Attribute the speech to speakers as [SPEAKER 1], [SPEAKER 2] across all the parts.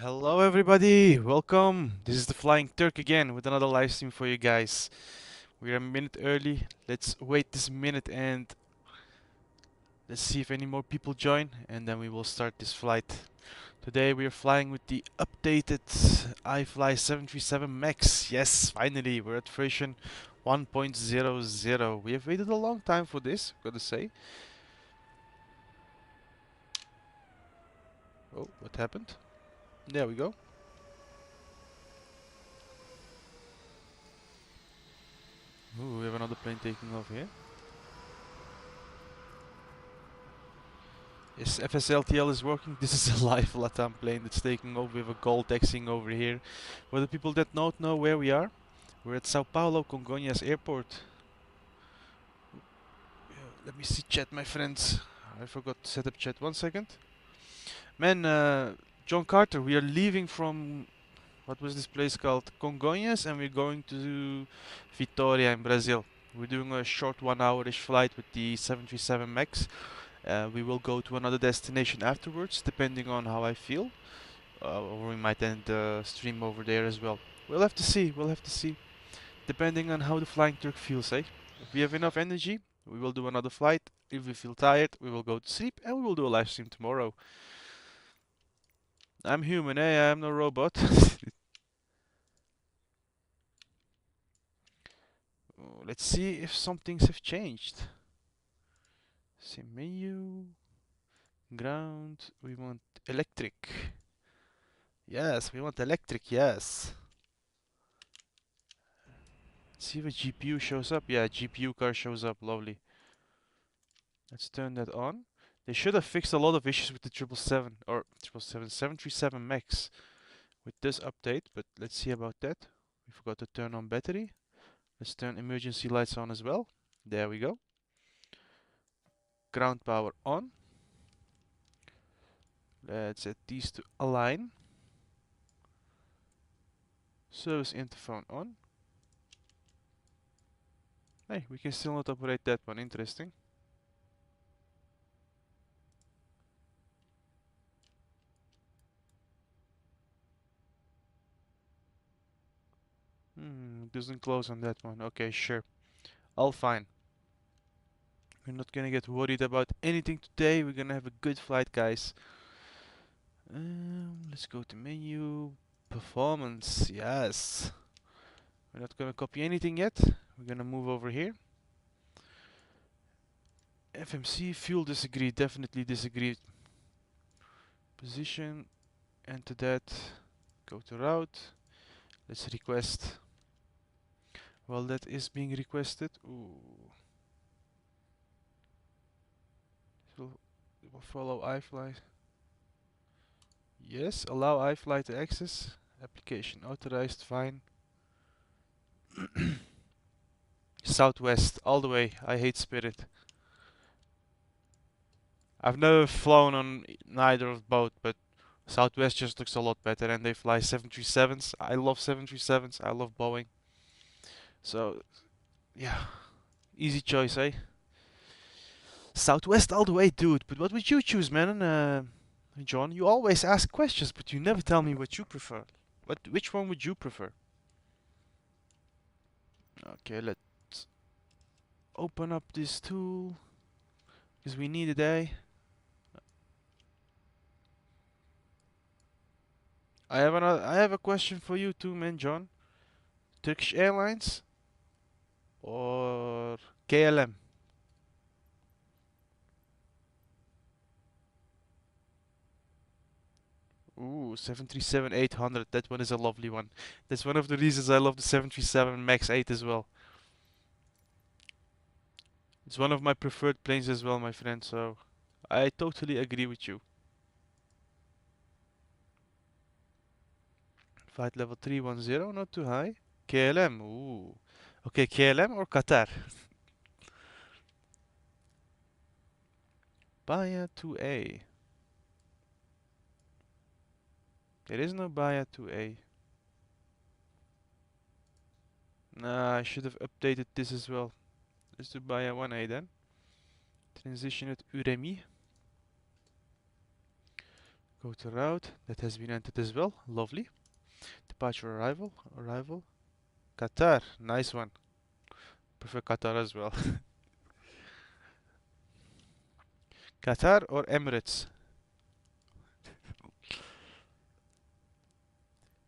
[SPEAKER 1] Hello everybody, welcome. This is the Flying Turk again with another live stream for you guys. We're a minute early. Let's wait this minute and let's see if any more people join and then we will start this flight. Today we are flying with the updated IFLY 737MAX. Yes, finally, we're at version 1.00. We have waited a long time for this, gotta say. Oh, what happened? There we go. Ooh, we have another plane taking off here. Yes, FSLTL is working. This is a live LATAM plane that's taking off. We have a gold taxiing over here. For the people that don't know where we are, we're at Sao Paulo Congonhas Airport. Let me see chat, my friends. I forgot to set up chat. 1 second. Man, John Carter, we are leaving from, what was this place called? Congonhas, and we're going to Vitória in Brazil. We're doing a short 1 hour-ish flight with the 737 MAX. We will go to another destination afterwards, depending on how I feel. Or we might end the stream over there as well. We'll have to see, we'll have to see. Depending on how the Flying Turk feels, eh? If we have enough energy, we will do another flight. If we feel tired, we will go to sleep and we will do a live stream tomorrow. I'm human, eh? I'm no robot. Let's see if some things have changed. See menu, ground, we want electric. Yes, we want electric, yes. See if a GPU shows up. Yeah, GPU car shows up. Lovely. Let's turn that on. They should have fixed a lot of issues with the 737 MAX with this update, but let's see about that. We forgot to turn on battery. Let's turn emergency lights on as well. There we go. Ground power on. Let's set these to align. Service interphone on. Hey, we can still not operate that one. Interesting. Doesn't close on that one. Okay, sure. All fine. We're not gonna get worried about anything today. We're gonna have a good flight, guys. Let's go to menu. Performance, yes. We're not gonna copy anything yet. We're gonna move over here. FMC, fuel disagree, definitely disagree. Position, enter that. Go to route. Let's request. Well, that is being requested. Ooh. So we'll follow iFly. Yes, allow iFly to access. Application authorized, fine. Southwest, all the way. I hate Spirit. I've never flown on neither of both, but Southwest just looks a lot better, and they fly 737s. I love 737s. I love Boeing. So, yeah, easy choice, eh? Southwest all the way, dude. But what would you choose, man? John, you always ask questions, but you never tell me what you prefer. Which one would you prefer? Okay, let's open up this tool because we need it, eh? I have a question for you too, man, John. Turkish Airlines or KLM? Ooh, 737-800. That one is a lovely one. That's one of the reasons I love the 737 MAX 8 as well. It's one of my preferred planes as well, my friend. So I totally agree with you. Flight level 310, not too high. KLM. Ooh. Okay, KLM or Qatar? Baya 2A. There is no Baya 2A. Nah, I should have updated this as well. Let's do Baya 1A then. Transition at Uremi. Go to route. That has been entered as well. Lovely. Departure arrival. Arrival. Qatar. Nice one. Prefer Qatar as well. Qatar or Emirates?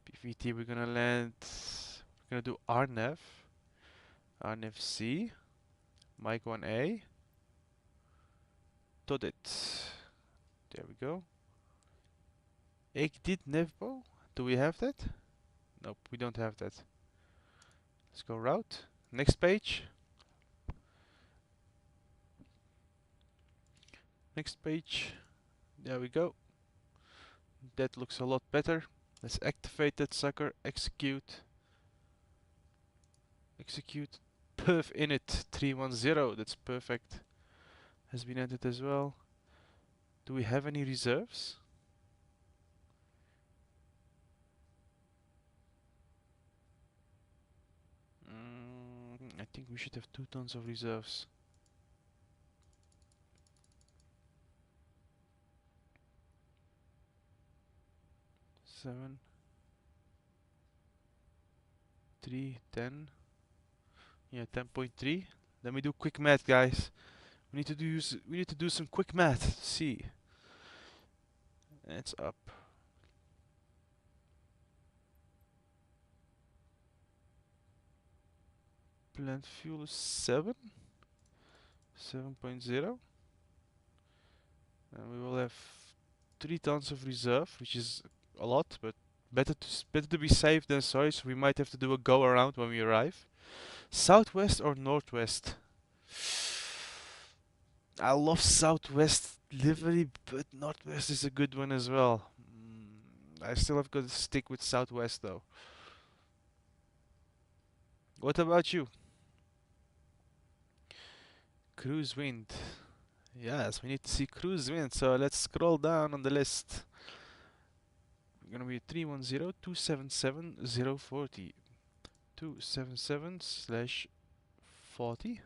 [SPEAKER 1] PVT, we're gonna land. We're gonna do RNAV. RNAV C. Mike 1A. Todit. There we go. Ik dit Nevbo. Do we have that? Nope, we don't have that. Let's go route. Next page. Next page. There we go. That looks a lot better. Let's activate that sucker. Execute. Execute. Perf init 310. That's perfect. Has been entered as well. Do we have any reserves? I think we should have 2 tons of reserves. Seven, 3, 10. Yeah, 10.3. Let me do quick math, guys. We need to do some quick math. See, it's up. Plant fuel is 7.0. And we will have 3 tons of reserve, which is a lot, but better to be safe than sorry, so we might have to do a go around when we arrive. Southwest or northwest? I love southwest livery, but northwest is a good one as well. I still have got to stick with southwest though. What about you? Cruise wind. Yes, we need to see cruise wind, so let's scroll down on the list. We're gonna be 310 277 040. 277/40.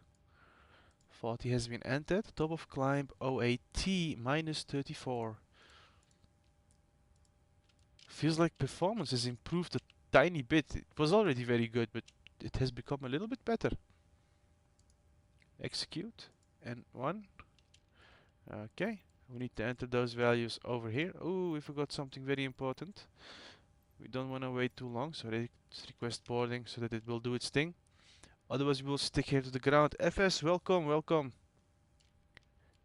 [SPEAKER 1] 40 has been entered. Top of climb 08T minus 34. Feels like performance has improved a tiny bit. It was already very good, but it has become a little bit better. Execute and 1. Okay, we need to enter those values over here. Oh, we forgot something very important. We don't want to wait too long, so let's request boarding so that it will do its thing. Otherwise, we will stick here to the ground. FS, welcome, welcome.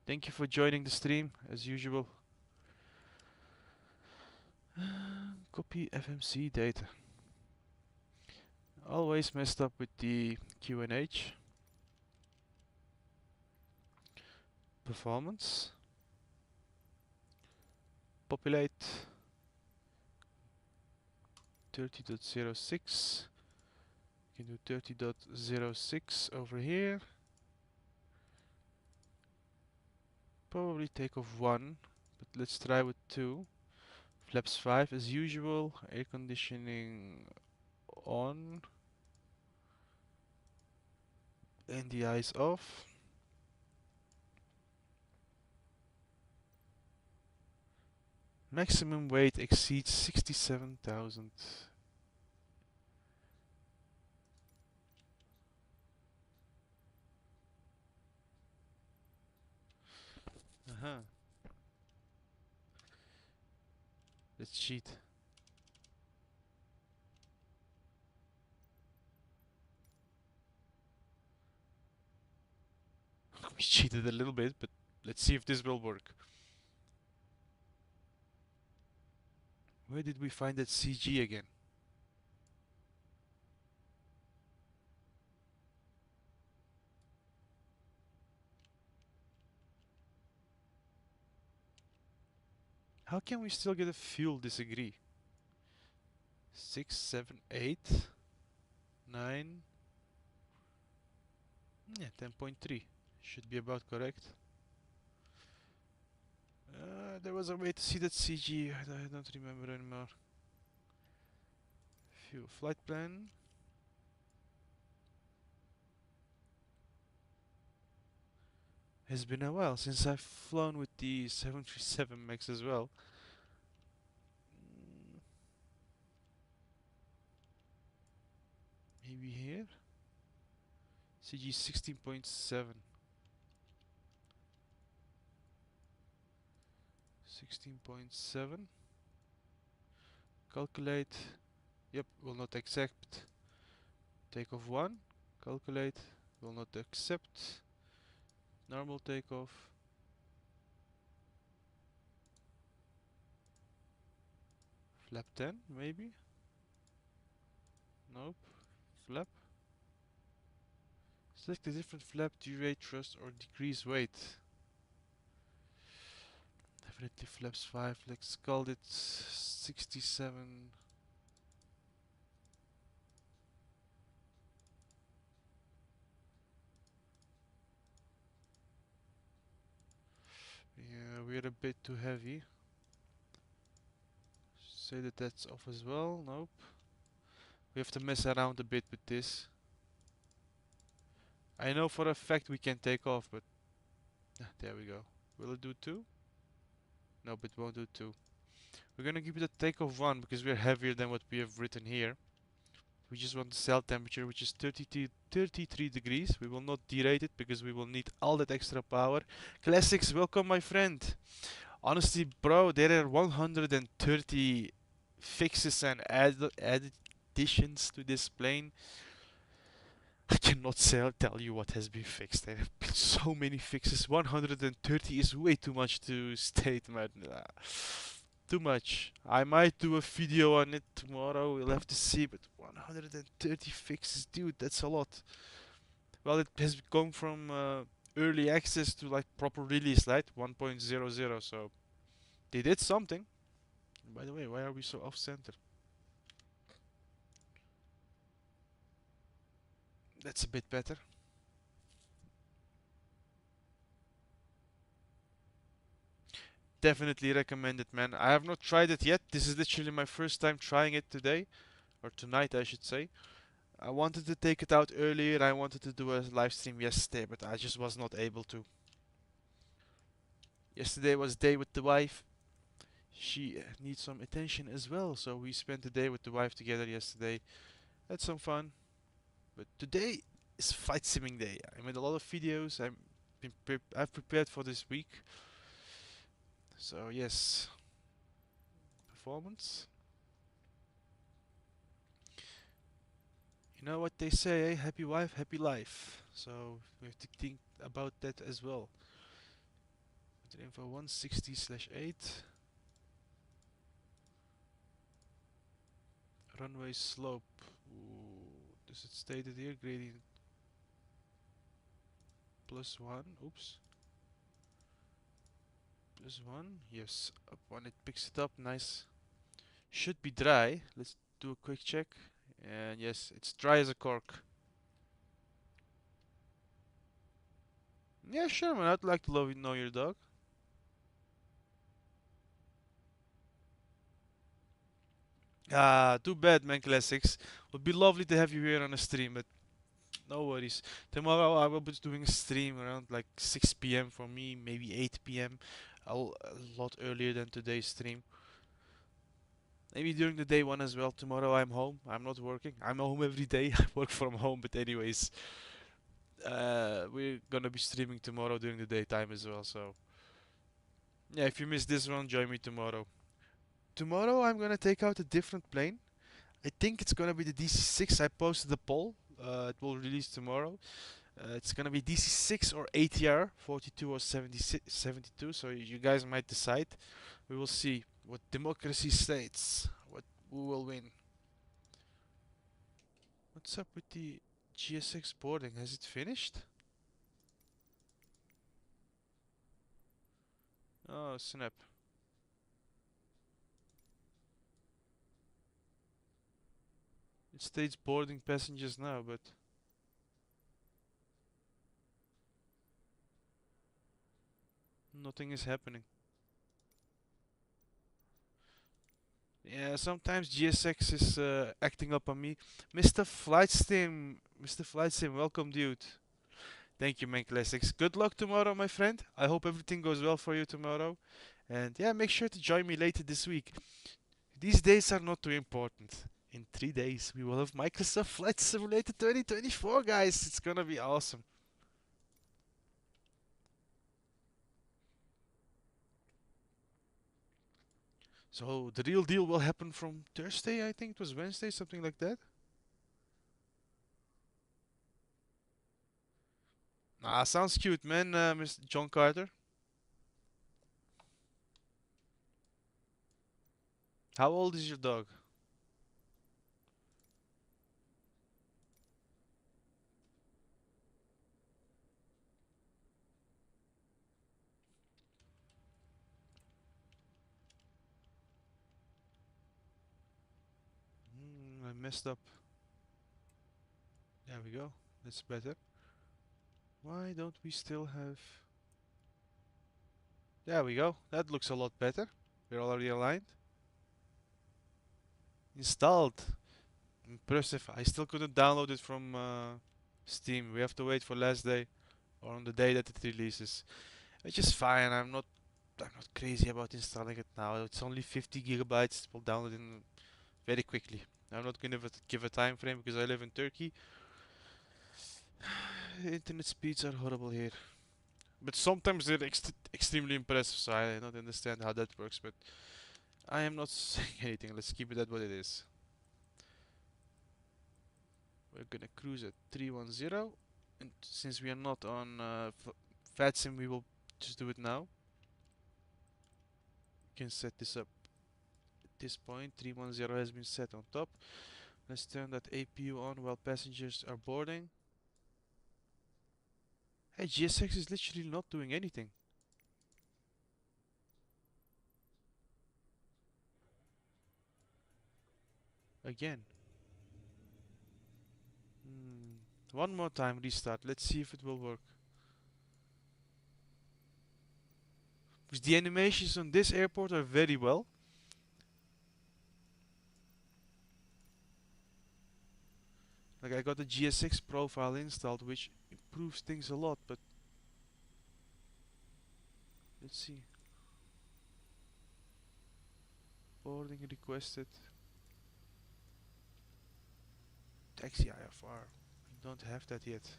[SPEAKER 1] Thank you for joining the stream, as usual. Copy FMC data. Always messed up with the QNH. Performance. Populate. 30.06. You can do 30.06 over here. Probably take off 1, but let's try with 2. Flaps 5 as usual. Air conditioning on. NDIs off. Maximum weight exceeds 67,000. Let's cheat. We cheated a little bit, but let's see if this will work. Where did we find that CG again? How can we still get a fuel disagree? 6, 7, 8, 9. Yeah, 10.3. Should be about correct. There was a way to see that CG. I don't remember anymore. Fuel flight plan. Has been a while since I've flown with the 737MAX as well. maybe here. CG 16.7. 16.7. Calculate. Yep, will not accept. Takeoff 1. Calculate. Will not accept. Normal takeoff. Flap 10, maybe? Nope. Flap. Select a different flap to rate thrust or decrease weight. Definitely flaps 5. Let's call it 67. Yeah, we're a bit too heavy. Say that that's off as well. Nope. We have to mess around a bit with this. I know for a fact we can take off, but there we go. Will it do 2? Nope, it won't do 2. We're gonna give it a takeoff 1 because we're heavier than what we have written here. We just want the cell temperature, which is 33 degrees. We will not derate it because we will need all that extra power. Classics, welcome my friend. Honestly, bro, there are 130 fixes and additions to this plane. I cannot tell you what has been fixed. There have been so many fixes. 130 is way too much to state, man. Too much. I might do a video on it tomorrow. We'll have to see. But 130 fixes, dude, that's a lot. Well, it has gone from early access to like proper release, right? 1.00. So they did something. By the way, why are we so off center? That's a bit better. Definitely recommend it, man. I have not tried it yet. This is literally my first time trying it today. Or tonight, I should say. I wanted to take it out earlier. I wanted to do a live stream yesterday, but I just was not able to. Yesterday was day with the wife. She needs some attention as well, so we spent the day with the wife together yesterday. Had some fun. But today is flight simming day. I made a lot of videos. I've prepared for this week. So yes, performance. You know what they say, eh? Happy wife, happy life. So we have to think about that as well. Info 160/8. Runway slope. Ooh, does it stated here? Gradient +1. Oops. +1. Yes. Up when it picks it up. Nice. Should be dry. Let's do a quick check. And yes, it's dry as a cork. Yeah, sure, man. I'd like to know your dog. Ah, too bad, man. Classics. Would be lovely to have you here on a stream, but no worries. Tomorrow I will be doing a stream around like 6 p.m. for me, maybe 8 p.m. A lot earlier than today's stream. Maybe during the day one as well. Tomorrow I'm home. I'm not working. I'm home every day. I work from home, but anyways, we're gonna be streaming tomorrow during the daytime as well. So yeah, if you missed this one, join me tomorrow. Tomorrow I'm gonna take out a different plane. I think it's gonna be the DC-6. I posted the poll. It will release tomorrow. It's gonna be DC-6 or ATR 42 or 72. So you guys might decide. We will see what democracy states. Who will win? What's up with the GSX boarding? Has it finished? Oh snap! It states boarding passengers now, but nothing is happening. Yeah, sometimes GSX is acting up on me. Mr. Flightsim, welcome, dude. Thank you, man. Classics. Good luck tomorrow, my friend. I hope everything goes well for you tomorrow. And yeah, make sure to join me later this week. These days are not too important. In 3 days, we will have Microsoft Flight Simulator 2024, guys. It's gonna be awesome. So the real deal will happen from Thursday, I think it was Wednesday, something like that. Ah, sounds cute, man, Mr. John Carter. How old is your dog? I messed up. There we go. That's better. Why don't we still have... There we go. That looks a lot better. We're already aligned. Installed. Impressive. I still couldn't download it from Steam. We have to wait for last day or on the day that it releases. Which is fine. I'm not crazy about installing it now. It's only 50 gigabytes. We'll download it very quickly. I'm not gonna give a time frame because I live in Turkey. Internet speeds are horrible here. But sometimes they're extremely impressive, so I don't understand how that works. But I am not saying anything. Let's keep it at what it is. We're gonna cruise at 310, and since we are not on FATSIM, we will just do it now. We can set this up at this point. 310 has been set on top. Let's turn that APU on while passengers are boarding. Hey, GSX is literally not doing anything. Again. One more time, restart. Let's see if it will work. Because the animations on this airport are very well. Like I got the GSX profile installed, which improves things a lot, but let's see. Boarding requested. Taxi IFR. We don't have that yet.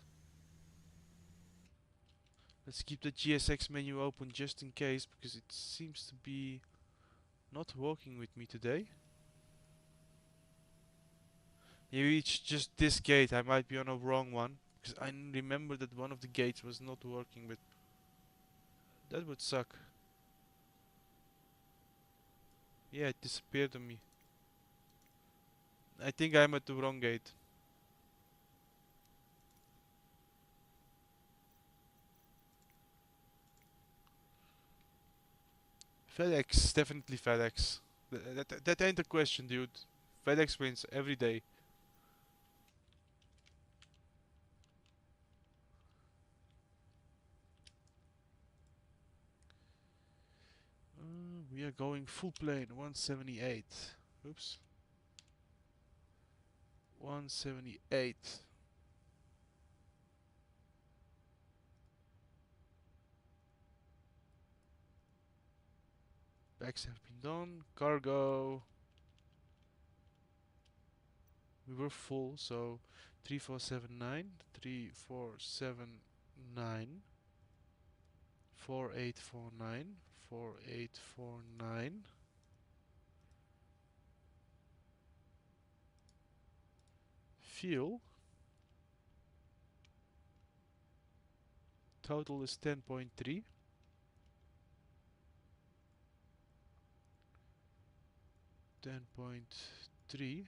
[SPEAKER 1] Let's keep the GSX menu open just in case, because it seems to be not working with me today. Maybe it's just this gate. I might be on a wrong one, because I remember that one of the gates was not working, but that would suck. Yeah, it disappeared on me. I think I'm at the wrong gate. FedEx, definitely FedEx. That ain't a question, dude. FedEx wins every day. We are going full plane, 178. Oops. 178. Bags have been done. Cargo. We were full, so 3479, 3479, 4849, 4849. Fuel. Total is 10.3. 10.3.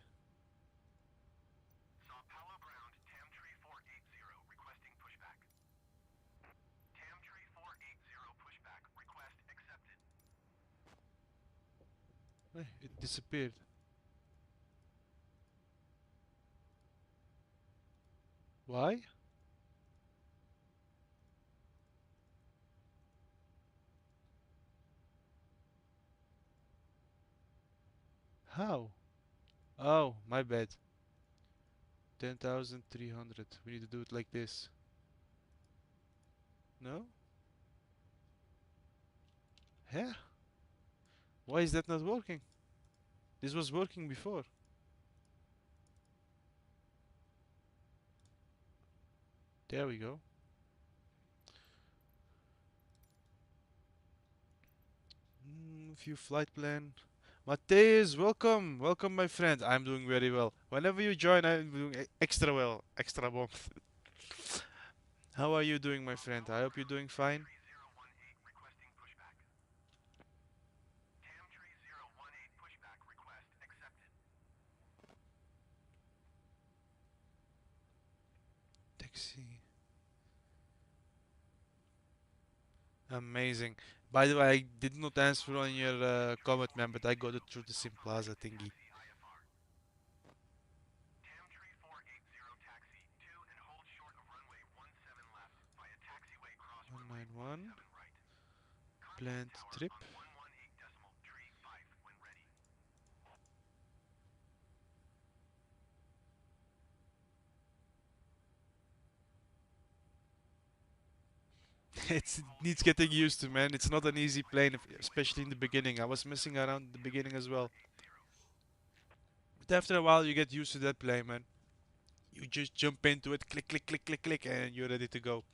[SPEAKER 1] It disappeared. Why? How? Oh, my bad. 10,300. We need to do it like this. No? Yeah? Why is that not working? This was working before. There we go. View flight plan. Mateus, welcome. Welcome, my friend. I'm doing very well. Whenever you join, I'm doing extra well. Extra bomb. How are you doing, my friend? I hope you're doing fine. Taxi. Amazing. By the way, I did not answer on your comment, man, but I got it through the Sim Plaza thingy. 191. Planned trip. It needs getting used to, man. It's not an easy plane, especially in the beginning. I was messing around in the beginning as well. But after a while, you get used to that plane, man. You just jump into it, click, click, click, click, click, and you're ready to go.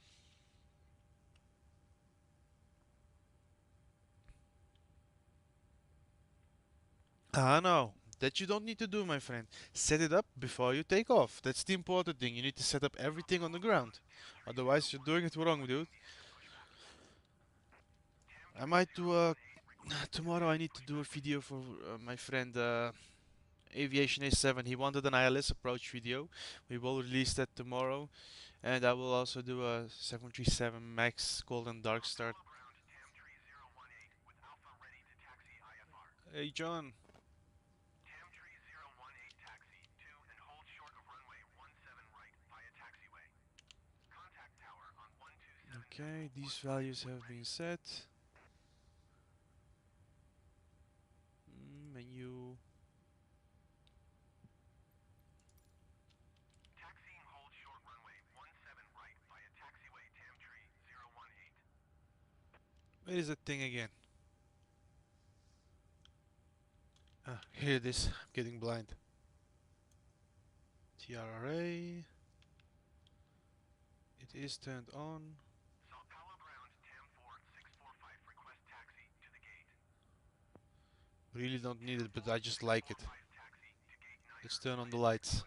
[SPEAKER 1] Ah, no. That you don't need to do, my friend. Set it up before you take off. That's the important thing. You need to set up everything on the ground. Otherwise, you're doing it wrong, dude. I might do a... Tomorrow I need to do a video for my friend Aviation A7. He wanted an ILS approach video. We will release that tomorrow. And I will also do a 737MAX Golden Dark Start. Hey, John. Okay, these values have been set. Menu. Where is that thing again? Ah, here it is. I'm getting blind. TRRA. It is turned on. Really don't need it, but I just like it. Let's turn on the lights.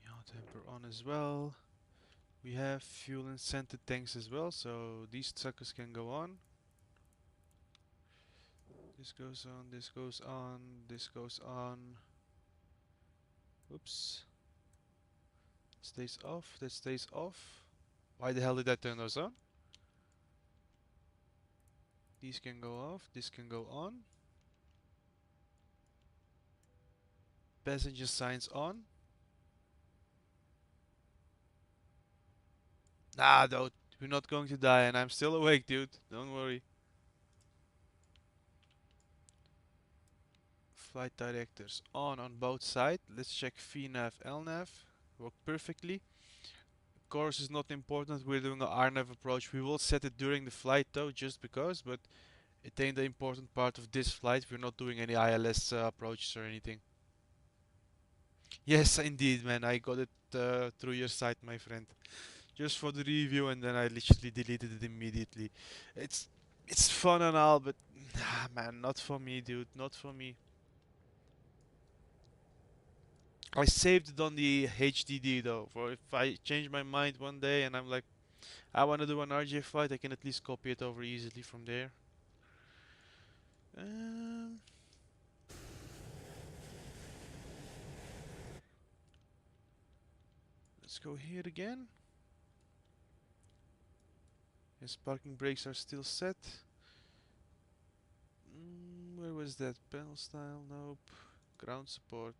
[SPEAKER 1] Yaw temper on as well. We have fuel and scented tanks as well, so these suckers can go on. This goes on, this goes on, this goes on. Oops. Stays off, that stays off. Why the hell did I turn those on? These can go off, this can go on. Passenger signs on. Nah, though, we're not going to die and I'm still awake, dude. Don't worry. Flight directors on both sides. Let's check VNAV, LNAV. Work perfectly. Course is not important. We're doing a RNAV approach. We will set it during the flight though, just because, but it ain't the important part of this flight. We're not doing any ILS approaches or anything. Yes, indeed, man. I got it through your site, my friend. Just for the review, and then I literally deleted it immediately. It's it's fun and all, but man, not for me, dude. Not for me. I saved it on the HDD though, for if I change my mind one day and I'm like, I want to do an RJ flight, I can at least copy it over easily from there. Um, let's go here again. Yes, parking brakes are still set. Where was that? Panel style? Nope. Ground support.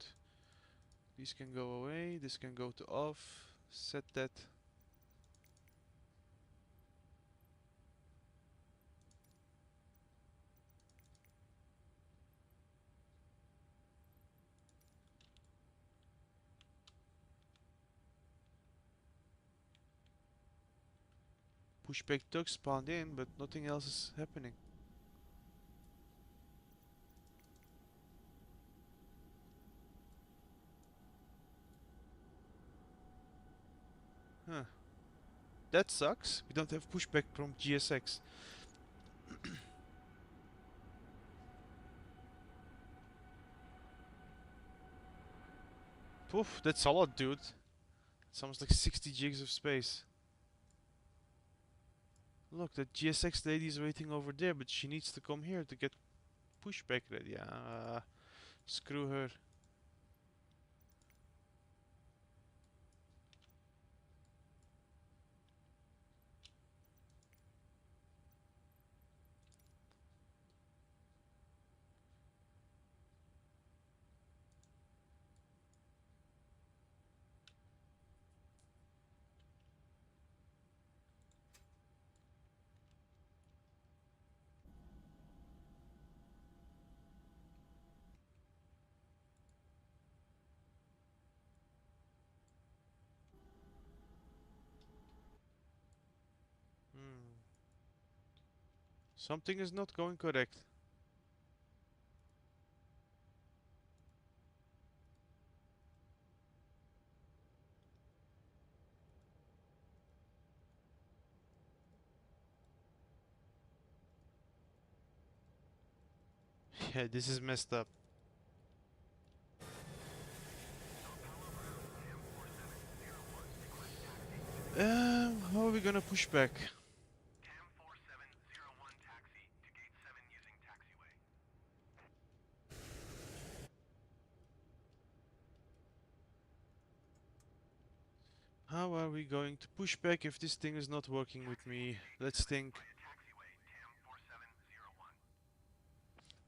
[SPEAKER 1] These can go away. This can go to off. Set that. pushback tug spawned in, but nothing else is happening. Huh. That sucks. We don't have pushback from GSX. Poof, that's a lot, dude. It's almost like 60 gigs of space. Look, that GSX lady is waiting over there, but she needs to come here to get pushback ready. Screw her. Hmm. Something is not going correct. Yeah, this is messed up. How are we gonna push back? How are we going to push back if this thing is not working with me? Let's think.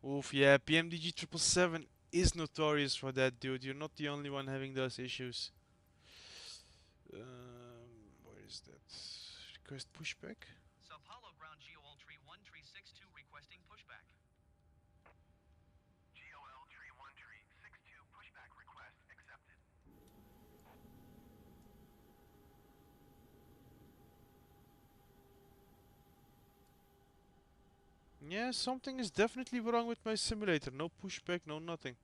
[SPEAKER 1] Oof, yeah, PMDG 777 is notorious for that, dude. You're not the only one having those issues. Where is that? Request pushback?
[SPEAKER 2] Sao Paulo ground GOL tree 1362 requesting pushback. GOL tree 1362 pushback request accepted.
[SPEAKER 1] Yeah, something is definitely wrong with my simulator. No pushback, no nothing.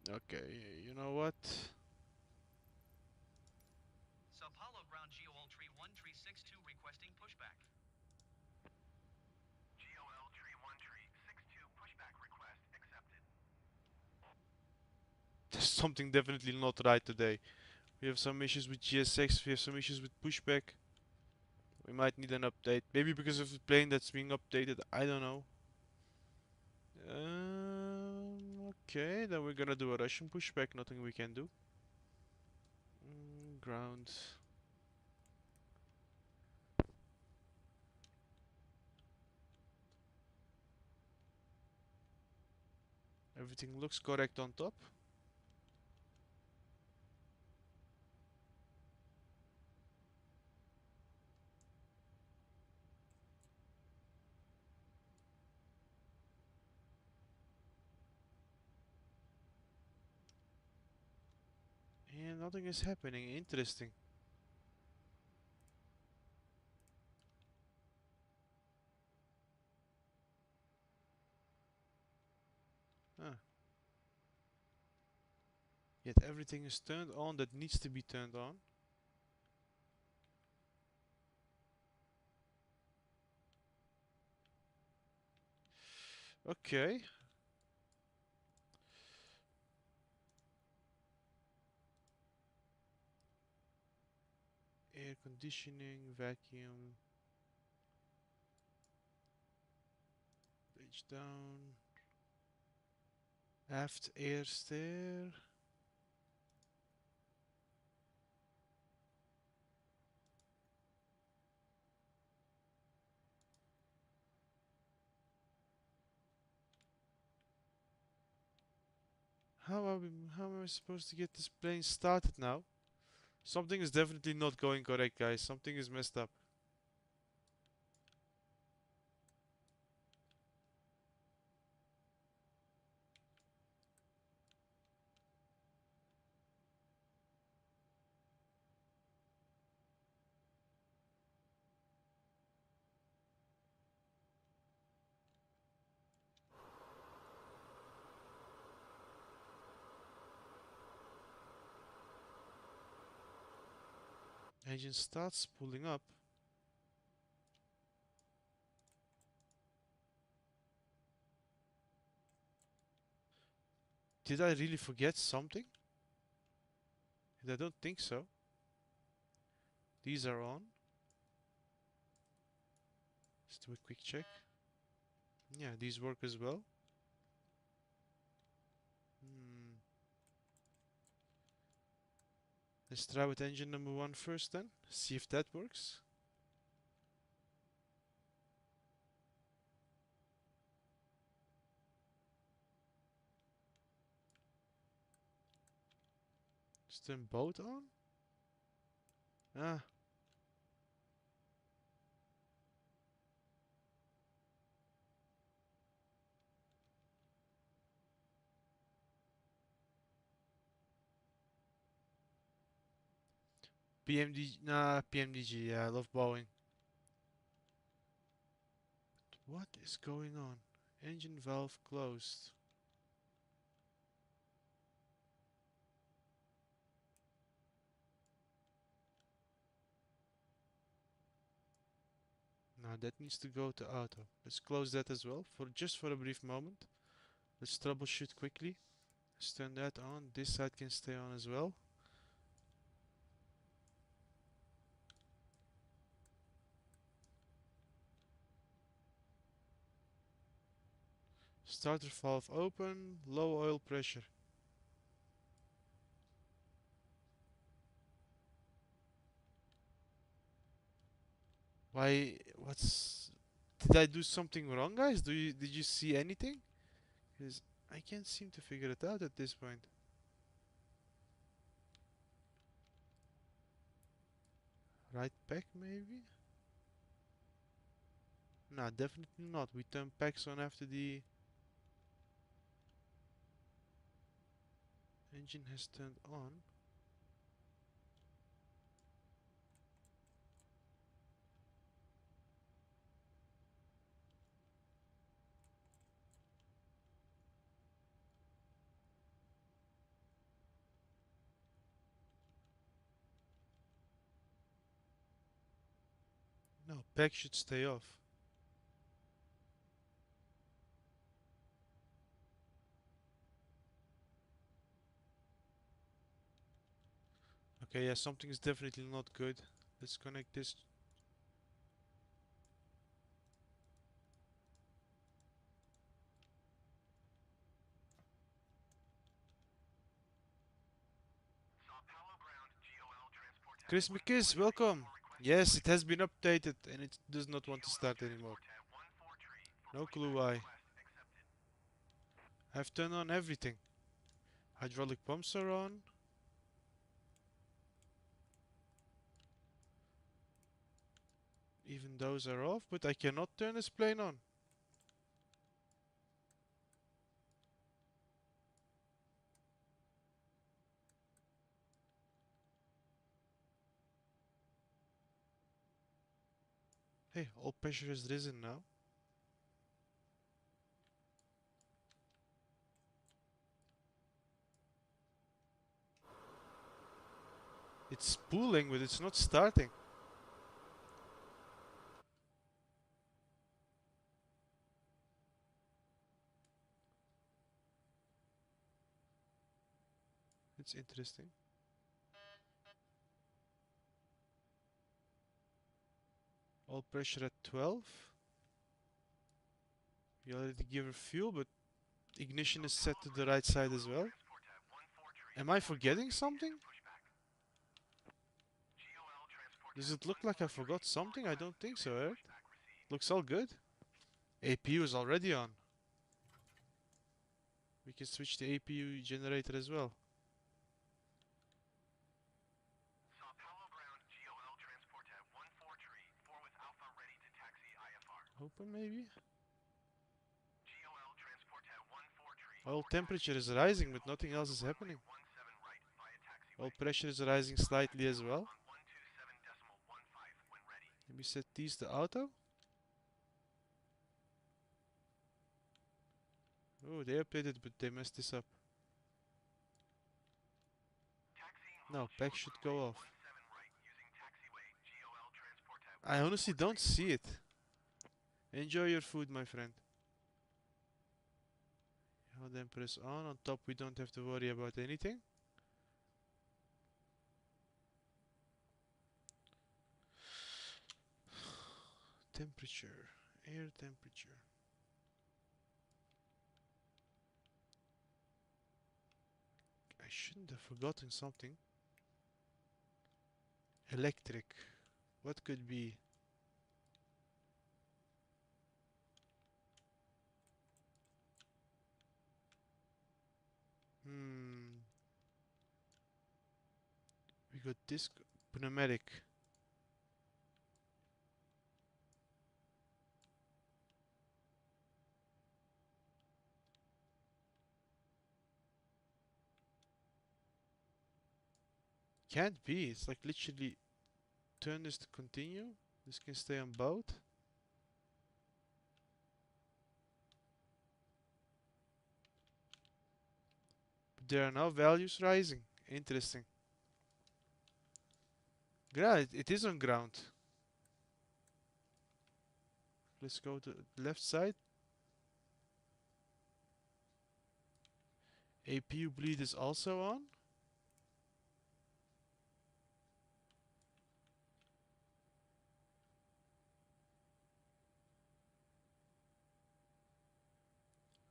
[SPEAKER 1] Okay, you know what?
[SPEAKER 2] Sao Paulo ground GOL tree 1362 requesting pushback. GOL tree 1362 pushback request accepted.
[SPEAKER 1] There's something definitely not right today. We have some issues with GSX, we have some issues with pushback. We might need an update. Maybe because of the plane that's being updated, I don't know. Okay, then we're gonna do a Russian pushback, nothing we can do. Ground. Everything looks correct on top. And nothing is happening. Interesting. Huh. Yet everything is turned on that needs to be turned on. Okay. Air conditioning, vacuum. Page down. Aft air stair. How am I supposed to get this plane started now? Something is definitely not going correct, guys. Something is messed up. Engine starts pulling up. Did I really forget something? I don't think so. These are on. Let's do a quick check. Yeah, these work as well. Let's try with engine number 1 first then. See if that works. Let's turn both on. Ah, PMDG, yeah, I love Boeing. What is going on? Engine valve closed. Now that needs to go to auto. Let's close that as well, for just for a brief moment. Let's troubleshoot quickly. Let's turn that on. This side can stay on as well. Starter valve open, low oil pressure. Why? What's? Did I do something wrong, guys? Did you see anything? Because I can't seem to figure it out at this point. Right pack maybe? Nah, definitely not. We turn packs on after the engine has turned on. No, pack should stay off. Okay, yeah, something is definitely not good. Let's connect this. Chris McKiss, welcome. Yes, it has been updated and it does not want to start anymore. No clue why. I've turned on everything. Hydraulic pumps are on. Even those are off, but I cannot turn this plane on. Hey, all pressure has risen now. It's spooling, but it's not starting. It's interesting. All pressure at 12. We already give her fuel, but ignition is set to the right side as well. Am I forgetting something? Does it look like I forgot something? I don't think so, Eric. Looks all good. APU is already on. We can switch the APU generator as well. Open maybe? Oil temperature is rising, but nothing else is happening. Oil pressure is rising slightly as well. Maybe set these to auto. Oh, they updated, but they messed this up. No, pack should go off. I honestly don't see it. Enjoy your food, my friend. Now then press on. On top we don't have to worry about anything. Temperature. Air temperature. I shouldn't have forgotten something. Electric. What could be? Hmm. We got this pneumatic. Can't be. It's like literally turn this to continue. This can stay on both. But there are now values rising. Interesting. Yeah, it is on ground. Let's go to the left side. APU bleed is also on.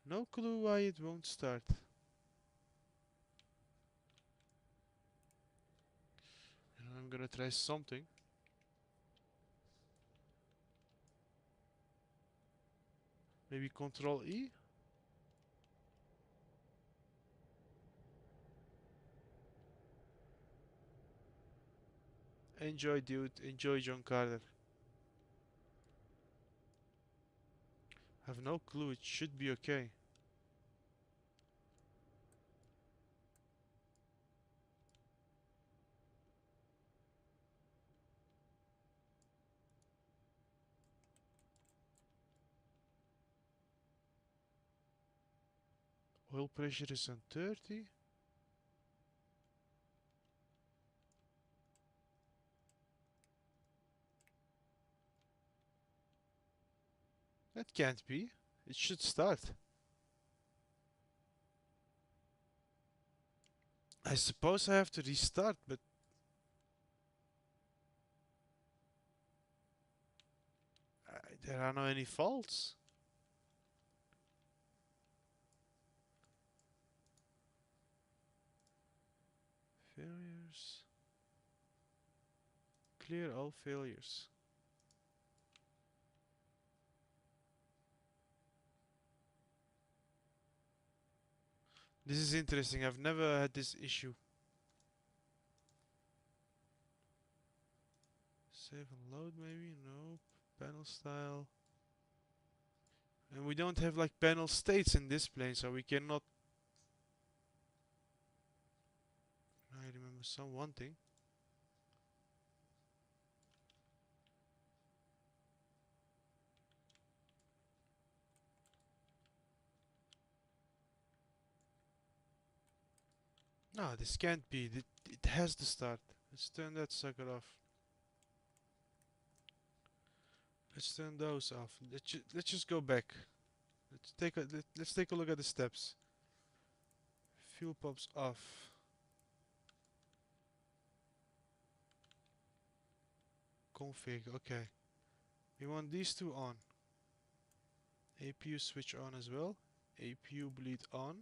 [SPEAKER 1] No clue why it won't start. I'm gonna try something. Maybe Control E? Enjoy, dude. Enjoy, John Carter. I have no clue. It should be okay. Oil pressure is on 30. That can't be. It should start. I suppose I have to restart, but there are no any faults. Failures. Clear all failures. This is interesting. I've never had this issue. Save and load maybe? Nope. Panel style. And we don't have like panel states in this plane, so we cannot. I remember some one thing. No, this can't be. It has to start. Let's turn that sucker off. Let's turn those off. Let's just go back. Let's take a look at the steps. Fuel pumps off. Config. Okay. We want these two on. APU switch on as well. APU bleed on.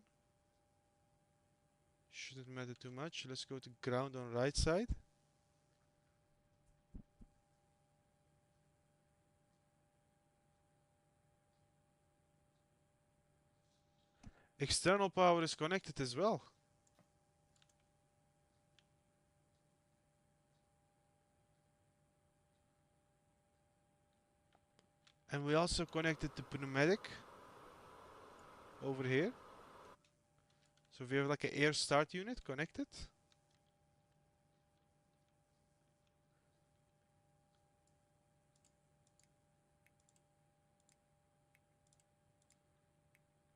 [SPEAKER 1] Shouldn't matter too much. Let's go to ground on right side. External power is connected as well. And we also connected the pneumatic over here. So we have like an air start unit connected.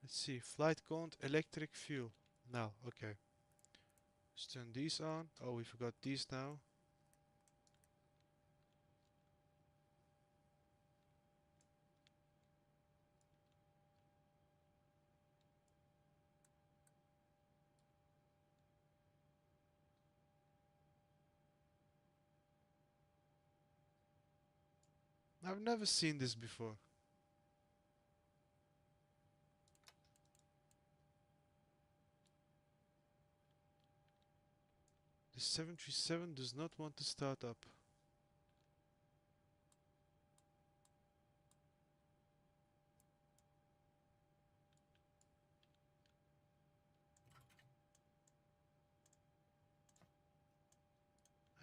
[SPEAKER 1] Let's see, flight count, electric fuel. Now, okay. Let's turn these on. Oh, we forgot these now. I've never seen this before. The 737 does not want to start up.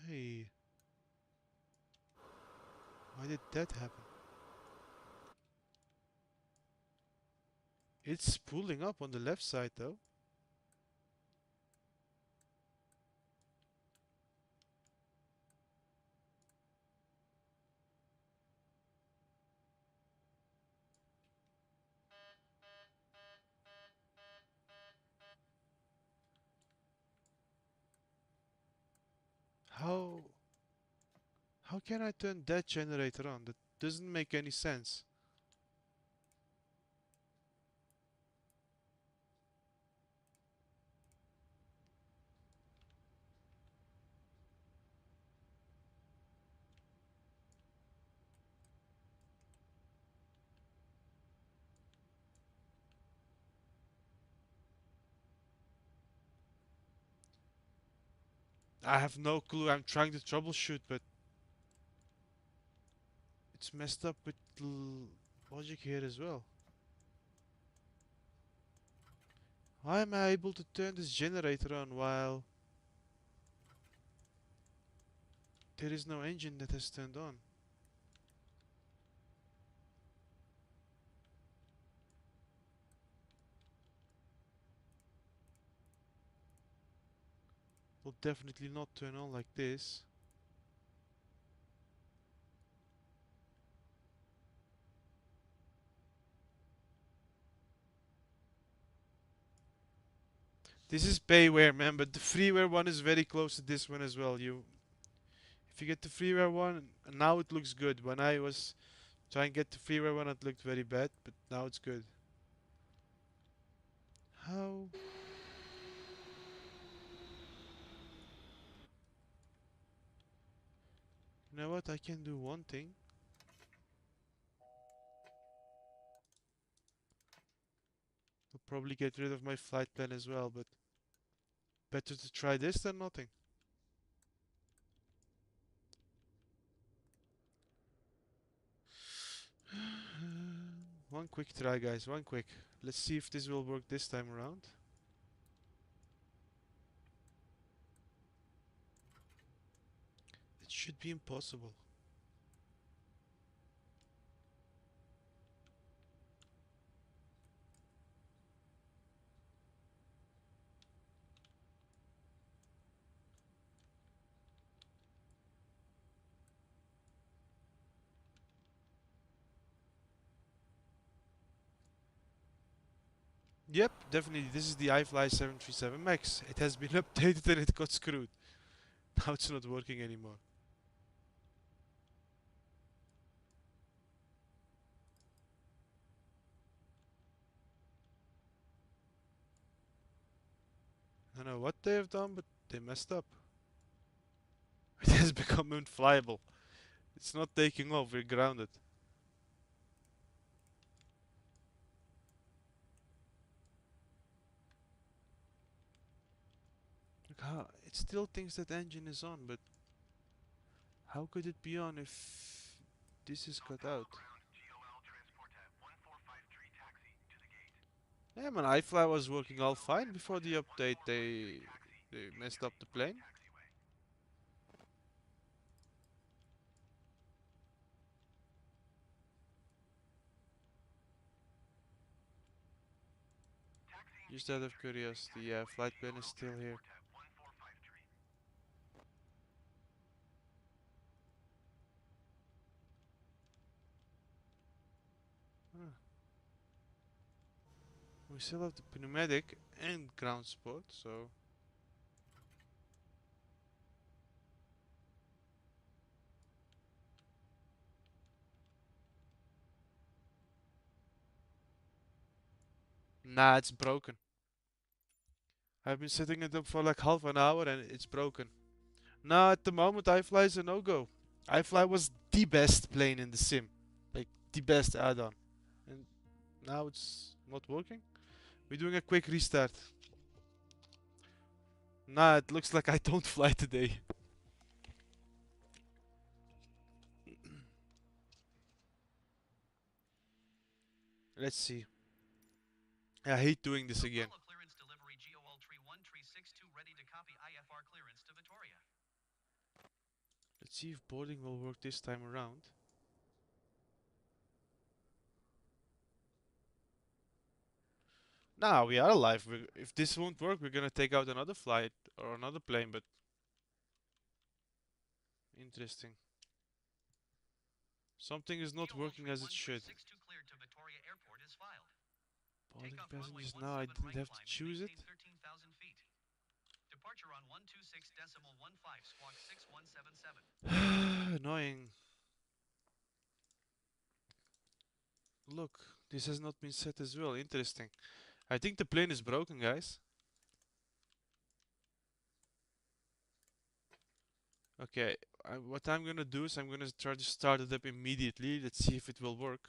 [SPEAKER 1] Hey, why did that happen? It's spooling up on the left side though. How how can I turn that generator on? That doesn't make any sense. I have no clue. I'm trying to troubleshoot, but it's messed up with logic here as well. Why am I able to turn this generator on while there is no engine that has turned on? Will definitely not turn on like this. This is payware, man, but the freeware one is very close to this one as well. If you get the freeware one, now it looks good. When I was trying to get the freeware one, it looked very bad, but now it's good. How? You know what? I can do one thing. I'll probably get rid of my flight plan as well, but better to try this than nothing. One quick try, guys. One quick. Let's see if this will work this time around. It should be impossible. Yep, definitely. This is the IFLY 737MAX. It has been updated and it got screwed. Now it's not working anymore. I don't know what they have done, but they messed up. It has become unflyable. It's not taking off, we're grounded. Look how it still thinks that engine is on, but how could it be on if this is cut out? Yeah, man, iFly was working all fine before the update. They messed up the plane. Just out of curiosity, yeah, flight plan is still here. Huh. We still have the pneumatic and ground support, so nah, it's broken. I've been setting it up for like half an hour and it's broken. Nah, at the moment iFly is a no-go. iFly was the best plane in the sim. the best add-on. And now it's not working. We're doing a quick restart. Nah, it looks like I don't fly today. Let's see. I hate doing this again.
[SPEAKER 2] Apollo clearance delivery GOL tree 1362 ready to copy IFR clearance to Victoria.
[SPEAKER 1] Let's see if boarding will work this time around. Nah, we are alive. If this won't work, we're gonna take out another flight or another plane, but interesting. Something is not
[SPEAKER 2] GOL
[SPEAKER 1] working
[SPEAKER 2] tree
[SPEAKER 1] as it should.
[SPEAKER 2] 1362 cleared to Victoria Airport is filed.
[SPEAKER 1] Boarding
[SPEAKER 2] Takeoff runway
[SPEAKER 1] passengers
[SPEAKER 2] 17
[SPEAKER 1] now, I didn't
[SPEAKER 2] right
[SPEAKER 1] have to
[SPEAKER 2] climb and
[SPEAKER 1] choose
[SPEAKER 2] maintain
[SPEAKER 1] it.
[SPEAKER 2] 13,000 feet. Departure on 126.15 squawk 6177.
[SPEAKER 1] Annoying. Look, this has not been set as well. Interesting. I think the plane is broken, guys. Okay, what I'm gonna do is I'm gonna try to start it up immediately. Let's see if it will work.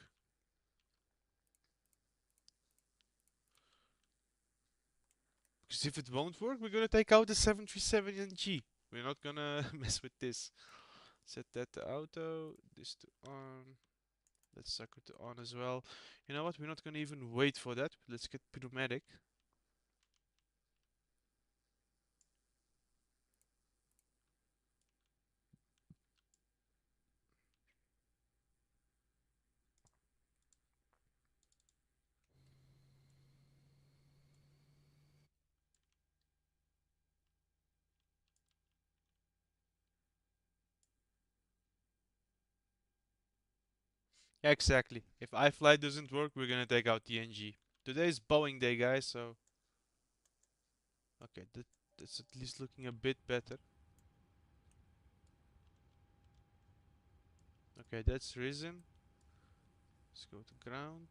[SPEAKER 1] Because if it won't work, we're gonna take out the 737NG. We're not gonna mess with this. Set that to auto, this to on. Let's sucker to on as well. You know what? We're not gonna even wait for that. Let's get pneumatic. Exactly. If iFly doesn't work, we're gonna take out the NG. Today's Boeing day, guys, so okay, that's at least looking a bit better. Okay, that's risen. Let's go to ground.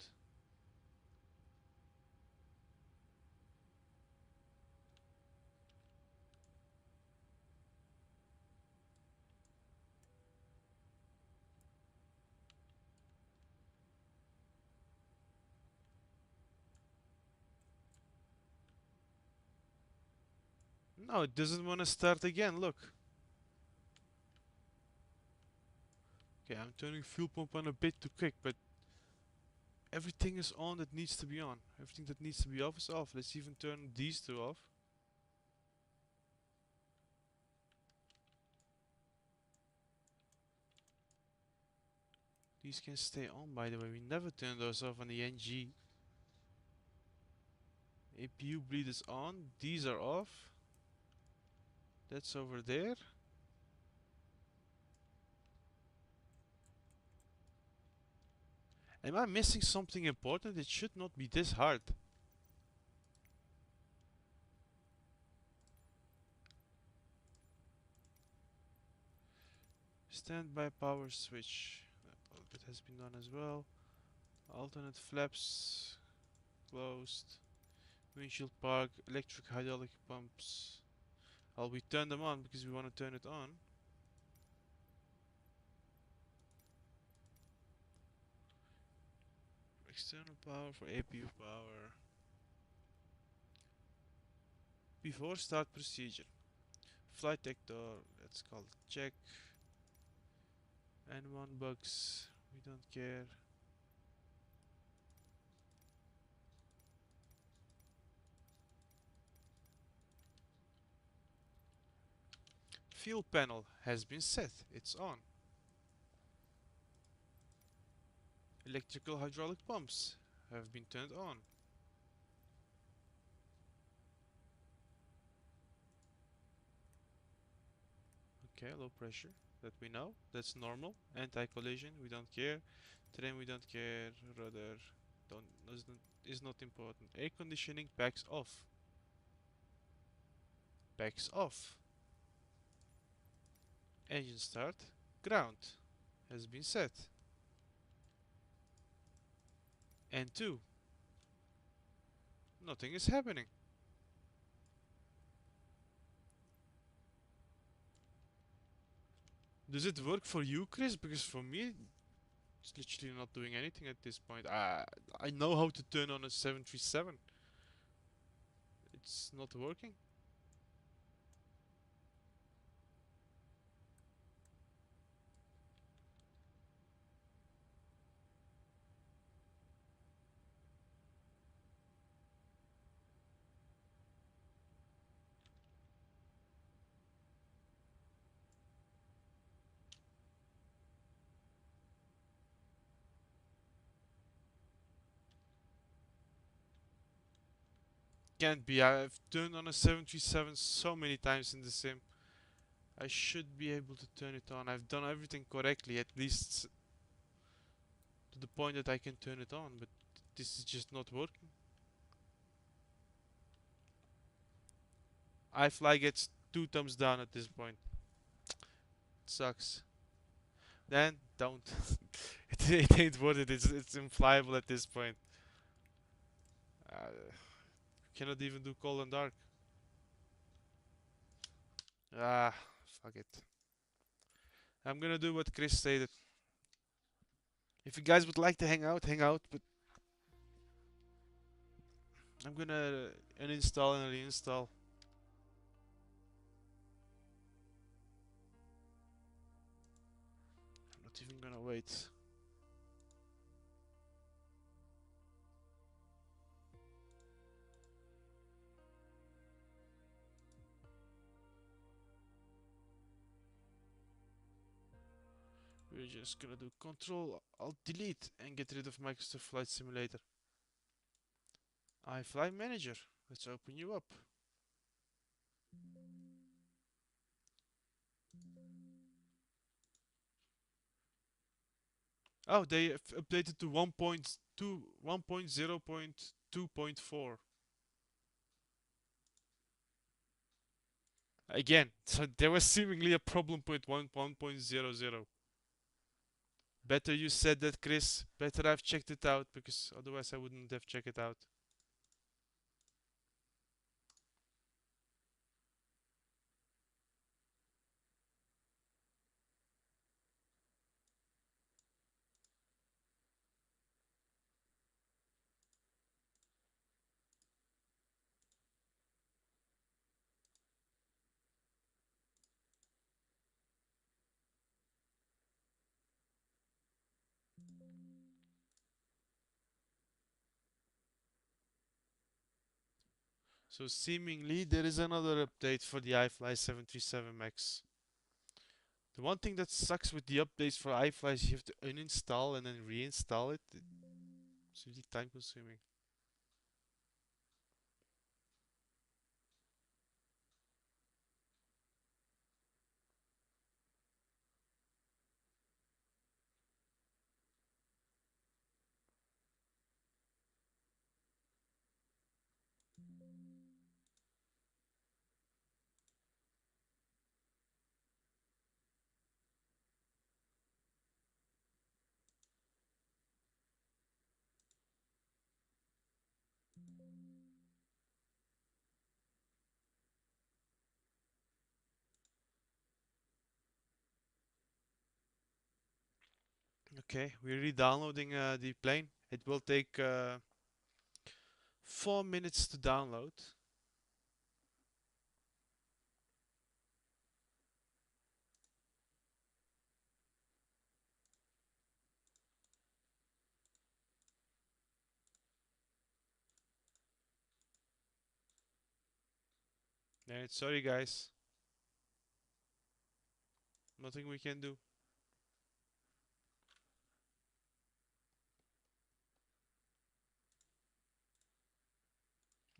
[SPEAKER 1] No, it doesn't want to start again, look. Okay, I'm turning fuel pump on a bit too quick, but everything is on that needs to be on. Everything that needs to be off is off. Let's even turn these two off. These can stay on, by the way. We never turn those off on the NG. APU bleed is on. These are off. That's over there. Am I missing something important? It should not be this hard. Standby power switch. That has been done as well. Alternate flaps closed. Windshield park. Electric hydraulic pumps. Well, we turn them on because we want to turn it on. External power for APU power. Before start procedure. Flight deck door. Let's call it check. N1 bugs. We don't care. Fuel panel has been set. It's on. Electrical hydraulic pumps have been turned on. Okay, low pressure. That we know. That's normal. Anti-collision, we don't care. Trim, we don't care. Rudder, don't is not important. Air conditioning packs off. Packs off. Engine start. Ground has been set. And 2. Nothing is happening. Does it work for you, Chris? Because for me, It's literally not doing anything at this point. I know how to turn on a 737. It's not working. Can't be. I've turned on a 737 so many times in the sim. I should be able to turn it on. I've done everything correctly, at least to the point that I can turn it on, but this is just not working. iFly gets 2 thumbs down at this point. Sucks. Then don't. it ain't worth it. It's inflyable at this point. Cannot even do cold and dark. Ah, fuck it. I'm gonna do what Chris stated. If you guys would like to hang out, but I'm gonna uninstall and reinstall. I'm not even gonna wait. We're just gonna do Control Alt Delete and get rid of Microsoft Flight Simulator. iFly Manager. Let's open you up. Oh, they have updated to 1.2, 1.0.2.4. Again, so there was seemingly a problem with 1.00. Better you said that, Chris. Better I've checked it out, because otherwise I wouldn't have checked it out. So seemingly there is another update for the IFLY 737MAX. The one thing that sucks with the updates for iFly is you have to uninstall and then reinstall it. It's really time consuming. Okay, we're re-downloading the plane. It will take 4 minutes to download. And sorry guys, nothing we can do.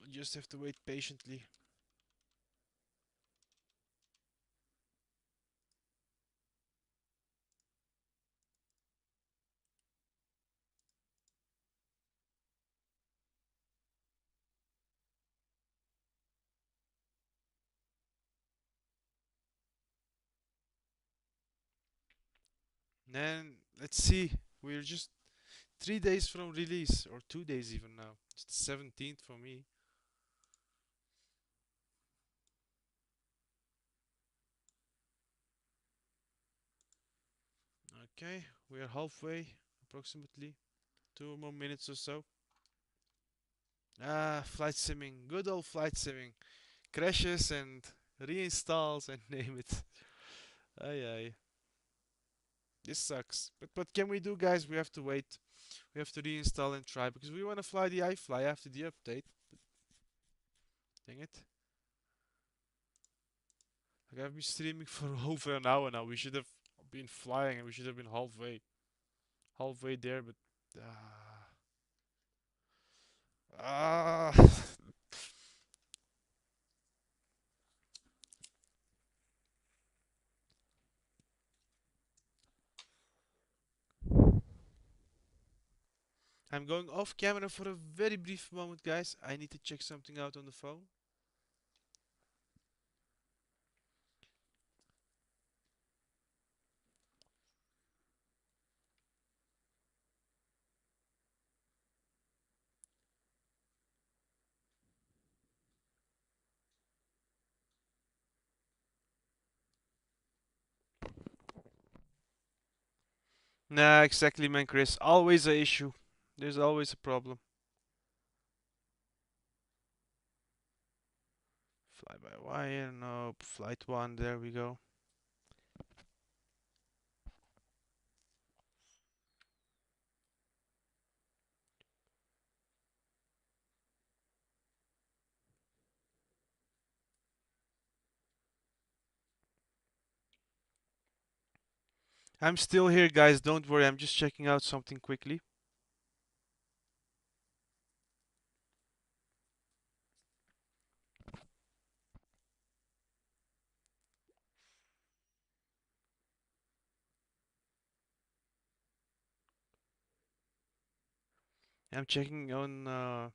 [SPEAKER 1] We just have to wait patiently. Then let's see. We're just 3 days from release, or 2 days even now. It's the 17th for me. Okay, we're halfway. approximately 2 more minutes or so. Ah, flight simming, good old flight simming. Crashes and reinstalls and name it. Aye aye. This sucks. But what can we do, guys? We have to wait. We have to reinstall and try because we want to fly the iFly after the update. Dang it. Like I've been streaming for over an hour now. We should have been flying and we should have been halfway there, but ah, ah. I'm going off camera for a very brief moment, guys. I need to check something out on the phone. Nah, exactly, man, Chris. Always a issue. There's always a problem. Fly by wire, nope. Flight 1, there we go. I'm still here, guys. Don't worry. I'm just checking out something quickly. I'm checking on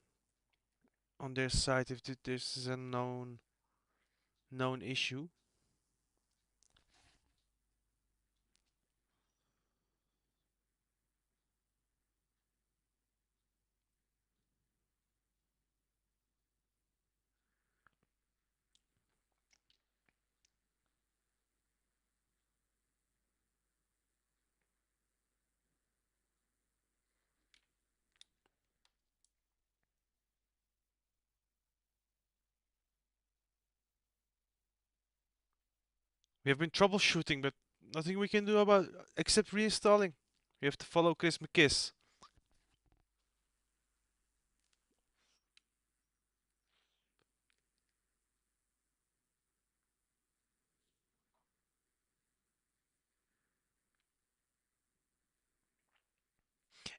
[SPEAKER 1] their site if this is a known issue. We have been troubleshooting, but nothing we can do about except reinstalling. We have to follow Chris McKiss.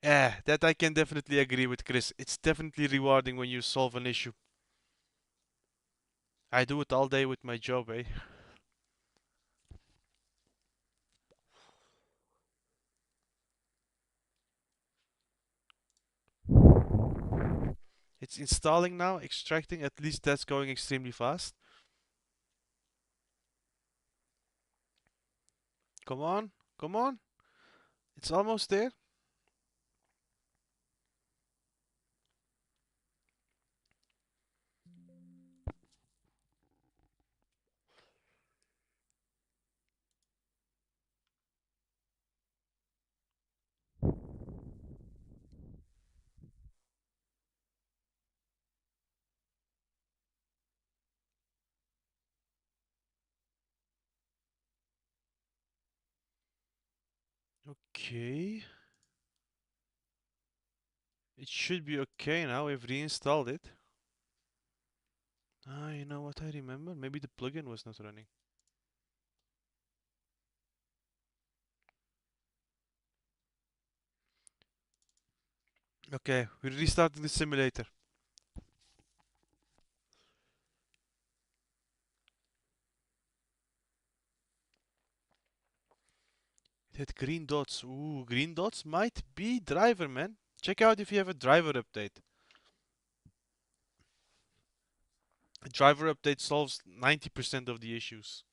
[SPEAKER 1] That I can definitely agree with Chris. It's definitely rewarding when you solve an issue. I do it all day with my job, eh? It's installing now, extracting. At least that's going extremely fast. Come on, come on. It's almost there. Okay. It should be okay now. We've reinstalled it. Ah, you know what I remember? Maybe the plugin was not running. Okay, we're restarting the simulator. It had green dots. Ooh, green dots might be driver, man. Check out if you have a driver update. A driver update solves 90% of the issues.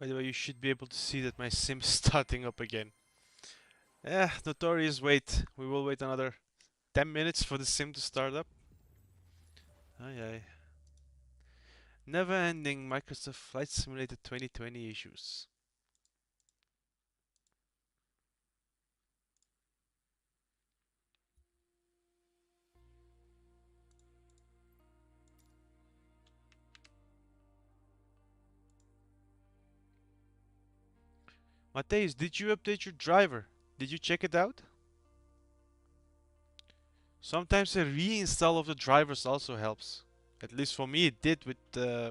[SPEAKER 1] By the way, you should be able to see that my sim is starting up again. Notorious wait. We will wait another 10 minutes for the sim to start up. Aye aye. Never ending Microsoft Flight Simulator 2020 issues. Mateus, did you update your driver? Did you check it out? Sometimes a reinstall of the drivers also helps. At least for me it did with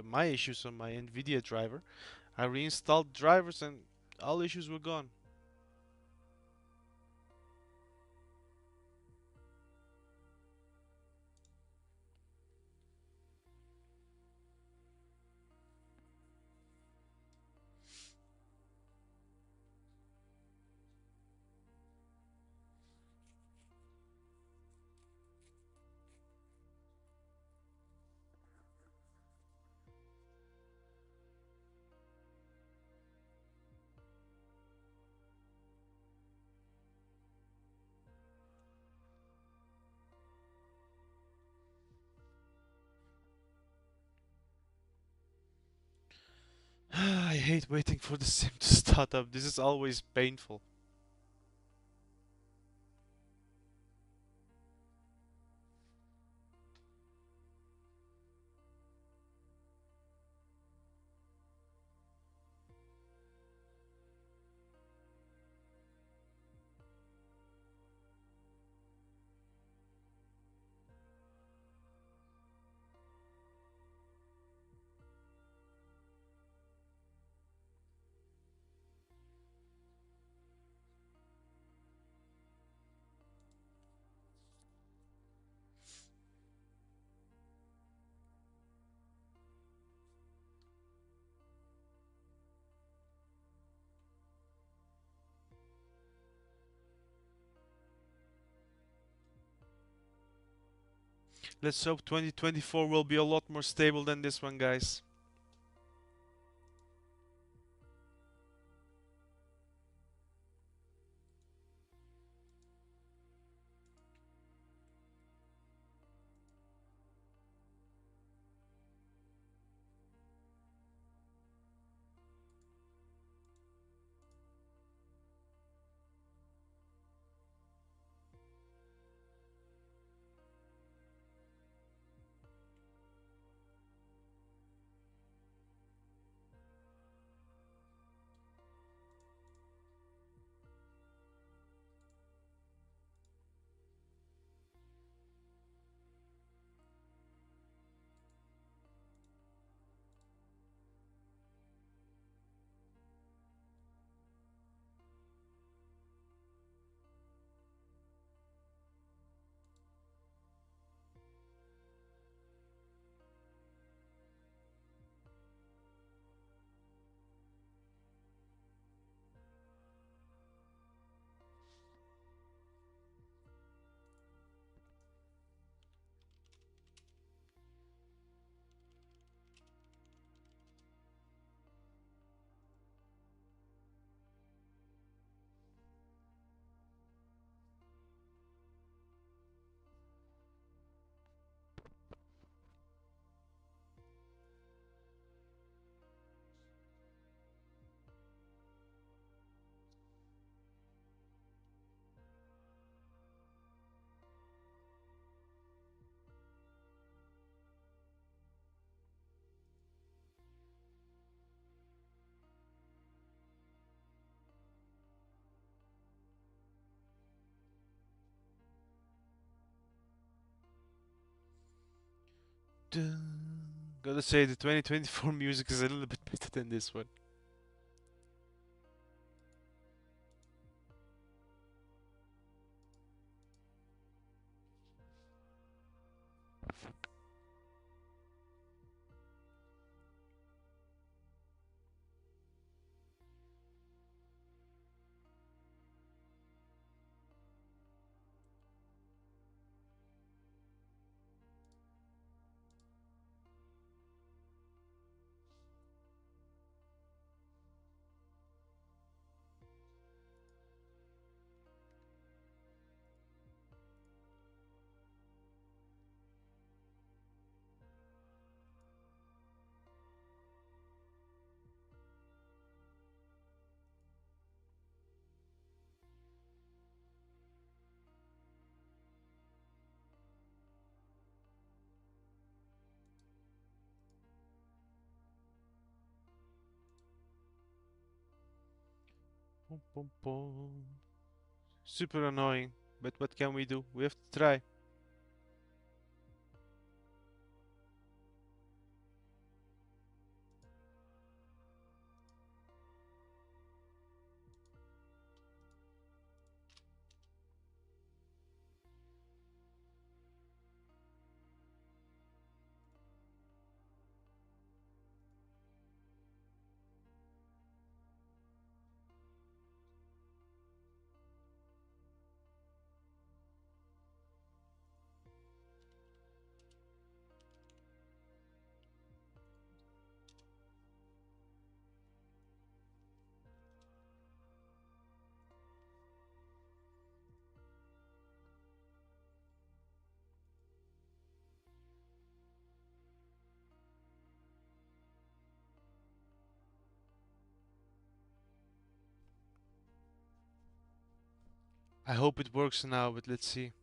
[SPEAKER 1] my issues on my Nvidia driver. I reinstalled drivers and all issues were gone. I hate waiting for the sim to start up. This is always painful. Let's hope 2024 will be a lot more stable than this one, guys. Dun. Gotta say, the 2024 music is a little bit better than this one. Pom, pom, pom. Super annoying, but what can we do? We have to try. I hope it works now, but let's see.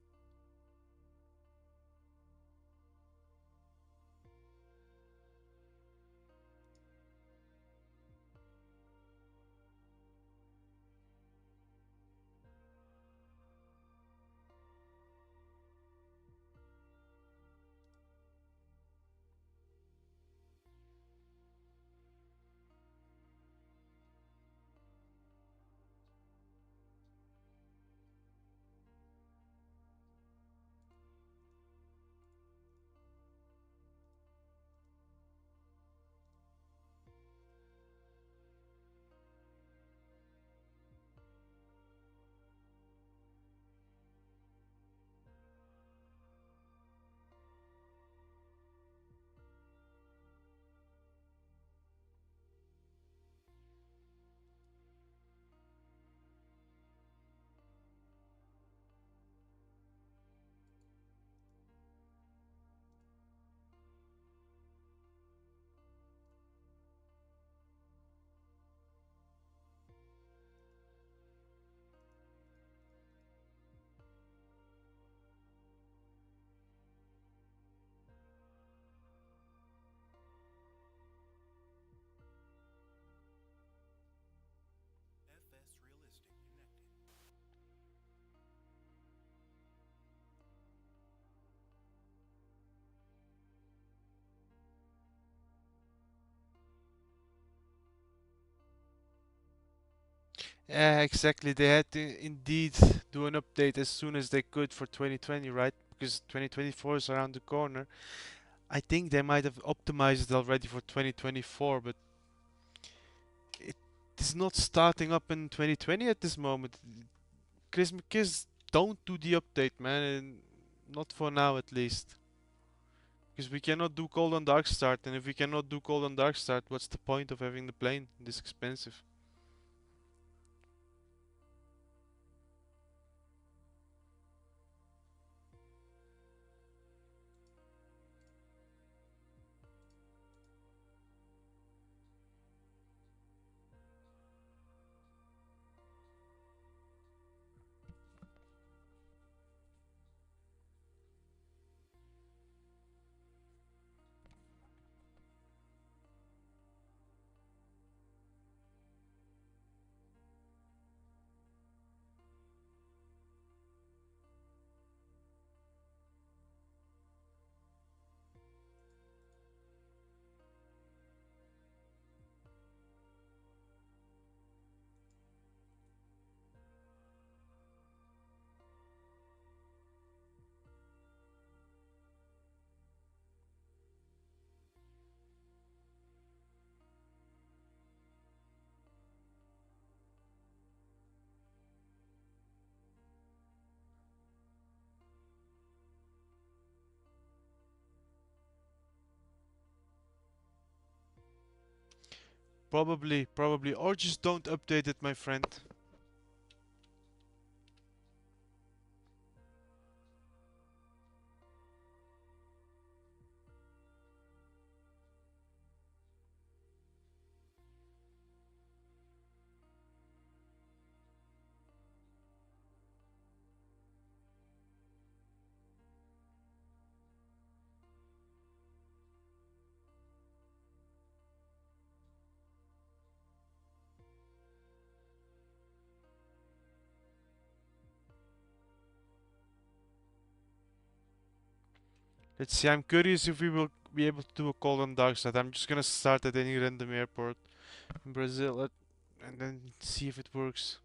[SPEAKER 2] FS Realistic connected.
[SPEAKER 1] Yeah, exactly. They had to indeed do an update as soon as they could for 2020, right? Because 2024 is around the corner. I think they might have optimized it already for 2024, but it is not starting up in 2020 at this moment. Chris McKiss, don't do the update, man. And not for now, at least. Because we cannot do cold on dark start, and if we cannot do cold on dark start, what's the point of having the plane this expensive? Probably, or just don't update it, my friend. Let's see, I'm curious if we will be able to do a call on dark side. I'm just gonna start at any random airport in Brazil and then see if it works.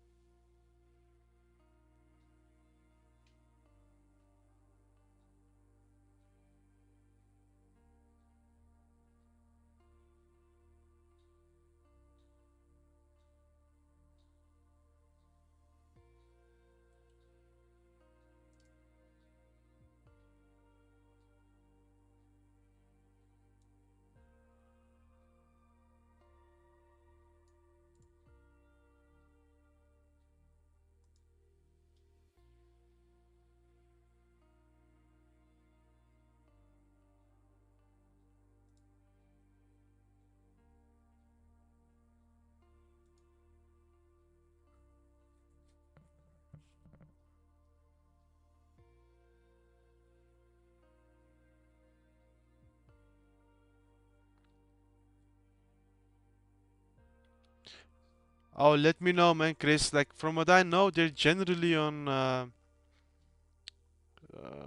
[SPEAKER 1] Oh, let me know, man, Chris. Like from what I know, they're generally on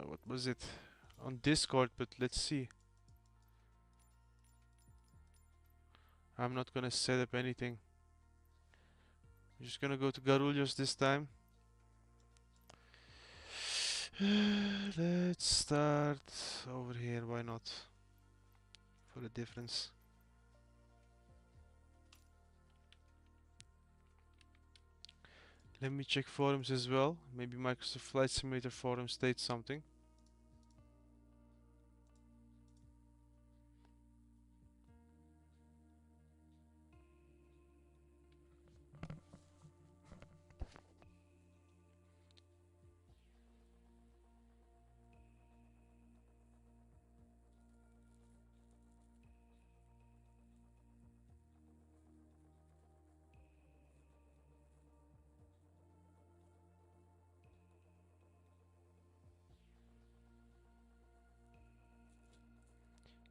[SPEAKER 1] what was it? On Discord, but let's see. I'm not gonna set up anything. I'm just gonna go to Garulhos this time. Let's start over here, why not? For the difference. Let me check forums as well. Maybe Microsoft Flight Simulator forum states something.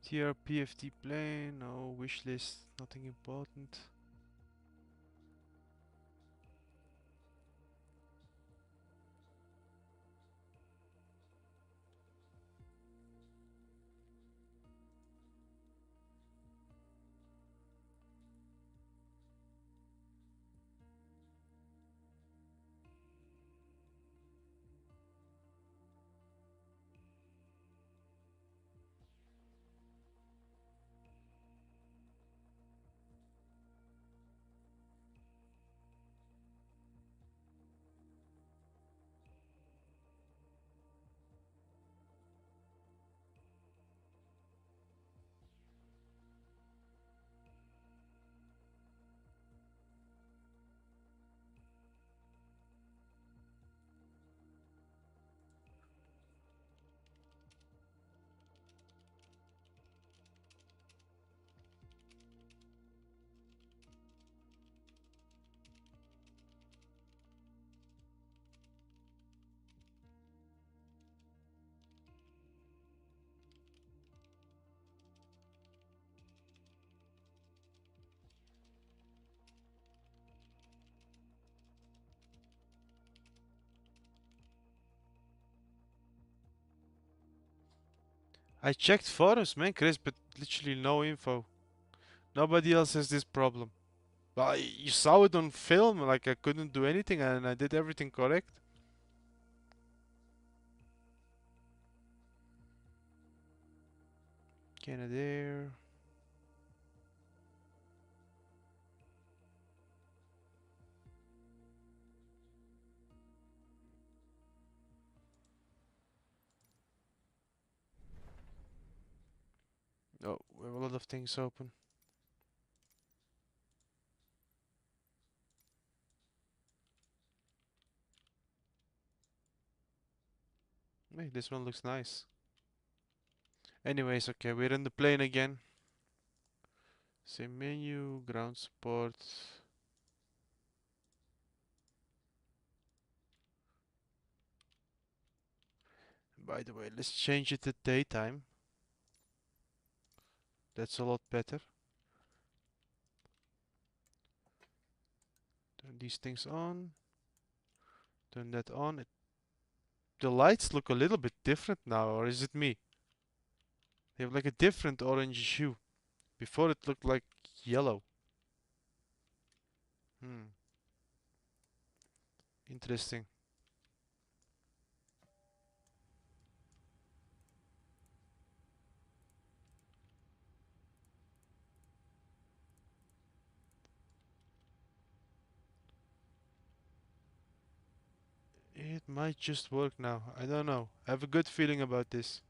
[SPEAKER 1] TRPFT plane, no wishlist, nothing important. I checked forums, man, Chris, but literally no info. Nobody else has this problem. You saw it on film, like I couldn't do anything and I did everything correct. Canadair. Oh, we have a lot of things open. Hey, this one looks nice. Anyways, okay, we're in the plane again. Same menu, ground support. By the way, let's change it to daytime. That's a lot better. Turn these things on. Turn that on. The lights look a little bit different now, or is it me? They have like a different orange hue. Before it looked like yellow. Hmm. Interesting. It might just work now. I don't know. I have a good feeling about this.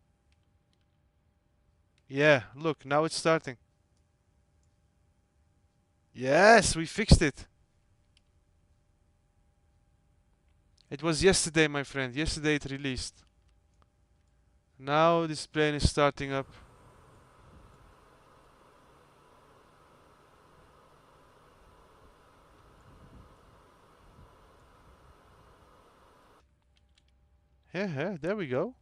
[SPEAKER 1] Yeah, look, now it's starting. Yes, we fixed it. It was yesterday, my friend. Yesterday it released. Now this plane is starting up. Yeah, yeah, there we go.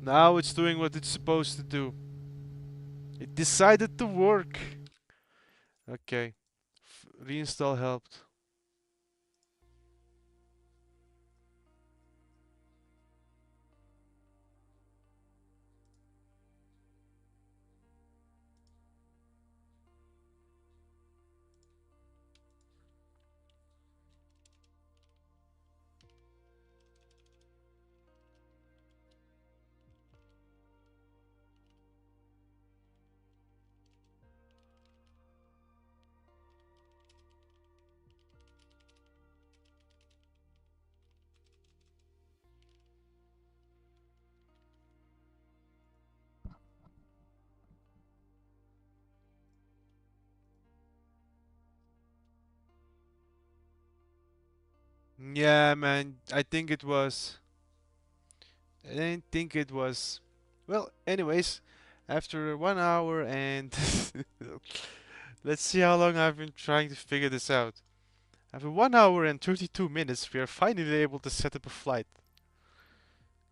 [SPEAKER 1] Now it's doing what it's supposed to do. It decided to work. Okay. Reinstall helped. Yeah, man. I think it was. I didn't think it was. Well, anyways, after 1 hour and let's see how long I've been trying to figure this out. After 1 hour and 32 minutes, we are finally able to set up a flight.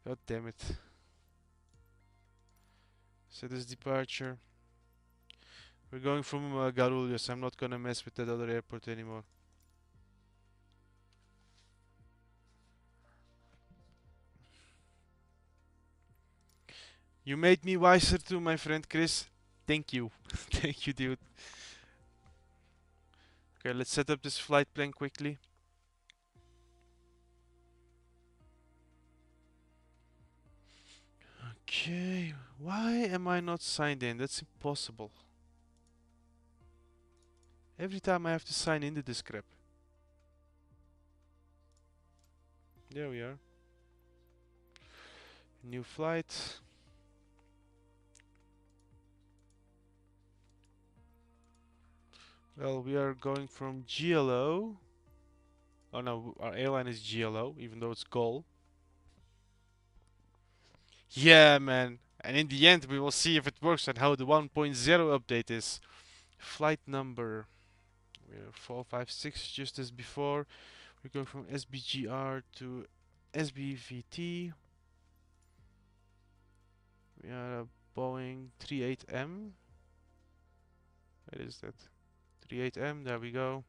[SPEAKER 1] God damn it. Set this departure. We're going from Guarulhos. I'm not gonna mess with that other airport anymore. You made me wiser too, my friend Chris. Thank you. Thank you, dude. Okay, let's set up this flight plan quickly. Okay, why am I not signed in? That's impossible. Every time I have to sign into this crap. There we are. New flight. Well, we are going from GLO. Oh no, our airline is GLO, even though it's GOL. Yeah, man. And in the end, we will see if it works and how the 1.0 update is. Flight number. We're 456, just as before. We're going from SBGR to SBVT. We are a Boeing 38M. What is that? 38M, there we go.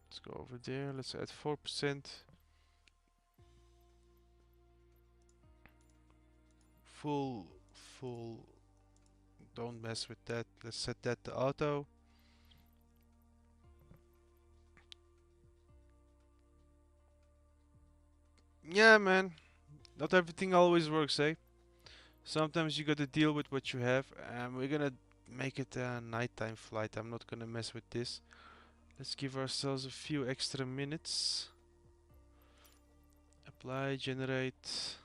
[SPEAKER 1] Let's go over there. Let's add 4%. Full, full. Don't mess with that. Let's set that to auto. Yeah, man. Not everything always works, eh? Sometimes you gotta deal with what you have. And we're gonna make it a nighttime flight. I'm not gonna mess with this. Let's give ourselves a few extra minutes. Apply, generate.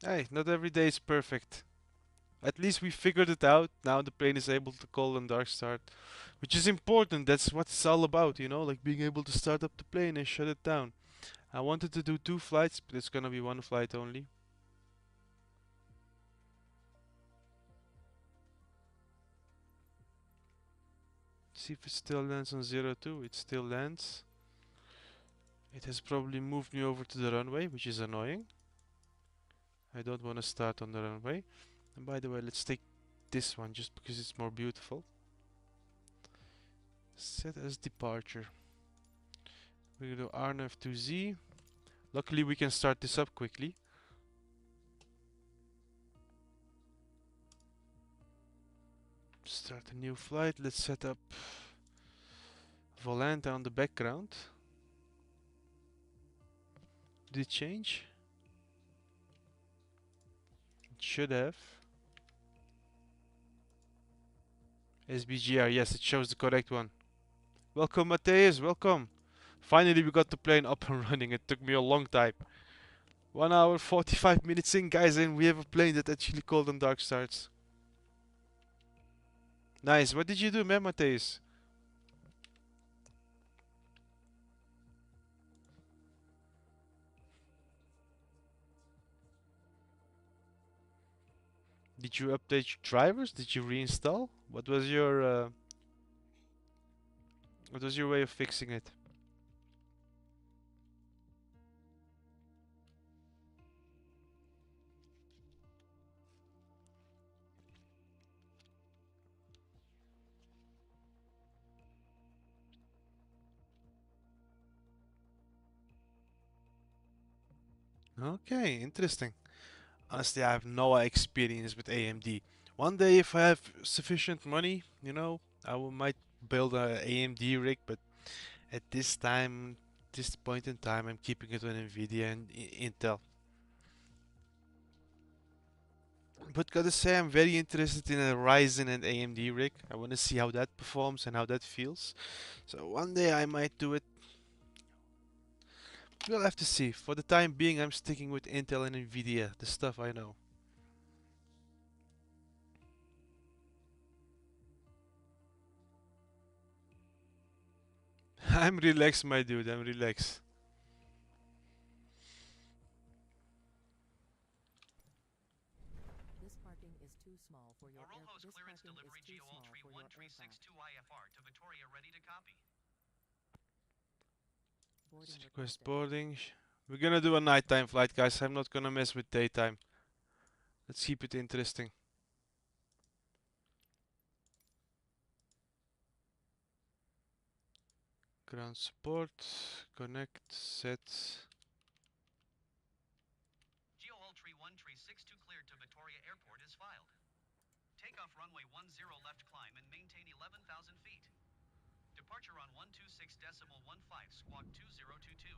[SPEAKER 1] Hey, not every day is perfect. At least we figured it out. Now the plane is able to call on dark start, which is important. That's what it's all about, you know, like being able to start up the plane and shut it down. I wanted to do 2 flights, but it's gonna be 1 flight only. See if it still lands on 02. It still lands. It has probably moved me over to the runway, which is annoying. I don't want to start on the runway. And by the way, let's take this one just because it's more beautiful. Set as departure. We're gonna do RNF to Z. Luckily we can start this up quickly. Start a new flight. Let's set up Volanta on the background. Did it change? It should have. SBGR, yes, it shows the correct one. Welcome, Matthias, welcome. Finally, we got the plane up and running. It took me a long time. 1 hour, 45 minutes in, guys, and we have a plane that actually called on dark starts. Nice. What did you do, man, Matthias? Did you update your drivers? Did you reinstall? What was your way of fixing it? Okay, interesting. Honestly, I have no experience with AMD. One day, if I have sufficient money, you know, might build a AMD rig, but at this point in time, I'm keeping it on Nvidia and Intel. But gotta say, I'm very interested in a Ryzen and AMD rig. I want to see how that performs and how that feels. So one day I might do it. We'll have to see. For the time being, I'm sticking with Intel and Nvidia, the stuff I know. I'm relaxed, my dude. I'm relaxed.
[SPEAKER 3] This parking is too small for your
[SPEAKER 2] Orolho's clearance delivery GOL tree 1362 IFR to Victoria ready to copy.
[SPEAKER 3] boarding
[SPEAKER 1] Request
[SPEAKER 3] requested.
[SPEAKER 1] boarding. We're gonna do a nighttime flight, guys. I'm not gonna mess with daytime. Let's keep it interesting. Ground support. Connect. Set.
[SPEAKER 2] GOL tree 1362 cleared to Victoria Airport is filed. Takeoff runway 10 left climb and maintain 11,000 feet. Departure on 126.15 squawk 2022.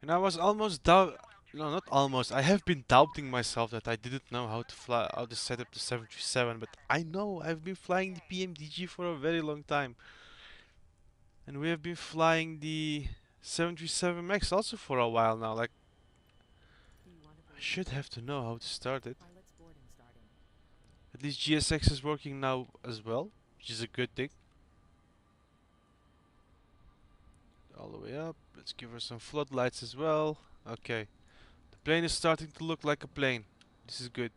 [SPEAKER 1] And I was almost doubt. No, not almost. I have been doubting myself that I didn't know how to fly, how to set up the 737. But I know I've been flying the PMDG for a very long time, and we have been flying the 737MAX also for a while now. Like
[SPEAKER 3] Do you want to
[SPEAKER 1] I
[SPEAKER 3] board
[SPEAKER 1] should have to know how to start it.
[SPEAKER 3] Pilot's boarding starting.
[SPEAKER 1] At least GSX is working now as well, which is a good thing. All the way up. Let's give her some floodlights as well. Okay. The plane is starting to look like a plane. This is good.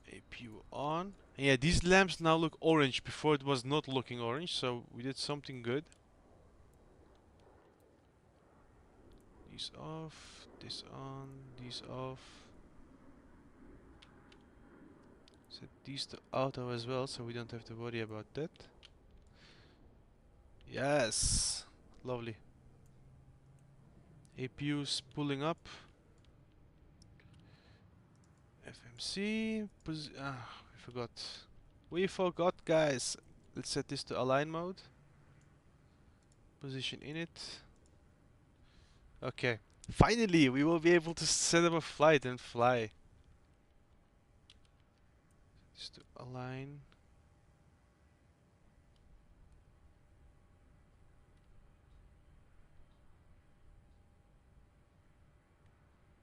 [SPEAKER 1] APU on. And yeah, these lamps now look orange. Before it was not looking orange, so we did something good. These off. This on. These off. Set these to auto as well, so we don't have to worry about that. Yes! Lovely. APU's pulling up. FMC. We forgot. We forgot, guys. Let's set this to align mode. Position in it. Okay. Finally, we will be able to set up a flight and fly. Just to align.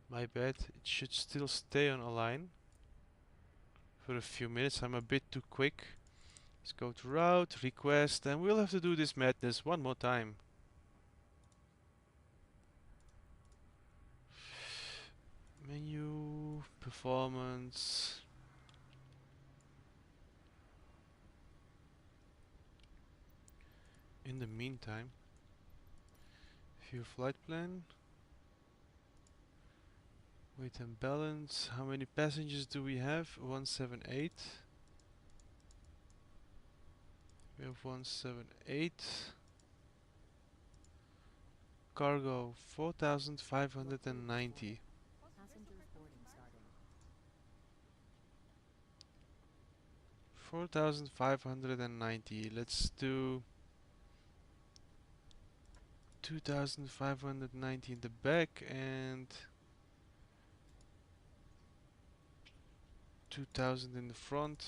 [SPEAKER 1] My bad. It should still stay on align for a few minutes. I'm a bit too quick. Let's go to route, request, and we'll have to do this madness one more time. Menu, performance. In the meantime, view flight plan. Weight and balance. How many passengers do we have? 178. We have 178. Cargo 4,590.
[SPEAKER 3] Passengers boarding starting.
[SPEAKER 1] 4,590. Let's do 2,590 in the back and 2,000 in the front.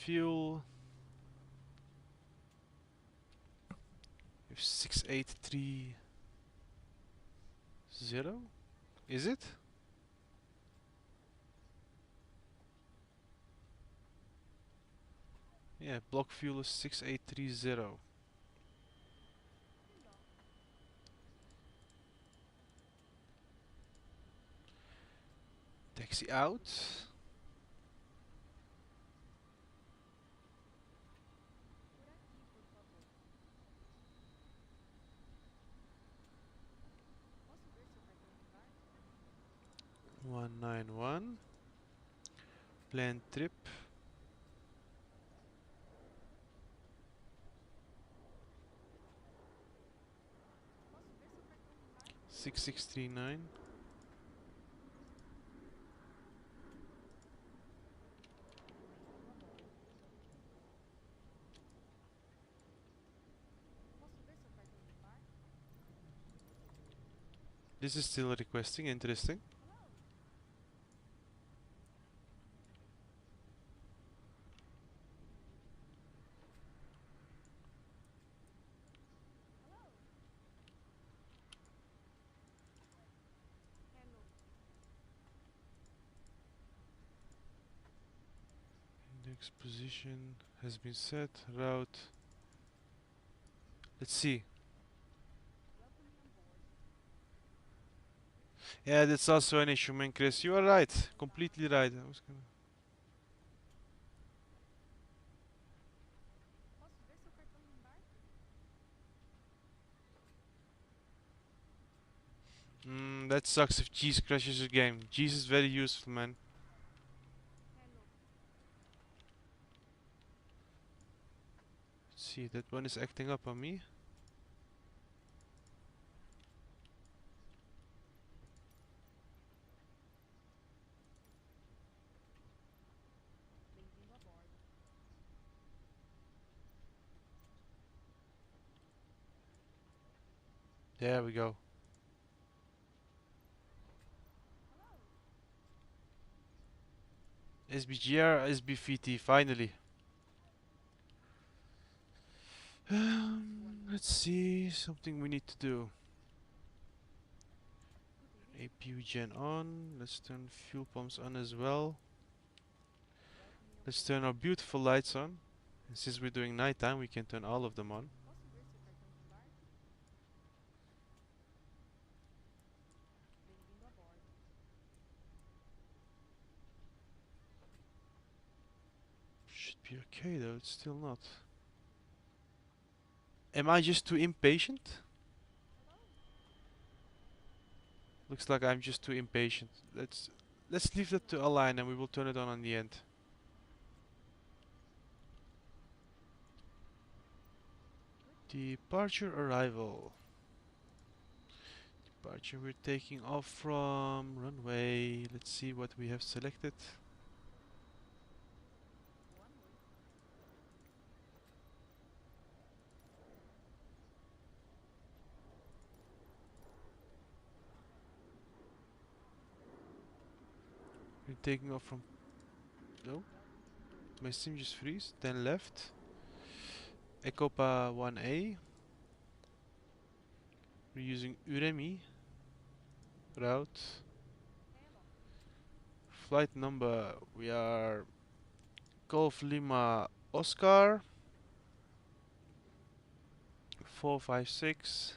[SPEAKER 1] Fuel. We have 6830. Is it? Yeah, block fuel is 6830. Taxi out.
[SPEAKER 3] Posso ver seu cartão de embarque?
[SPEAKER 1] 191. Planned trip.
[SPEAKER 3] Posso ver seu cartão de embarque?
[SPEAKER 1] 6639.
[SPEAKER 3] Bem-vindo a bordo. Posso ver seu cartão de embarque?
[SPEAKER 1] This is still requesting, interesting.
[SPEAKER 3] Hello.
[SPEAKER 1] Index position has been set. Route. Let's see.
[SPEAKER 3] Welcome on board.
[SPEAKER 1] Yeah, that's also an issue, man, Chris. You are right. Completely right. I was gonna.
[SPEAKER 3] Posso ver seu cartão de embarque?
[SPEAKER 1] That sucks if Cheese crashes your game. Cheese is very useful, man.
[SPEAKER 3] Hello.
[SPEAKER 1] Let's see, that one is acting up on me.
[SPEAKER 3] Bem-vindo a bordo.
[SPEAKER 1] There we go. SBGR, SBVT, finally. Let's see, something we need to do.
[SPEAKER 3] Good evening.
[SPEAKER 1] APU gen on. Let's turn fuel pumps on as well.
[SPEAKER 3] Welcome on
[SPEAKER 1] Let's
[SPEAKER 3] board.
[SPEAKER 1] turn our beautiful lights on. And since we're doing nighttime, we can turn all of them on.
[SPEAKER 3] Posso ver seu cartão de embarque? Bem-vindo a bordo.
[SPEAKER 1] Should be okay though, it's still not. Am I just too impatient? Looks like I'm just too impatient. Let's leave that to align and we will turn it on the end. Departure arrival. Departure, we're taking off from runway. Let's see what we have selected.
[SPEAKER 3] Boa noite.
[SPEAKER 1] We're taking off from. No,
[SPEAKER 3] Welcome on board.
[SPEAKER 1] my sim just freeze. Then left. Ecopa 1A. We're using Uremi. Route.
[SPEAKER 3] Hello.
[SPEAKER 1] Flight number. We are Golf Lima Oscar 456.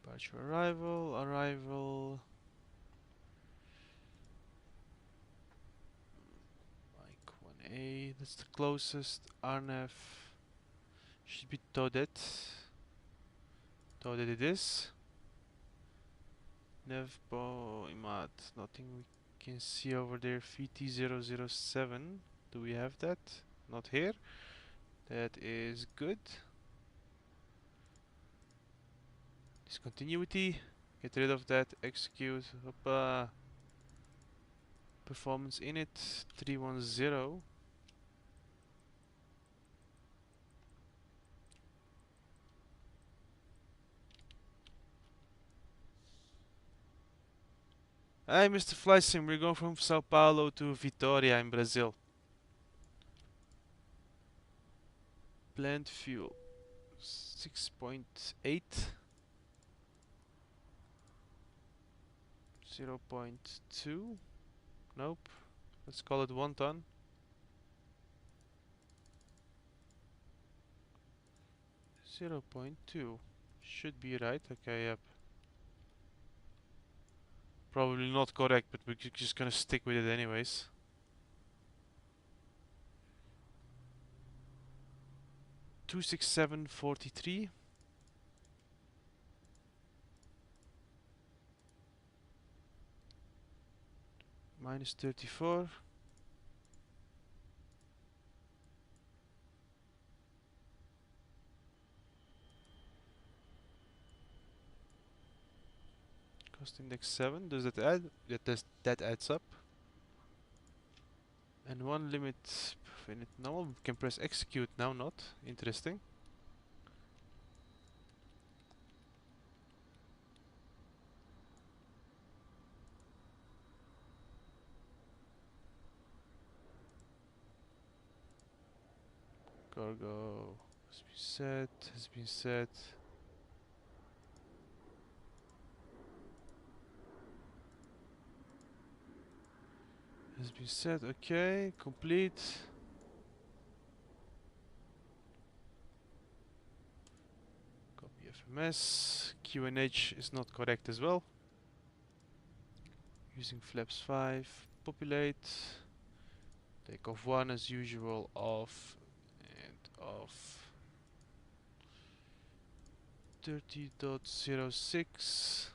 [SPEAKER 1] Departure arrival. That's the closest. RNF should be Toadette. Toadette it is. Nevbo Imad. Nothing we can see over there. VT007. Do we have that? Not here. That is good. Discontinuity. Get rid of that. Execute. Hoppa. Performance init 310. Hi, Mr. Flysim. We're going from Sao Paulo to Vitória in Brazil. Blend fuel 6.8. 0.2. Nope. Let's call it 1 ton. 0.2. Should be right. Okay, yep. Probably not correct, but we're just gonna stick with it anyways. $267.43. Minus 34. Cost index 7. Does that add? That adds up. And one limit init null. We can press execute now, not. Interesting. Cargo has been set, has been set. Has been set, okay, complete. Copy FMS. QNH is not correct as well. Using flaps 5. Populate. Take off 1 as usual, off and off. 30.06.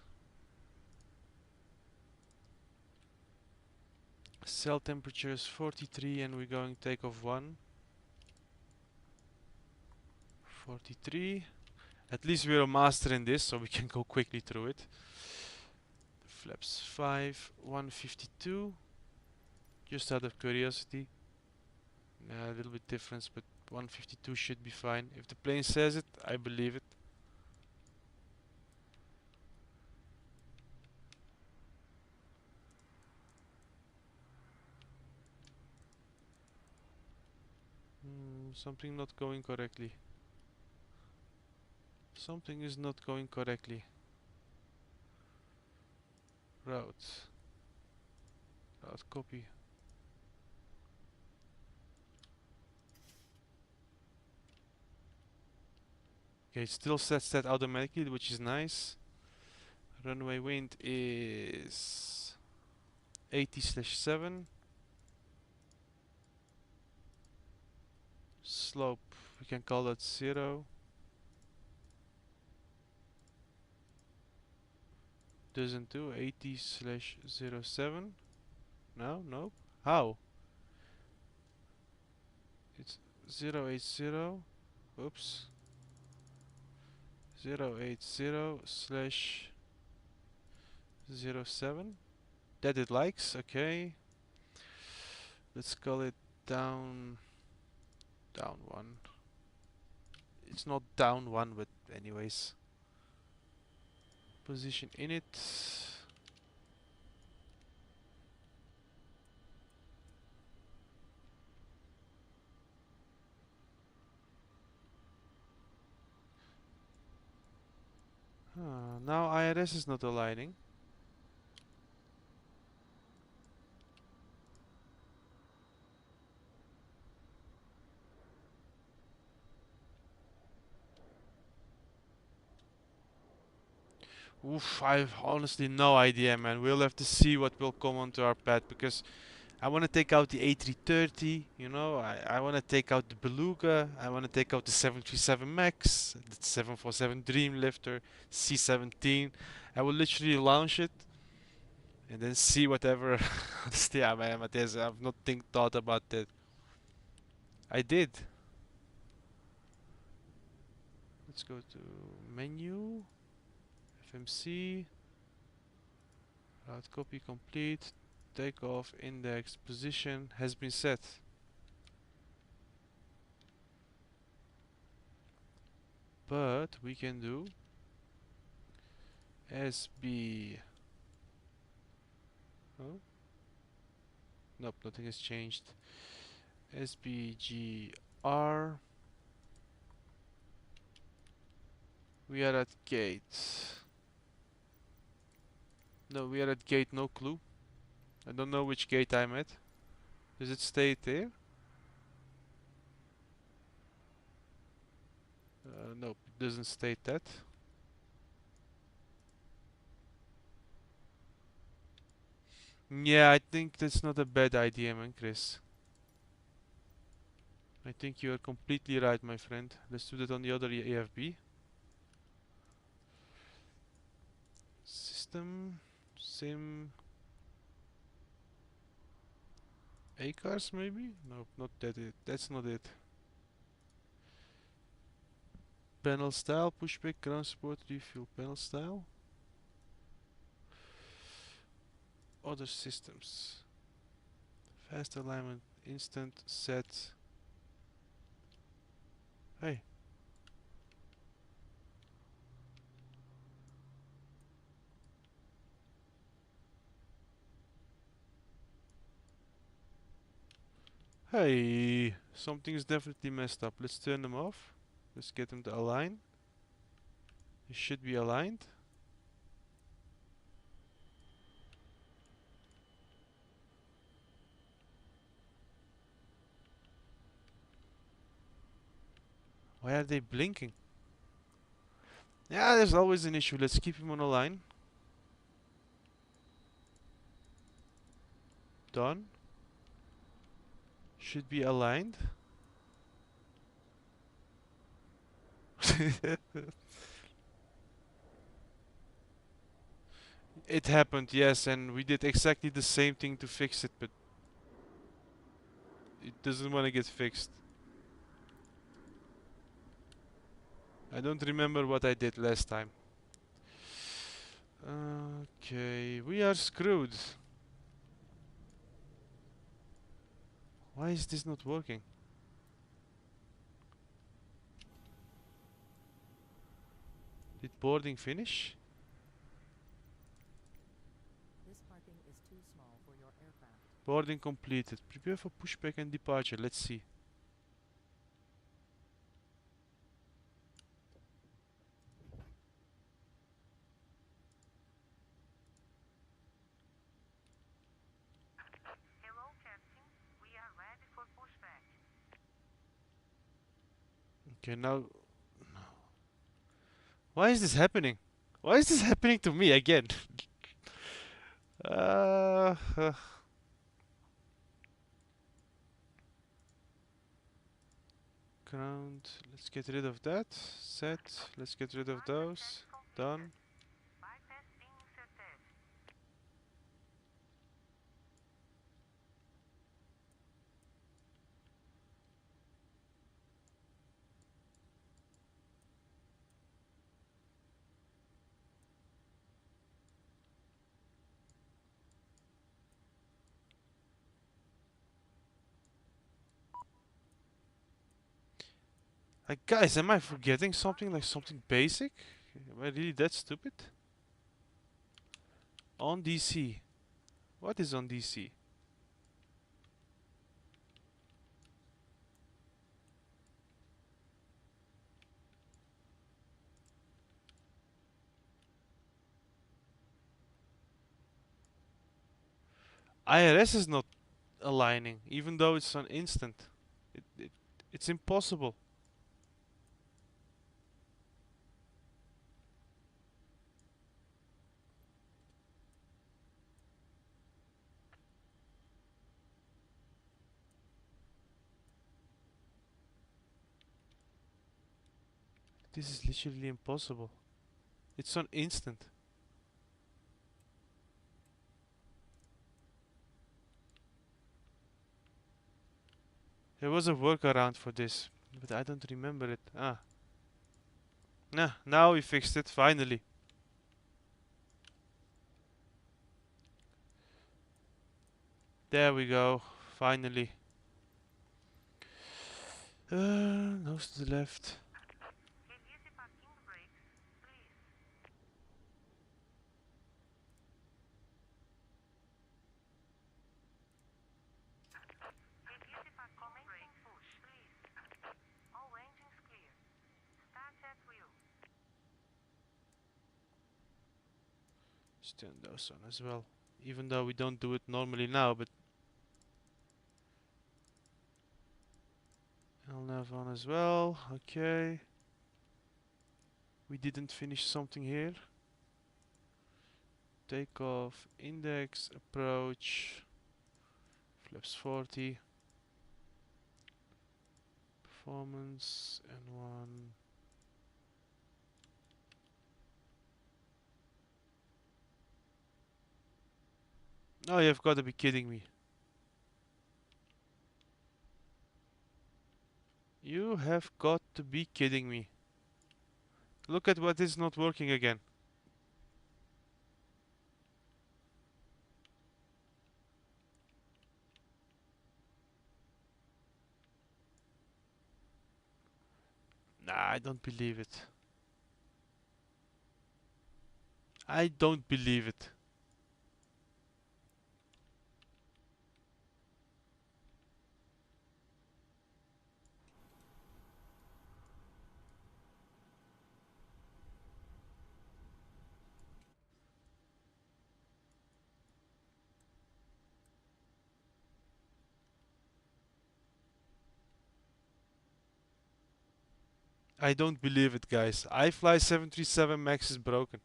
[SPEAKER 1] Cell temperature is 43 and we're going to take off 1. 43. At least we're a master in this, so we can go quickly through it. Flaps 5, 152. Just out of curiosity. A little bit difference, but 152 should be fine. If the plane says it, I believe it. Something not going correctly. Something is not going correctly. Route. Route copy. Okay, it still sets that automatically, which is nice. Runway wind is 80/7. Slope, we can call that 0. Doesn't do 80/07. No, no. How? It's 080. Oops. 080/07. That it likes. Okay. Let's call it down 1. It's not down 1, but anyways. Position in it. Now IRS is not aligning. Oof, I have honestly no idea, man. We'll have to see what will come onto our pad, because I want to take out the A330, you know, I want to take out the Beluga, I want to take out the 737MAX, the 747 Dreamlifter, C-17. I will literally launch it and then see whatever. Yeah, man, Matthias, I've not thought about that. I did. Let's go to menu, FMC, route copy complete, takeoff, index, position has been set. But we can do SB. Oh, nope, nothing has changed. SBGR. We are at gate. No, we are at gate, no clue. I don't know which gate I'm at. Does it state there? Nope, it doesn't state that. Yeah, I think that's not a bad idea, man, Chris. I think you are completely right, my friend. Let's do that on the other AFB. System, sim, A-cars maybe? Nope, not that it. That's not it. Panel style, pushback, ground support, refuel, panel style. Other systems. Fast alignment, instant set. Hey. Hey. Something's definitely messed up. Let's turn them off. Let's get them to align. They should be aligned. Why are they blinking? Yeah, there's always an issue. Let's keep him on a line. Done. Should be aligned. It happened, yes, and we did exactly the same thing to fix it, but it doesn't want to get fixed. I don't remember what I did last time. Okay, we are screwed. Why is this not working? Did boarding finish?
[SPEAKER 4] This parking is too small for your aircraft.
[SPEAKER 1] Boarding completed. Prepare for pushback and departure. Let's see.
[SPEAKER 5] Hello, Captain. We are ready for pushback.
[SPEAKER 1] Okay, now. Why is this happening? Why is this happening to me again? uh, uh, ground. Let's get rid of that. Set. Let's get rid of those. Done.
[SPEAKER 5] Bypass pin inserted.
[SPEAKER 1] Like, guys, am I forgetting something? Like something basic? Am I really that stupid? On DC. What is on DC? IRS is not aligning, even though it's on instant. It's impossible. This is literally impossible. It's on instant. There was a workaround for this, but I don't remember it. Ah. Nah, now we fixed it, finally. There we go, finally. Nose to the left.
[SPEAKER 5] Release parking brakes, please. Release parking brakes, push, please. All engines clear. Start at wheel.
[SPEAKER 1] Let's turn those on as well. Even though we don't do it normally now, but LNAV on as well. Okay. We didn't finish something here. Takeoff, index, approach, flaps 40, performance, and one. Oh, you've got to be kidding me. You have got to be kidding me. Look at what is not working again. Nah, I don't believe it. I don't believe it. I don't believe it, guys. IFLY 737MAX is broken.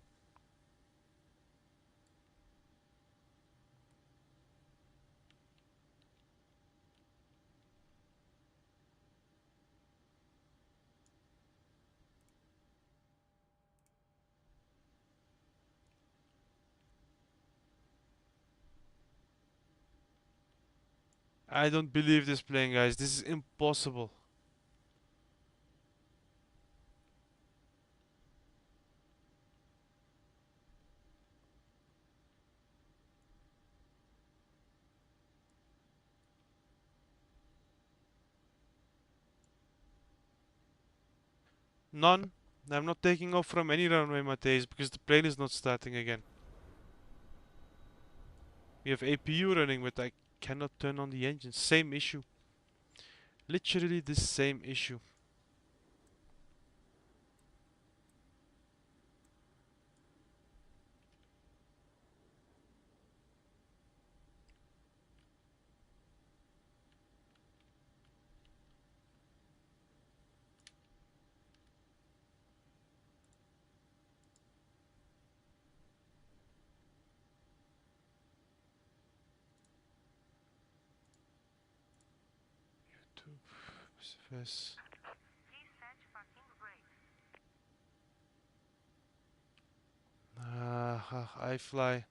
[SPEAKER 1] I don't believe this plane, guys. This is impossible. None. I'm not taking off from any runway, Mateus, because the plane is not starting again. We have APU running, but I cannot turn on the engine. Same issue. Literally the same issue. YouTube, SFS.
[SPEAKER 5] Reset parking brakes.
[SPEAKER 1] I fly.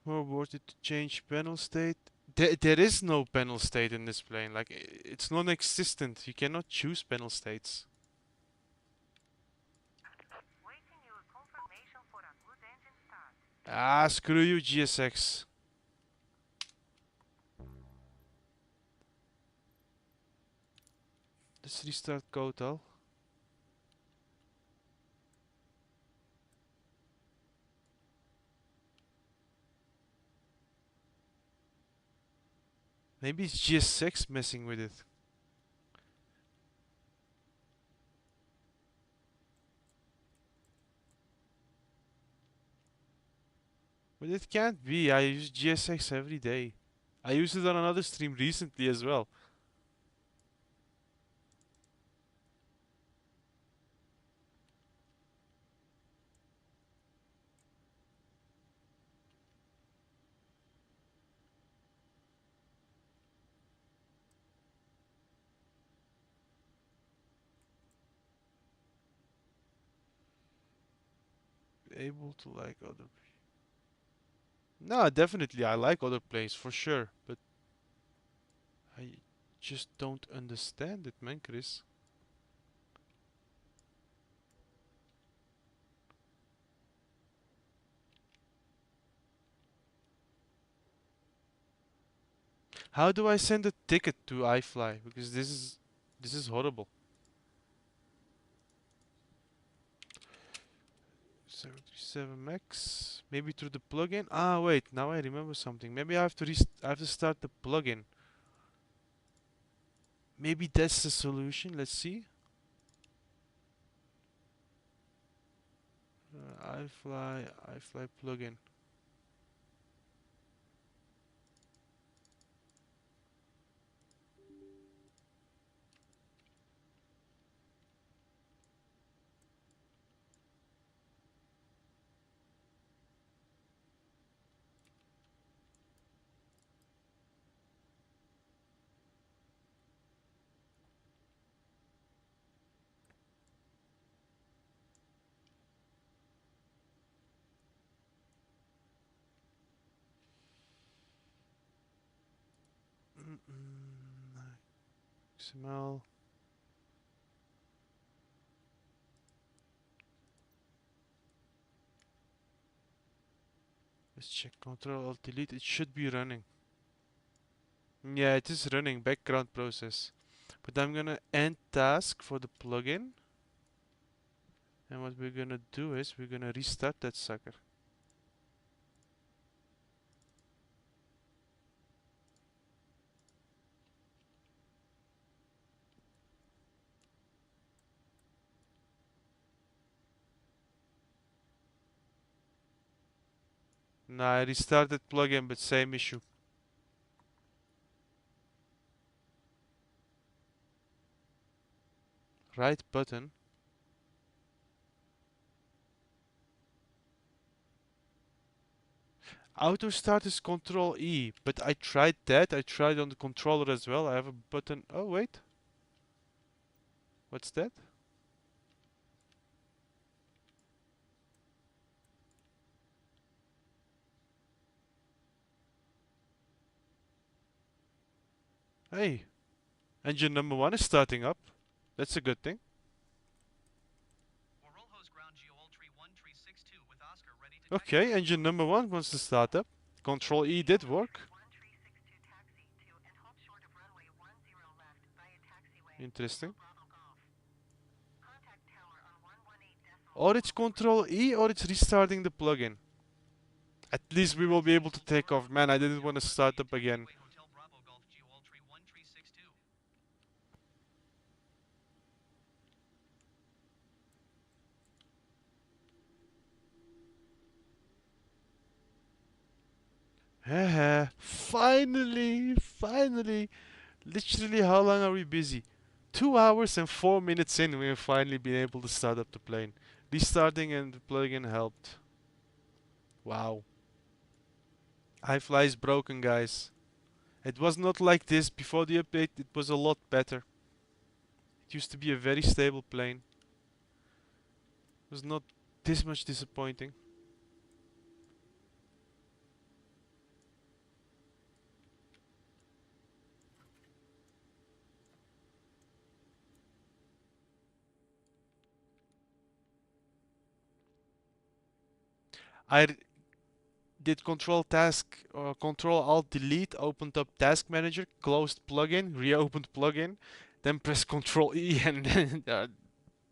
[SPEAKER 1] More worth it to change panel state. There is no panel state in this plane. Like, it's non-existent. You cannot choose panel states.
[SPEAKER 5] Waiting your confirmation for a good engine start.
[SPEAKER 1] Ah, screw you, GSX. Let's restart Kotal. Maybe it's GSX messing with it. But it can't be. I use GSX every day. I used it on another stream recently as well. Able to like other. No, definitely I like other planes for sure, but I just don't understand it, man, Chris. How do I send a ticket to iFly? Because this is horrible. 737MAX. Maybe through the plugin. Ah, wait. Now I remember something. Maybe I have to start the plugin. Maybe that's the solution. Let's see. iFly plugin. XML. Let's check Control Alt Delete. It should be running. Yeah, it is running background process. But I'm gonna end task for the plugin. And what we're gonna do is we're gonna restart that sucker. Nah, I restarted plugin, but same issue. Right button. Auto start is Control E, but I tried that. I tried on the controller as well. I have a button. Oh, wait. What's that? Hey, engine number 1 is starting up. That's a good thing. Okay, engine number 1 wants to start up. Control E did work.
[SPEAKER 5] 1362 taxi to and hold short of runway 10 left via taxiway.
[SPEAKER 1] Interesting.
[SPEAKER 5] Bravo Golf. Contact tower on 118
[SPEAKER 1] Or it's Control E or it's restarting the plugin. At least we will be able to take off. Man, I didn't want to start up again. Haha, finally. Literally, how long are we busy? 2 hours and 4 minutes in, we have finally been able to start up the plane. Restarting and the plugin helped. Wow. iFly is broken, guys. It was not like this before the update. It was a lot better. It used to be a very stable plane. It was not this much disappointing. I did Control Alt Delete, opened up Task Manager, closed plugin, reopened plugin, then press Control E and then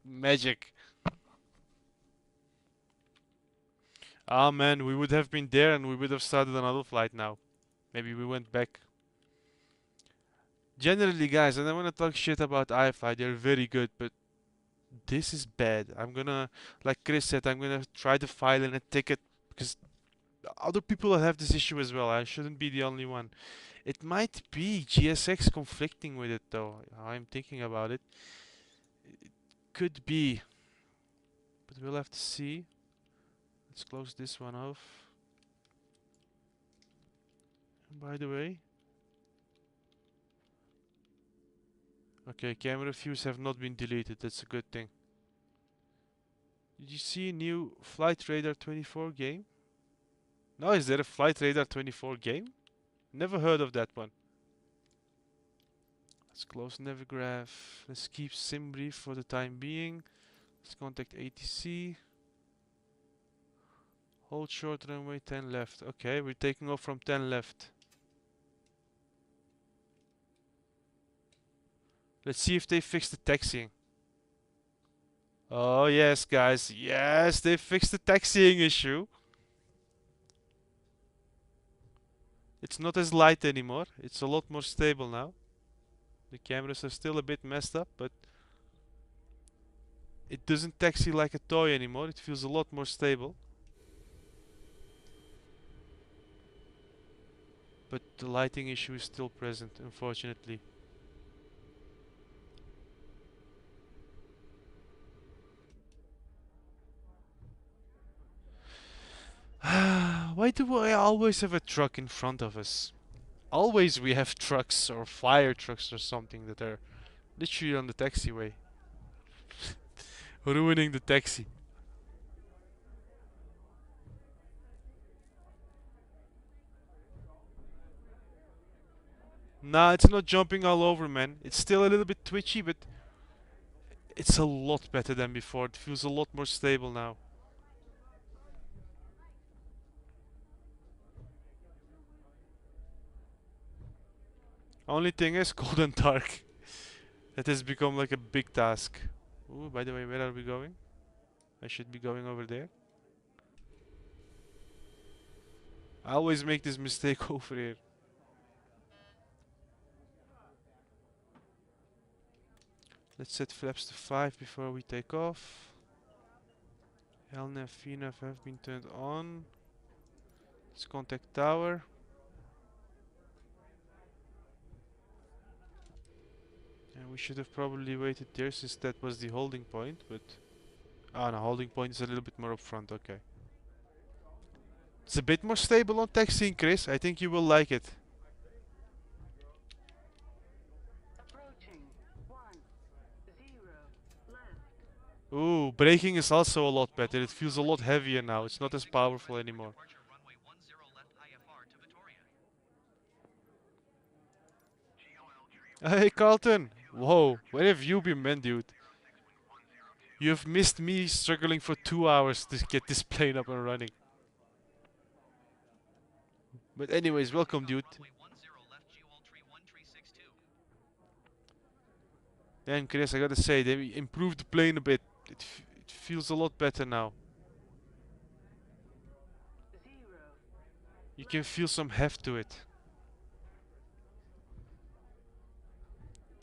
[SPEAKER 1] magic. Ah man, we would have been there and we would have started another flight now. Maybe we went back. Generally, guys, and I want to talk shit about IFLY. They're very good, but this is bad. I'm gonna, like Chris said, I'm gonna try to file in a ticket because other people have this issue as well. I shouldn't be the only one. It might be GSX conflicting with it though. I'm thinking about it. It could be, but we'll have to see. Let's close this one off. And by the way, okay, camera views have not been deleted. That's a good thing. Did you see a new Flight Radar 24 game? No, is there a Flight Radar 24 game? Never heard of that one. Let's close Navigraph. Let's keep SimBrief for the time being. Let's contact ATC. Hold short runway 10 left. Okay, we're taking off from 10 left. Let's see if they fixed the taxiing. Oh yes, guys. Yes, they fixed the taxiing issue. It's not as light anymore. It's a lot more stable now. The cameras are still a bit messed up, but it doesn't taxi like a toy anymore. It feels a lot more stable. But the lighting issue is still present, unfortunately. Why do I always have a truck in front of us? Always we have trucks or fire trucks or something that are literally on the taxiway. Ruining the taxi. Nah, it's not jumping all over, man. It's still a little bit twitchy, but it's a lot better than before. It feels a lot more stable now. Only thing is cold and dark. That has become like a big task. Ooh, by the way, where are we going? I should be going over there. I always make this mistake over here. Let's set flaps to 5 before we take off. LNAV, VNAV have been turned on. Let's contact tower. And we should have probably waited there since that was the holding point, but... Ah, no, holding point is a little bit more up front, okay. It's a bit more stable on taxiing, Chris. I think you will like it.
[SPEAKER 5] Approaching 10 left.
[SPEAKER 1] Ooh, braking is also a lot better. It feels a lot heavier now. It's not as powerful anymore.
[SPEAKER 2] Departure runway 10 left IFR to Victoria.
[SPEAKER 1] Hey, Carlton! Whoa, where have you been, man, dude? You have missed me struggling for 2 hours to get this plane up and running. But anyways, welcome, dude.
[SPEAKER 2] Runway 10 left GOL 1362.
[SPEAKER 1] And Chris, I gotta say, they improved the plane a bit. It feels a lot better now.
[SPEAKER 5] 0.
[SPEAKER 1] You can feel some heft to it.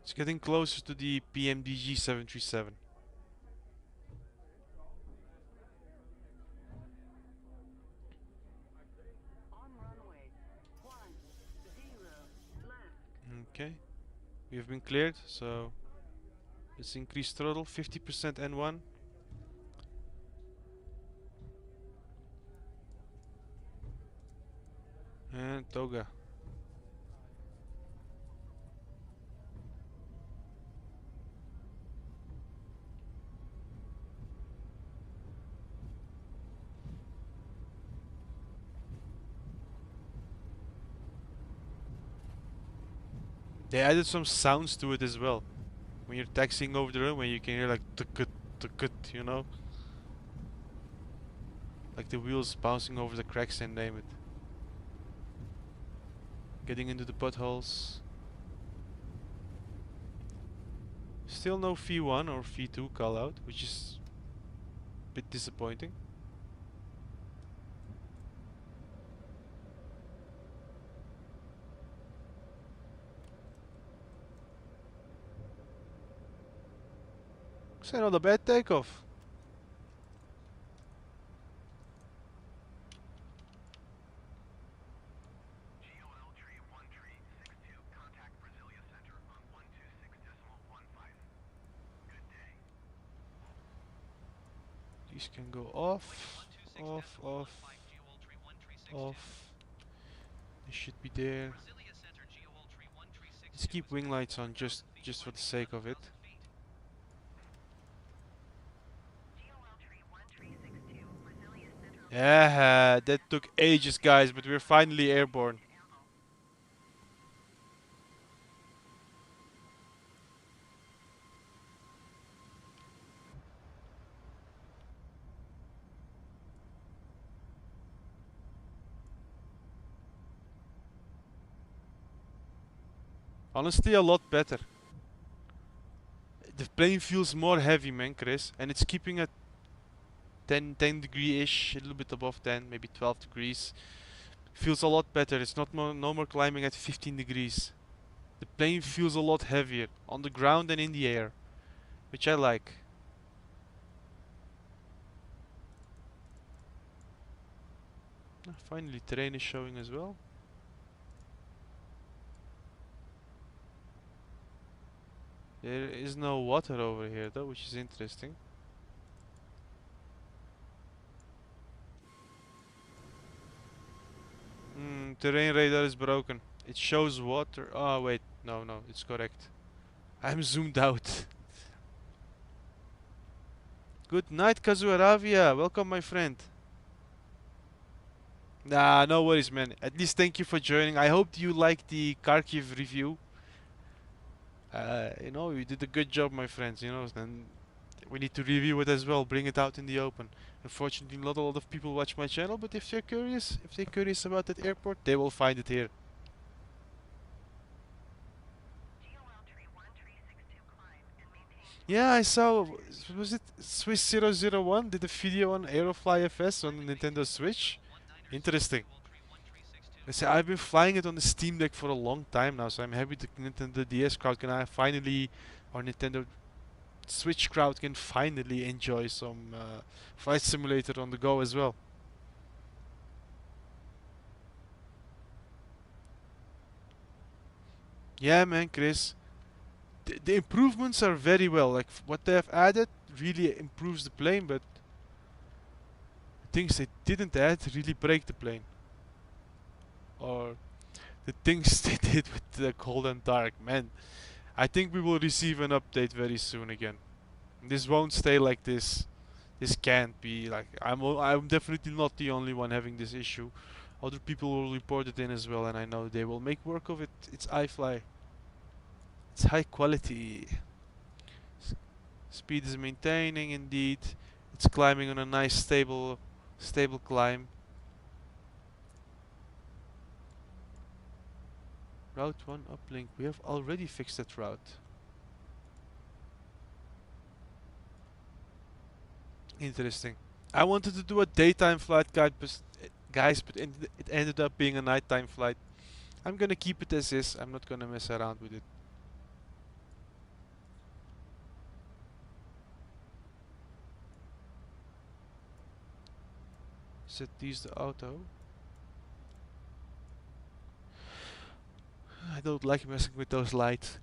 [SPEAKER 1] It's getting closer to the PMDG 737.
[SPEAKER 5] On runway 10 left.
[SPEAKER 1] Okay, we have been cleared, so let's increase throttle 50% N1. And toga. They added some sounds to it as well. When you're taxiing over the runway, you can hear like tuk-tuk, you know? Like the wheels bouncing over the cracks and name it. Getting into the potholes. Still no V1 or V2 call out, which is a bit disappointing. It's not a bad takeoff. These can go off, off, off, off. They should be there. Let's keep wing lights on just for the sake of it. Yeah, that took ages, guys, but we're finally airborne. Honestly, a lot better. The plane feels more heavy, man, Chris, and it's keeping at 10 degree-ish, a little bit above 10, maybe 12 degrees. Feels a lot better. It's not no more climbing at 15 degrees. The plane feels a lot heavier on the ground and in the air, which I like. Finally, terrain is showing as well. There is no water over here though, which is interesting. Terrain radar is broken. It shows water. Oh wait, no, it's correct. I'm zoomed out. Good night, Kazuaravia. Welcome, my friend. Nah, no worries, man. At least thank you for joining. I hope you liked the Kharkiv review. You did a good job, my friends. And we need to review it as well. Bring it out in the open. Unfortunately, not a lot of people watch my channel, but if they're curious about that airport, they will find it here. Yeah, I saw. Was it Swiss 001 did a video on Aerofly FS on the Nintendo Switch? Interesting. I say I've been flying it on the Steam Deck for a long time now, so I'm happy the Nintendo DS crowd can or Nintendo Switch crowd can finally enjoy some flight simulator on the go as well. Yeah, man, Chris. The improvements are very well. Like what they have added really improves the plane, but things they didn't add really break the plane. Or the things they did with the cold and dark, man. I think we will receive an update very soon again. This won't stay like this. This can't be like I'm definitely not the only one having this issue. Other people will report it in as well, and I know they will make work of it. It's iFly. It's high quality. Speed is maintaining indeed. It's climbing on a nice stable climb. Route 1 uplink. We have already fixed that route. Interesting. I wanted to do a daytime flight guide, guys, but it ended up being a nighttime flight. I'm gonna keep it as is. I'm not gonna mess around with it. Set these to auto. I don't like messing with those lights.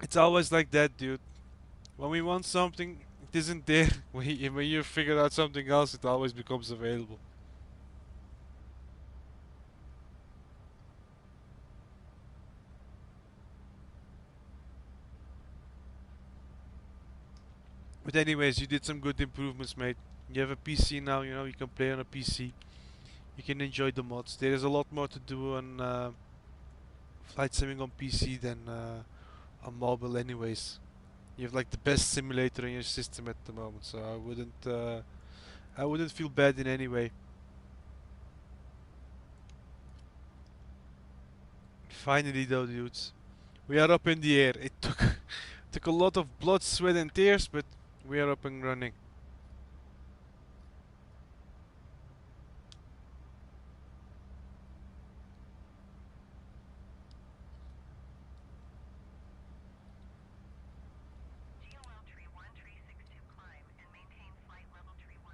[SPEAKER 1] It's always like that, dude. When we want something, it isn't there. When you figure out something else, it always becomes available. But anyways, you did some good improvements, mate. You have a PC now, you can play on a PC. You can enjoy the mods. There is a lot more to do on flight simming on PC than on mobile anyways. You have like the best simulator in your system at the moment, so I wouldn't feel bad in any way. Finally though, dudes, We are up in the air. It took a lot of blood, sweat, and tears, but we are up and running.
[SPEAKER 5] GOL tree 1362 climb and maintain flight level tree 10.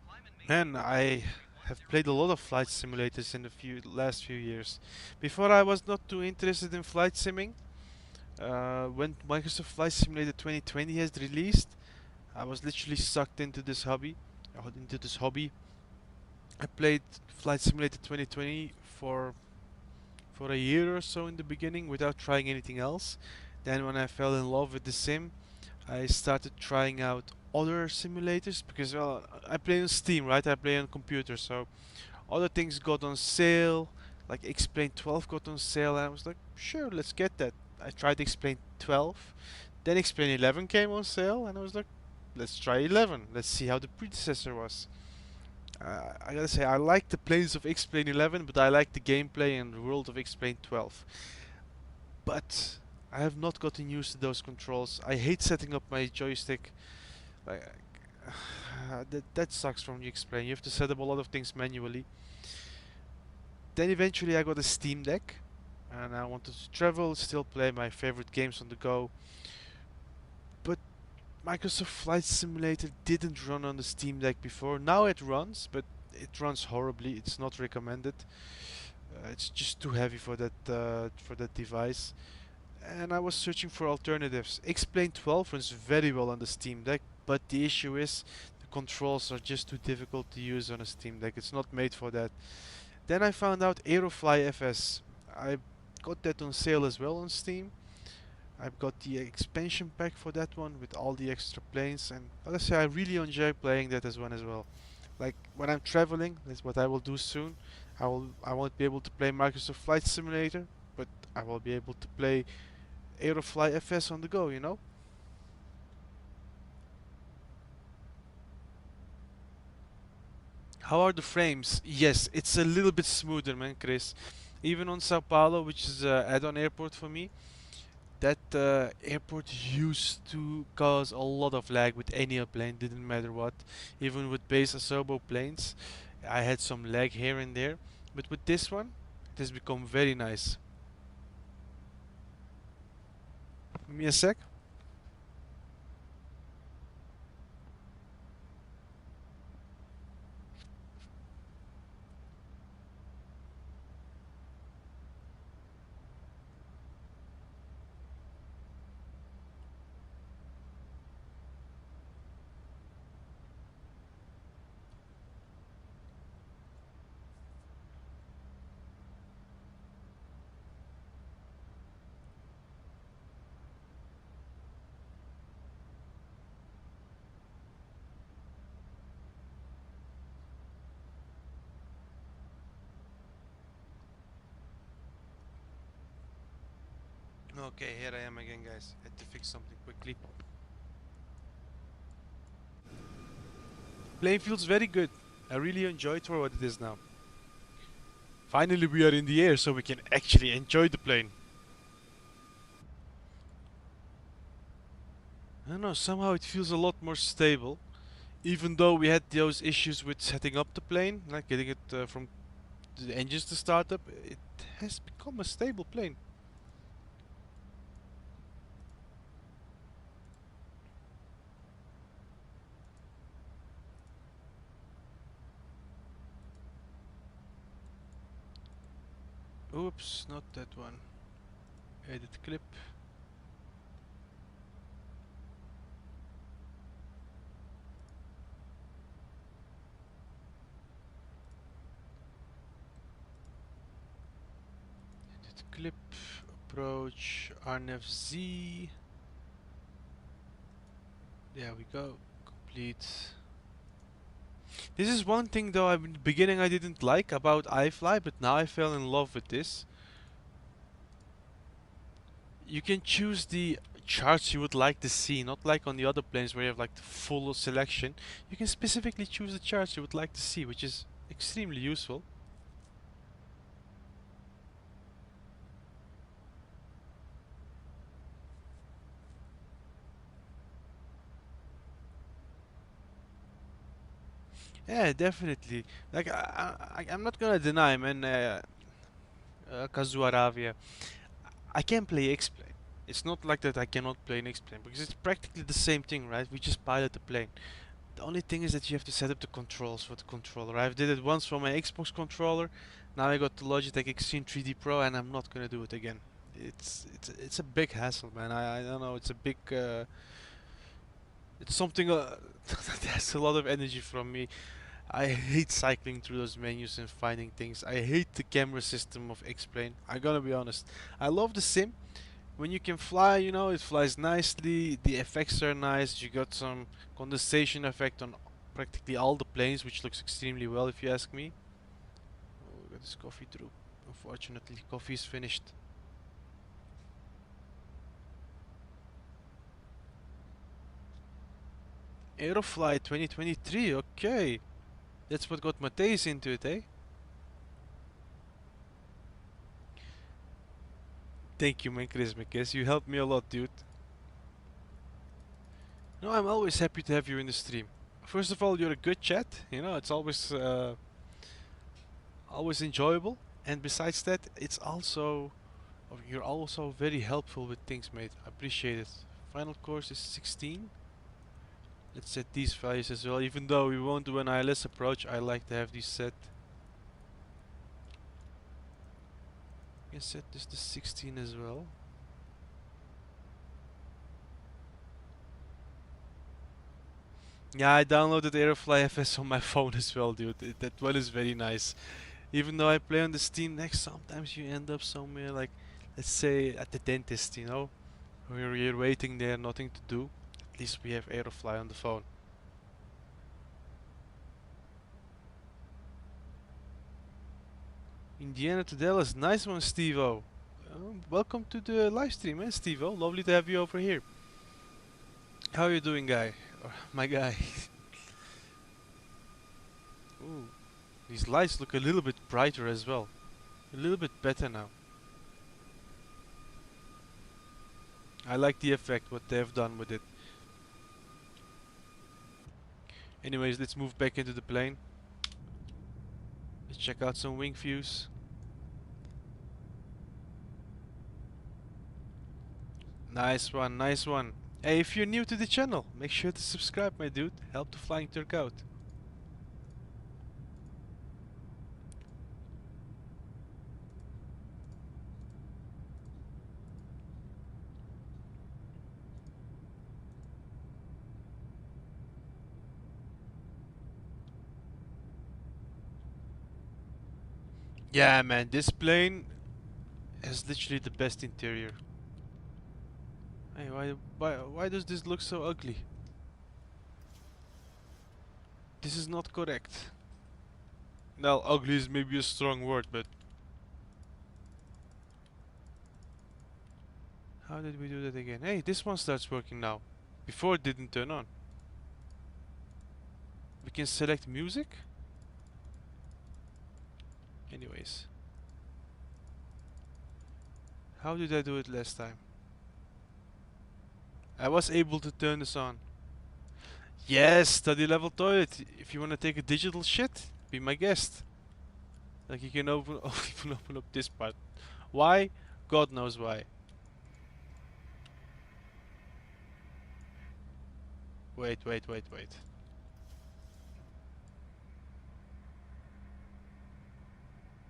[SPEAKER 2] Climb and
[SPEAKER 1] Man,
[SPEAKER 2] maintain
[SPEAKER 1] I have played a lot of flight simulators in the last few years. Before I was not too interested in flight simming. When Microsoft Flight Simulator 2020 has released, I was literally sucked into this hobby. I played Flight Simulator 2020 for a year or so in the beginning without trying anything else. Then when I fell in love with the sim, I started trying out other simulators because well, I play on Steam, right? I play on computer, so other things got on sale. Like Explain 12 got on sale, and I was like, sure, let's get that. I tried Explain 12, then Explain 11 came on sale, and I was like, let's try 11. Let's see how the predecessor was. I gotta say, I like the planes of Explain 11, but I like the gameplay and the world of Explain 12. But I have not gotten used to those controls. I hate setting up my joystick. Like, that sucks from the Explain. You have to set up a lot of things manually. Then eventually I got a Steam Deck, and I wanted to travel, still play my favorite games on the go. But Microsoft Flight Simulator didn't run on the Steam Deck before. Now it runs, but it runs horribly. It's not recommended. It's just too heavy for that device. And I was searching for alternatives. Explain 12 runs very well on the Steam Deck, but the issue is the controls are just too difficult to use on a Steam Deck. It's not made for that. Then I found out Aerofly FS. I got that on sale as well on Steam. I've got the expansion pack for that one with all the extra planes, and like I say, I really enjoy playing that as one as well. Like when I'm traveling, that's what I will do soon. I won't be able to play Microsoft Flight Simulator, but I will be able to play Aerofly FS on the go, you know? How are the frames? Yes, it's a little bit smoother, man, Chris. Even on Sao Paulo, which is a add-on airport for me, that airport used to cause a lot of lag with any plane, didn't matter what. Even with base Asobo planes, I had some lag here and there. But with this one, it has become very nice. Give me a sec. Okay, here I am again, guys. Had to fix something quickly. Plane feels very good. I really enjoy it for what it is now. Finally, we are in the air, so we can actually enjoy the plane. I don't know, somehow it feels a lot more stable. Even though we had those issues with setting up the plane, like getting it from the engines to start up, it has become a stable plane. Oops, not that one. Edit clip. Edit clip. Approach RNFZ. There we go. Complete. This is one thing though in the beginning I didn't like about iFly, but now I fell in love with this. You can choose the charts you would like to see, not like on the other planes where you have like the full selection. You can specifically choose the charts you would like to see, which is extremely useful. Yeah, definitely. Like I'm not gonna deny, man. Kazuaravia, I can play X-plane. It's not like that I cannot play an X-plane because it's practically the same thing, right? We just pilot the plane. The only thing is that you have to set up the controls for the controller. I did it once for my Xbox controller. Now I got the Logitech Extreme 3D Pro, and I'm not gonna do it again. It's a big hassle, man. I don't know. It's a big. It's something that has a lot of energy from me. I hate cycling through those menus and finding things. I hate the camera system of X-Plane. I gotta be honest. I love the sim. When you can fly, you know, it flies nicely. The effects are nice. You got some condensation effect on practically all the planes, which looks extremely well if you ask me. Oh, we got this coffee through. Unfortunately, coffee is finished. Aerofly 2023, okay. That's what got Mateus into it, eh? Thank you, man, Chris McKess. You helped me a lot, dude. No, I'm always happy to have you in the stream. First of all, you're a good chat. You know, it's always enjoyable. And besides that, it's also you're also very helpful with things, mate. I appreciate it. Final course is 16. Let's set these values as well. Even though we won't do an ILS approach, I like to have these set. You can set this to 16 as well. Yeah, I downloaded Aerofly FS on my phone as well, dude. That one is very nice. Even though I play on the Steam Deck, sometimes you end up somewhere like, let's say, at the dentist, you know, where you're waiting there, nothing to do. At least we have Aerofly on the phone. Indiana to Dallas, nice one, Steve-O. Welcome to the live stream, eh, Steve-O? Lovely to have you over here. How are you doing, guy? Or my guy. Ooh, these lights look a little bit brighter as well. A little bit better now. I like the effect, what they have done with it. Anyways, let's move back into the plane. Let's check out some wing views. Nice one, nice one. Hey, if you're new to the channel, make sure to subscribe, my dude. Help the Flying Turk out. Yeah, man, this plane has literally the best interior. Hey, why does this look so ugly? This is not correct. Well, ugly is maybe a strong word, but how did we do that again? Hey, this one starts working now. Before it didn't turn on. We can select music. Anyways. How did I do it last time? I was able to turn this on. Yes, study level toilet. If you want to take a digital shit, be my guest. Like you can open, even open up this part. Why? God knows why. Wait, wait, wait, wait.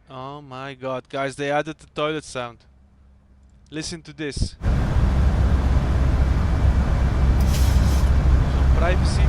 [SPEAKER 1] Oh my god, guys, they added the toilet sound. Listen to this. Some privacy.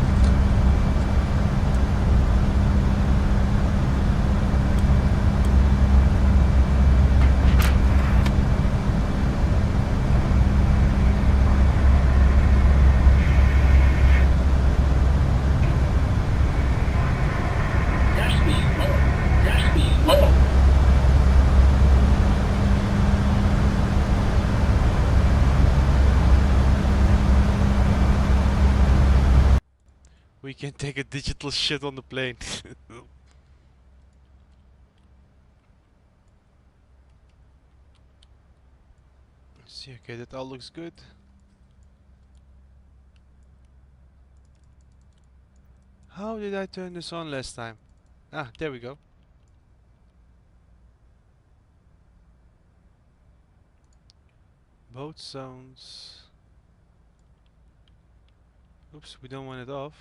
[SPEAKER 1] We can take a digital shit on the plane. Let's see, okay, that all looks good. How did I turn this on last time? Ah, there we go. Boat sounds. Oops, we don't want it off.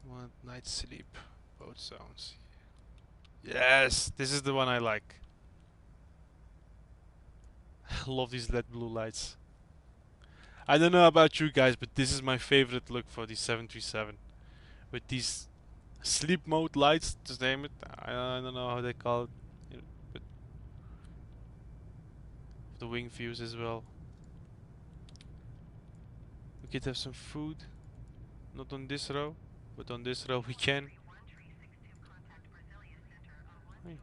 [SPEAKER 1] We want night sleep. Boat sounds. Yes, this is the one I like. Love these LED blue lights. I don't know about you guys, but this is my favorite look for the 737. With these sleep mode lights, to name it. I don't know how they call it. But the wing views as well. We could have some food. Not on this row, but on this row we can. Hey.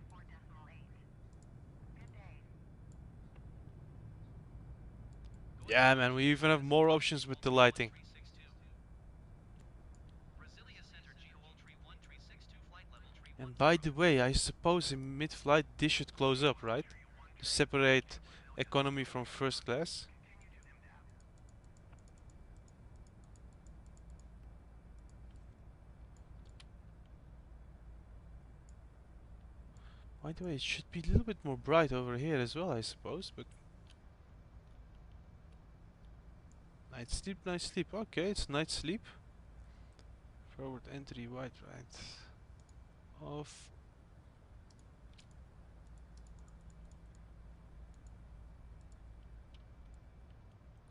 [SPEAKER 1] Yeah, man, we even have more options with the lighting. And by the way, I suppose in mid-flight this should close up, right? To separate economy from first class. By the way, it should be a little bit more bright over here as well, I suppose, but... Night sleep, night sleep. Okay, it's night sleep. Forward entry, wide right. Off.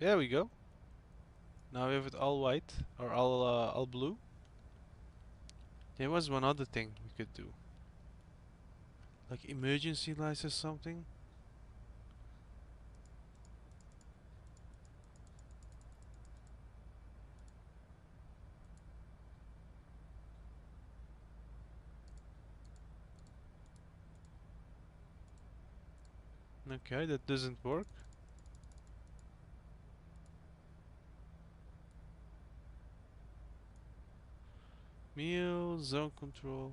[SPEAKER 1] There we go. Now we have it all white, or all blue. There was one other thing we could do. Like emergency lights or something. Okay, that doesn't work. Meal, zone control.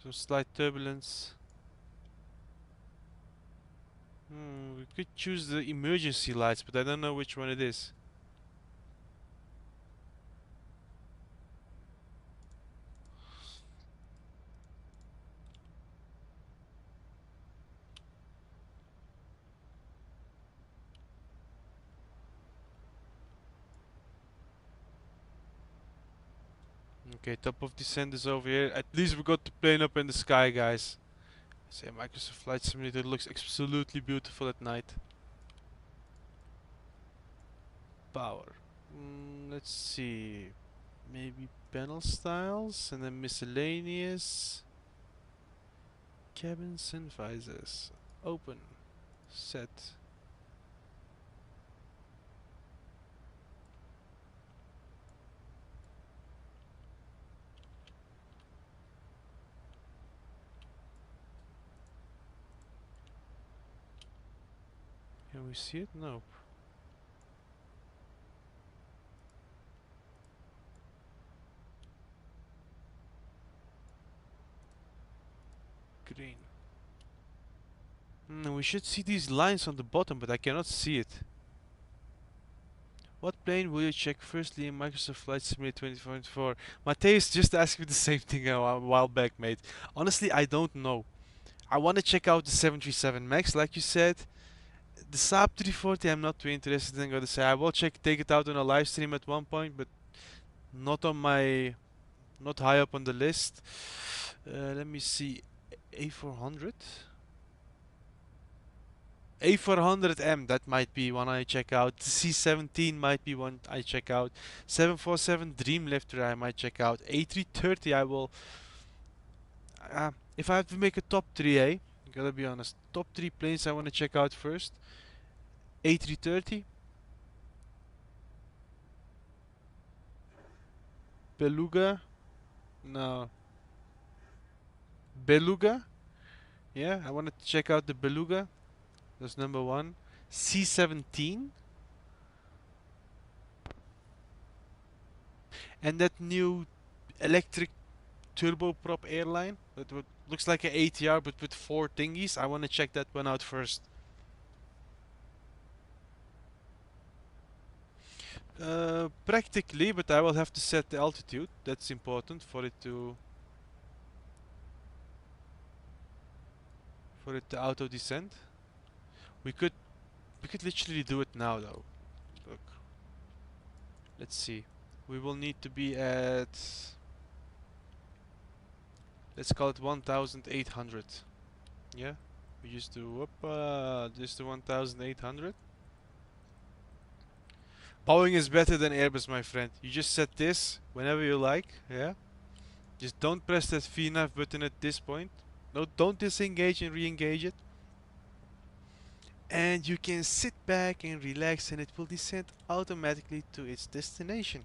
[SPEAKER 1] Some slight turbulence. We could choose the emergency lights, but I don't know which one it is. Okay, top of descent is over here. At least we got the plane up in the sky, guys. Say Microsoft Flight Simulator looks absolutely beautiful at night. Power. Let's see. Maybe panel styles and then miscellaneous. Cabins and visors. Open. Set. Can we see it? Nope. Green. We should see these lines on the bottom, but I cannot see it. What plane will you check firstly in Microsoft Flight Simulator 2024? Mateus just asked me the same thing a while back, mate. Honestly, I don't know. I want to check out the 737 MAX, like you said. The Saab 340 I'm not too interested in, gotta say. I will take it out on a live stream at one point, but not on my, not high up on the list. Let me see, A400? A400M, that might be one I check out. The C17 might be one I check out. 747 Dreamlifter I might check out. A330 I will... if I have to make a top 3, gotta be honest. Top 3 planes I want to check out first. A330. Beluga. No. Beluga. Yeah, I want to check out the Beluga. That's number 1. C17. And that new electric turboprop airline that looks like an ATR but with 4 thingies. I want to check that one out first. Practically, but I will have to set the altitude. That's important for it to auto descend. We could literally do it now though. Look, let's see. We will need to be at, let's call it 1,800. Yeah, we used to just to 1,800. Boeing is better than Airbus, my friend. You just set this whenever you like. Yeah. Just don't press that VNAV button at this point. No, don't disengage and re-engage it. And you can sit back and relax, and it will descend automatically to its destination.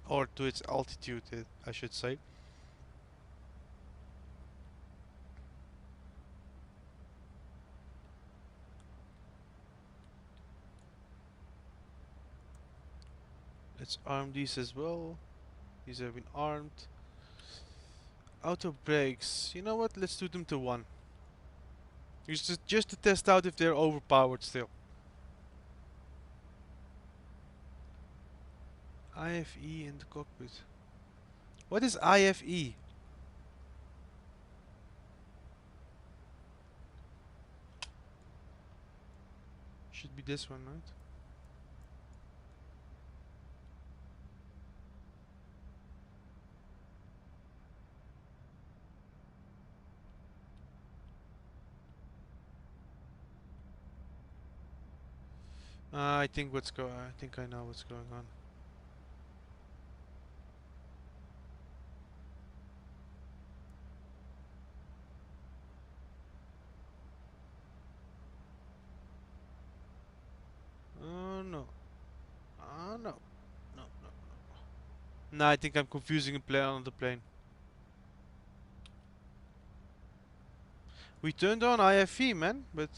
[SPEAKER 1] Or to its altitude, I should say. Let's arm these as well. These have been armed. Auto brakes. You know what? Let's do them to 1. Just to test out if they're overpowered still. IFE in the cockpit. What is IFE? Should be this one, right? I think I think I know what's going on. Oh no. Oh no. No, no. No, I think I'm confusing a plane on the plane. We turned on IFE, man, but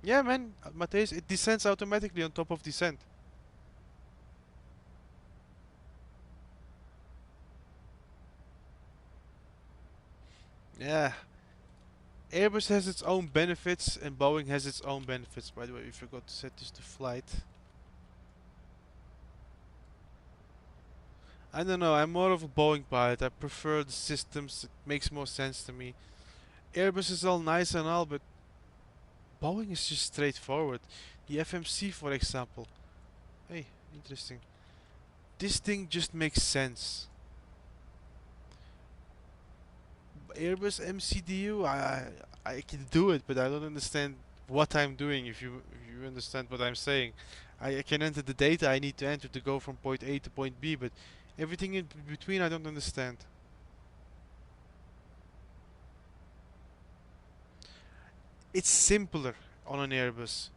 [SPEAKER 1] yeah, man, Matthijs, it descends automatically on top of descent. Yeah. Airbus has its own benefits and Boeing has its own benefits. By the way, we forgot to set this to flight. I don't know, I'm more of a Boeing pilot. I prefer the systems, it makes more sense to me. Airbus is all nice and all, but Boeing is just straightforward. The FMC, for example. Hey, interesting. This thing just makes sense. Airbus MCDU, I can do it, but I don't understand what I'm doing. If you understand what I'm saying, I can enter the data I need to enter to go from point A to point B, but everything in between I don't understand. It's simpler on an Airbus,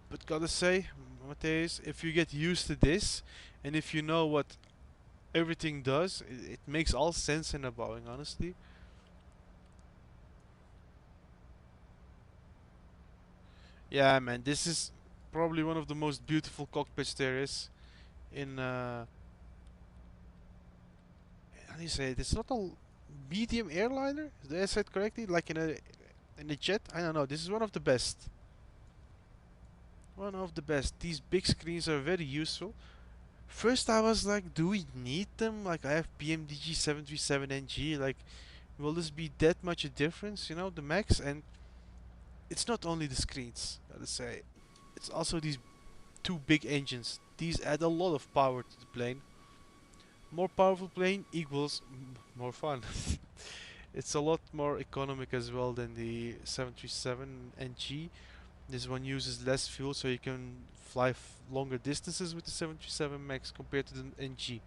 [SPEAKER 1] but gotta say, Matthijs, if you get used to this, and if you know what everything does, it makes all sense in a Boeing, honestly. Yeah, man, this is probably one of the most beautiful cockpits there is in how do you say it? It's not a medium airliner. Did I say it correctly? Like in a jet? I don't know. This is one of the best. One of the best. These big screens are very useful. First, I was like, do we need them? Like, I have PMDG 737NG. Like, will this be that much a difference? You know, the Max, and it's not only the screens. Gotta say, it's also these two big engines. These add a lot of power to the plane. More powerful plane equals more fun. It's a lot more economic as well than the 737 NG. This one uses less fuel, so you can fly longer distances with the 737 MAX compared to the NG.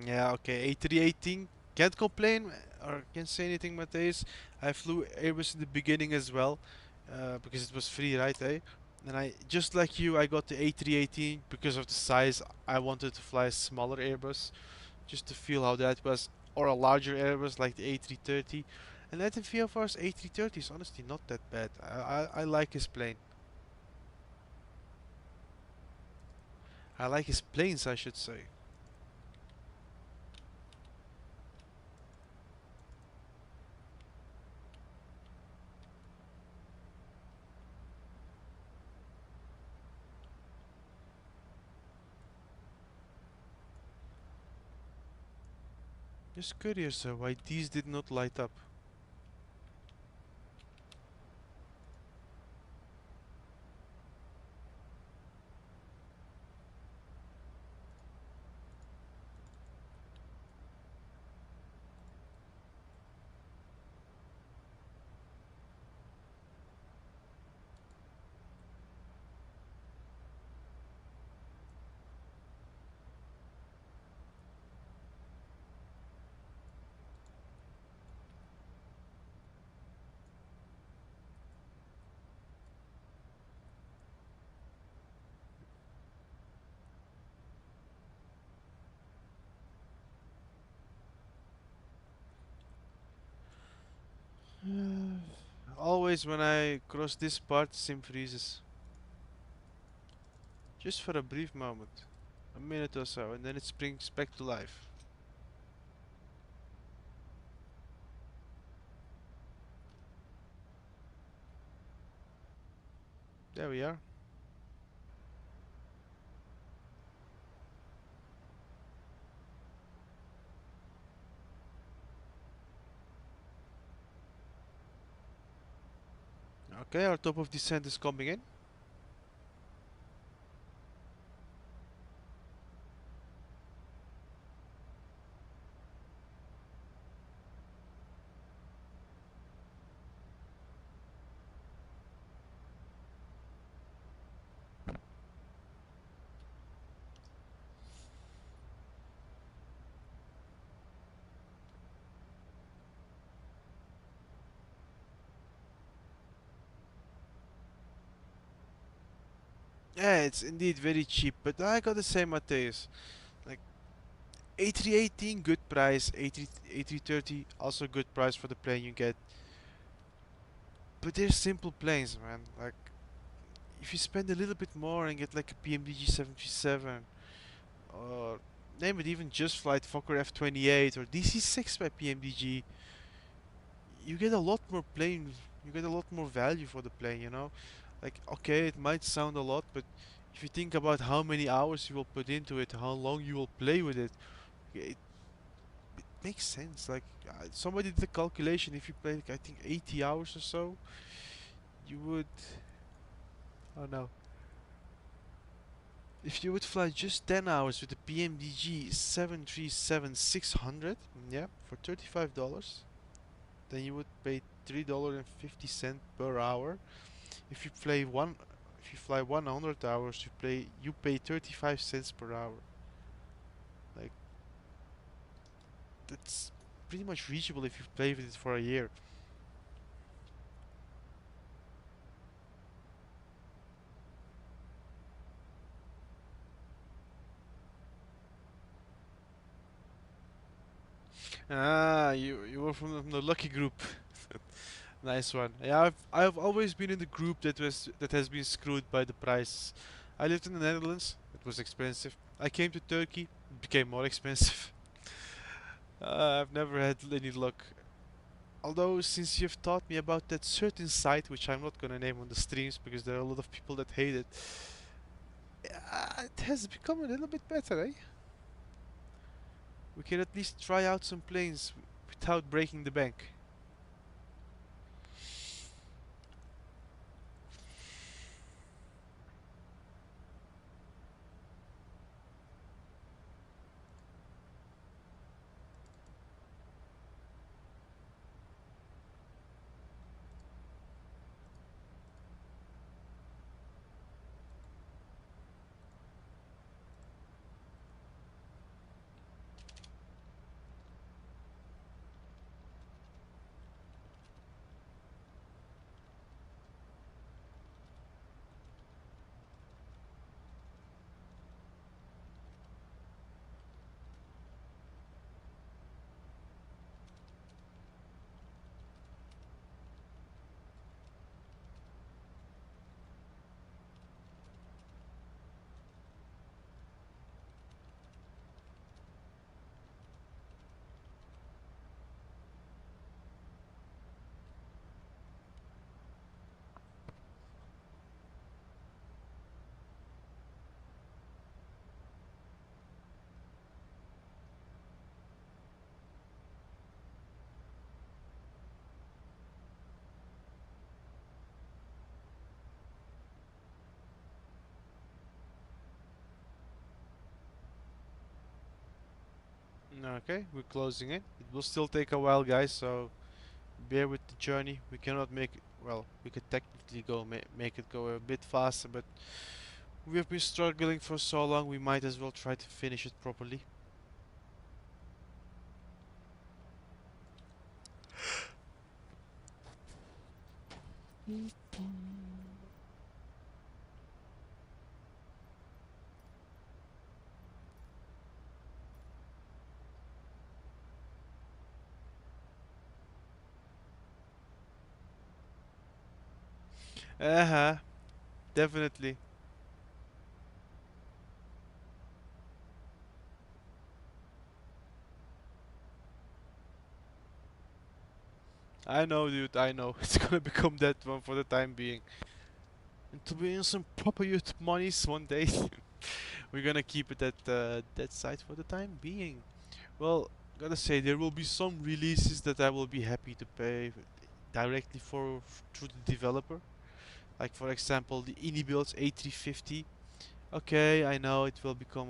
[SPEAKER 1] Yeah, okay. A318, can't complain or can't say anything, Matthijs. I flew Airbus in the beginning as well, because it was free, right? Eh? And I, just like you, I got the A318 because of the size. I wanted to fly a smaller Airbus just to feel how that was, or a larger Airbus like the A330. And let the VFR's A330 is honestly not that bad. I like his plane. I like his planes, I should say. Just curious why these did not light up. Always when I cross this part, sim freezes. Just for a brief moment. A minute or so, and then it springs back to life. There we are. Okay, our top of descent is coming in. Yeah, it's indeed very cheap, but I gotta say, Mateus, like A318, good price. A330, also good price for the plane you get. But they're simple planes, man. Like, if you spend a little bit more and get like a PMDG 737, or name it even just flight Fokker F28 or DC-6 by PMDG, you get a lot more plane. You get a lot more value for the plane. You know, like okay, it might sound a lot, but if you think about how many hours you will put into it, how long you will play with it, it makes sense. Like somebody did the calculation. If you play, like, I think 80 hours or so, you would. Oh no. If you would fly just 10 hours with the PMDG 737-600, yeah, for $35, then you would pay $3.50 per hour. If you play one, if you fly 100 hours, you pay 35 cents per hour. Like that's pretty much reachable if you play with it for a year. Ah, you were from the lucky group. Nice one. Yeah, I've always been in the group that has been screwed by the price. I lived in the Netherlands. It was expensive. I came to Turkey. It became more expensive. I've never had any luck. Although, since you've taught me about that certain site, which I'm not gonna name on the streams because there are a lot of people that hate it, it has become a little bit better, eh? We can at least try out some planes without breaking the bank. Okay, we're closing in. It will still take a while, guys, so bear with the journey. We cannot make it, well, we could technically make it go a bit faster, but we have been struggling for so long, we might as well try to finish it properly. Uh-huh, definitely. I know, dude, I know. It's gonna become that one for the time being. And to be in some proper youth monies one day, we're gonna keep it at that side for the time being. Well, gotta say, there will be some releases that I will be happy to pay directly for through the developer. Like for example, the Inibuilds A350. Okay, I know it will become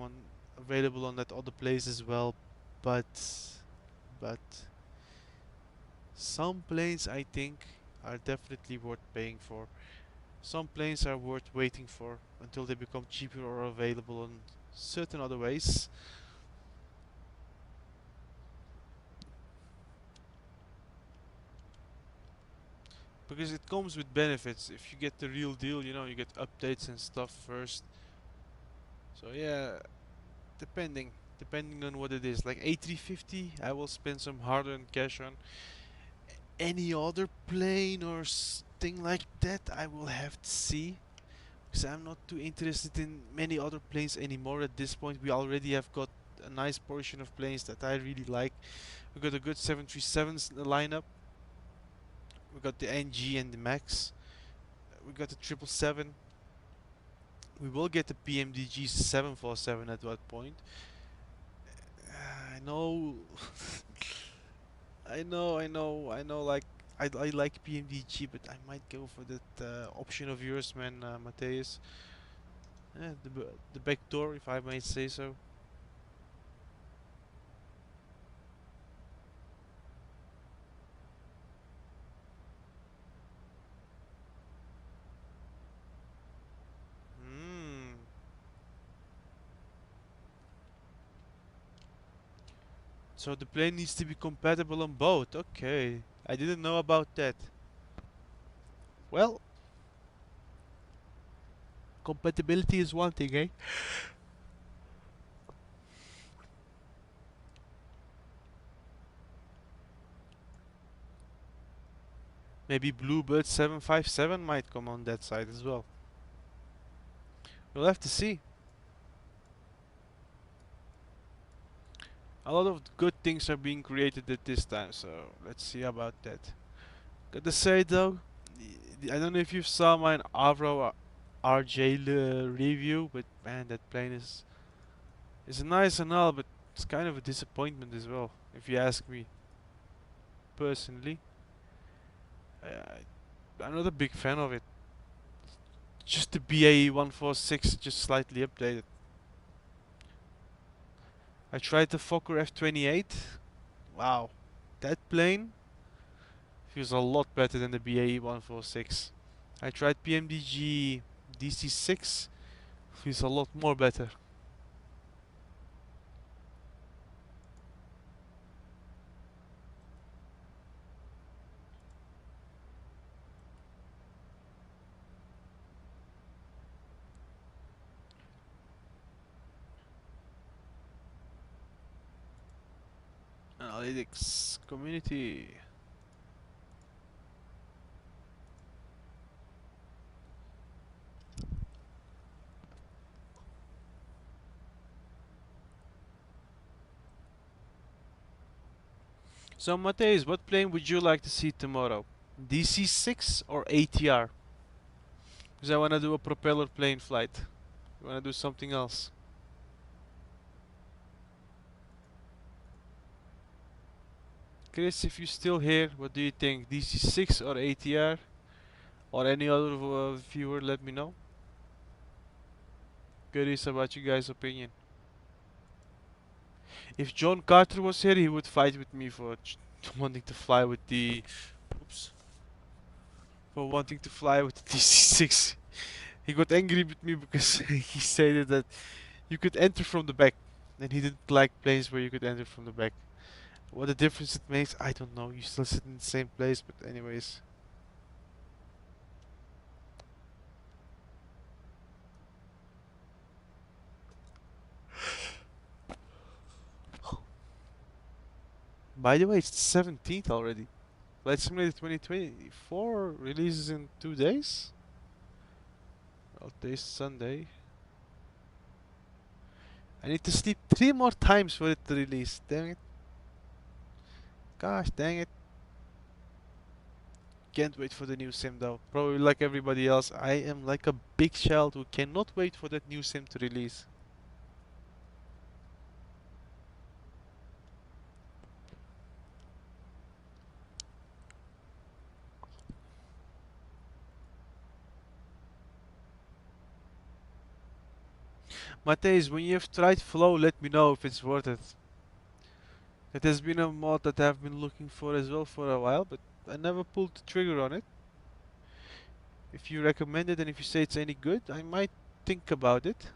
[SPEAKER 1] available on that other place as well, but but some planes I think are definitely worth paying for. Some planes are worth waiting for until they become cheaper or available in certain other ways. Because it comes with benefits. If you get the real deal, you know, you get updates and stuff first. So yeah, depending depending on what it is. Like A350, I will spend some hard-earned cash on. Any other plane or thing like that, I will have to see. Because I'm not too interested in many other planes anymore at this point. We already have got a nice portion of planes that I really like. We got a good 737s in the lineup. We got the NG and the Max. We got the 777. We will get the PMDG 747 at what point. I know, I know. Like I like PMDG, but I might go for that option of yours, man, Matthias. The back door, if I may say so. Hmm. So the plane needs to be compatible on both. Okay, I didn't know about that. Well, compatibility is one thing, eh? Maybe Bluebird 757 might come on that side as well. We'll have to see. A lot of good things are being created at this time, so let's see about that. Gotta say though, I don't know if you saw my Avro RJ review, but man, that plane is nice and all, but it's kind of a disappointment as well, if you ask me personally. I'm not a big fan of it. Just the BAE 146, just slightly updated. I tried the Fokker F28. Wow, that plane feels a lot better than the BAE 146. I tried PMDG DC6. Feels a lot more better. Analytics community. So Mateus, what plane would you like to see tomorrow? DC6 or ATR? Because I want to do a propeller plane flight. You want to do something else? Chris, if you're still here, what do you think? DC6 or ATR? Or any other viewer, let me know. Curious about you guys' opinion. If John Carter was here, he would fight with me for wanting to fly with the. Oops. For wanting to fly with the DC-6. He got angry with me because he said that you could enter from the back, and he didn't like planes where you could enter from the back. What a difference it makes, I don't know. You still sit in the same place, but anyways. By the way, it's the 17th already. Flight Simulator 2024 releases in 2 days. Well, today's Sunday. I need to sleep 3 more times for it to release. Dang it. Gosh, dang it. Can't wait for the new sim though. Probably like everybody else, I am like a big child who cannot wait for that new sim to release. Mateus, when you have tried Flow, let me know if it's worth it. It has been a mod that I've been looking for as well for a while, but I never pulled the trigger on it. If you recommend it and if you say it's any good, I might think about it.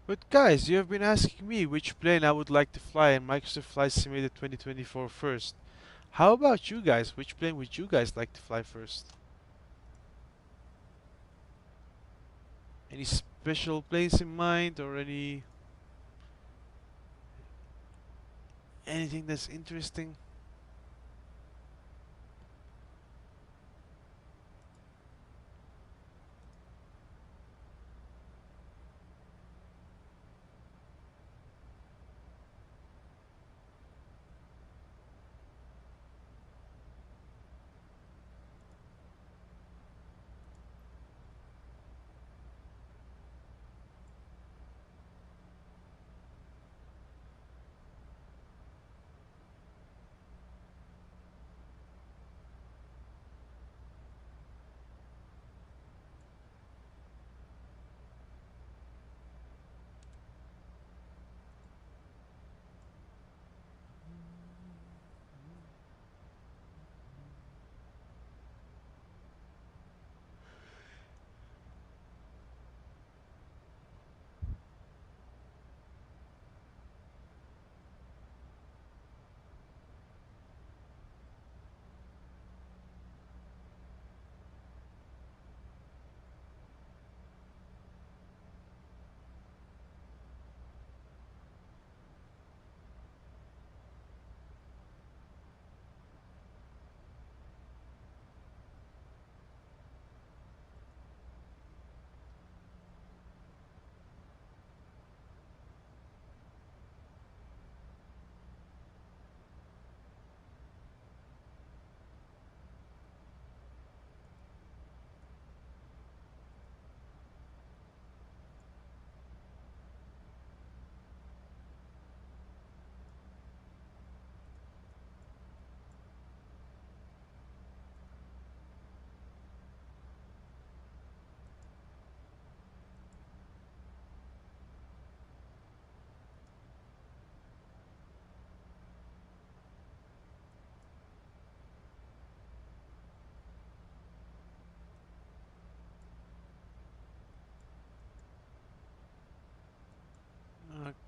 [SPEAKER 1] But guys, you have been asking me which plane I would like to fly in Microsoft Flight Simulator 2024 first. How about you guys? Which plane would you guys like to fly first? Any special planes in mind or anything that's interesting?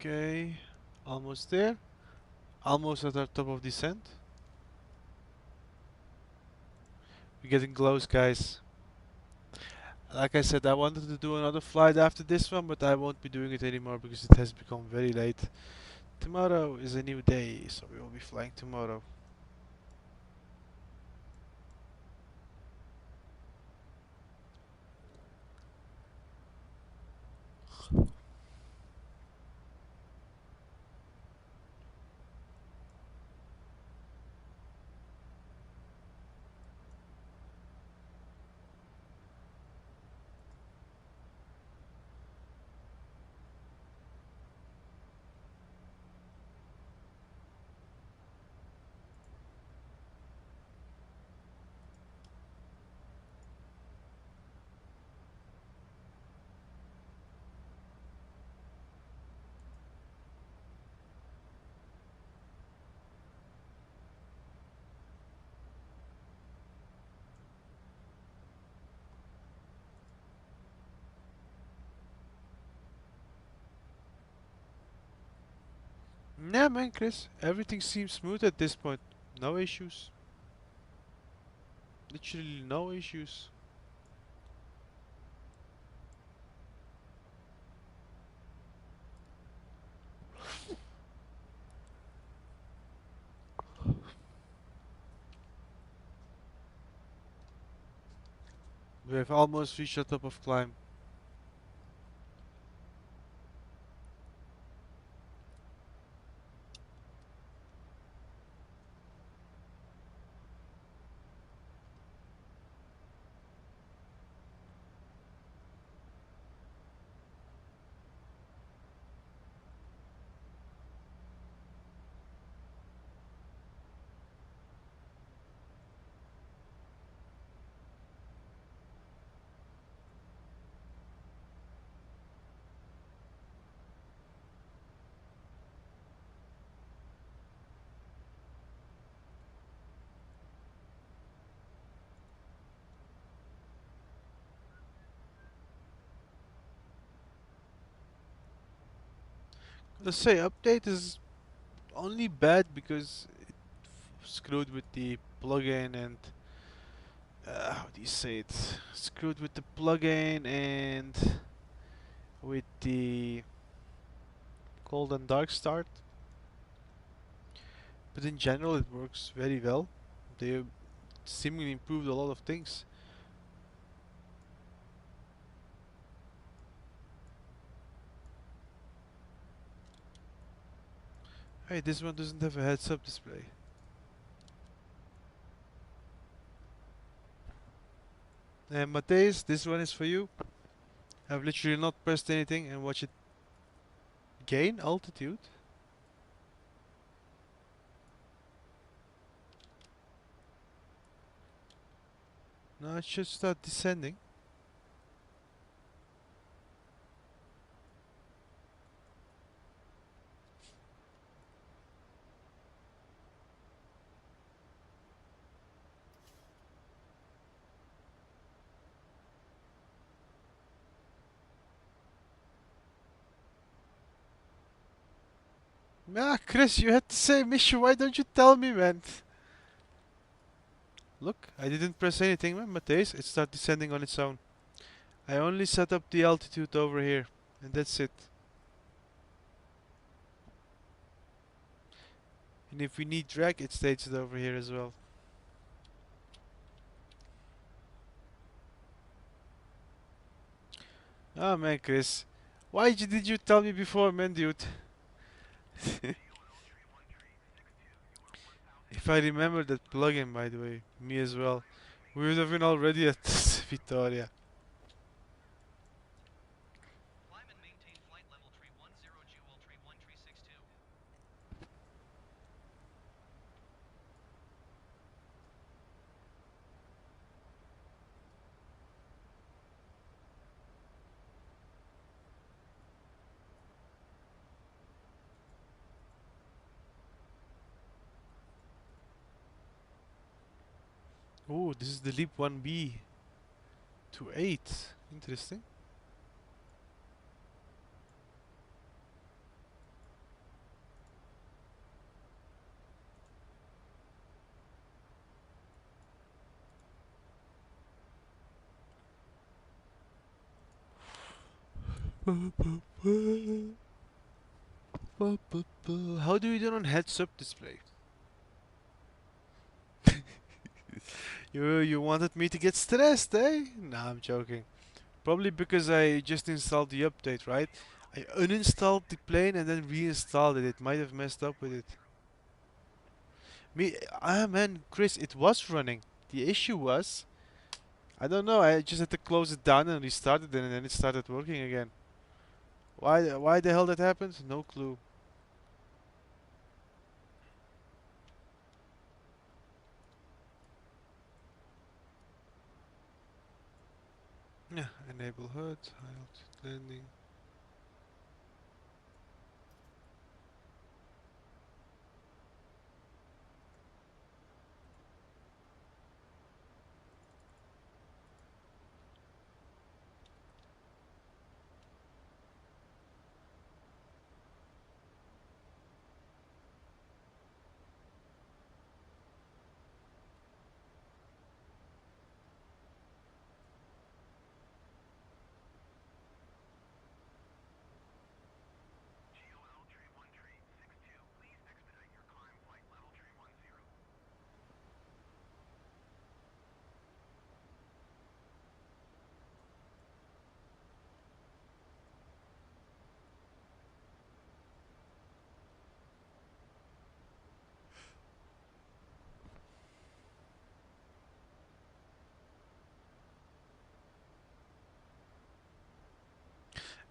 [SPEAKER 1] Okay, almost there. Almost at our top of descent. We're getting close, guys. Like I said, I wanted to do another flight after this one, but I won't be doing it anymore because it has become very late. Tomorrow is a new day, so we will be flying tomorrow. Yeah, man, Chris, everything seems smooth at this point. No issues. Literally no issues. We have almost reached the top of climb. Let's say update is only bad because it screwed with the plugin and how do you say it? Screwed with the plugin and with the cold and dark start. But in general, it works very well. They seemingly improved a lot of things. Hey, this one doesn't have a heads-up display. And Mateus, this one is for you. I've literally not pressed anything and watch it gain altitude. Now it should start descending. Ah, Chris, you had the same issue. Why don't you tell me, man? Look, I didn't press anything, man. Mateus, it started descending on its own. I only set up the altitude over here, and that's it. And if we need drag, it states it over here as well. Oh man, Chris, why did you tell me before, man, dude? If I remember that plugin, by the way, me as well, we would have been already at Victoria.
[SPEAKER 2] Climb and maintain flight level 310 Jewel 31362.
[SPEAKER 1] Oh, this is the Leap 1B to 8. Interesting. How do you do on heads-up display? You wanted me to get stressed, eh? Nah, I'm joking. Probably because I just installed the update, right? I uninstalled the plane and then reinstalled it. It might have messed up with it. Man, Chris, it was running. The issue was, I don't know. I just had to close it down and restart it, and then it started working again. Why the hell that happened? No clue. Yeah, enable HUD, high altitude landing.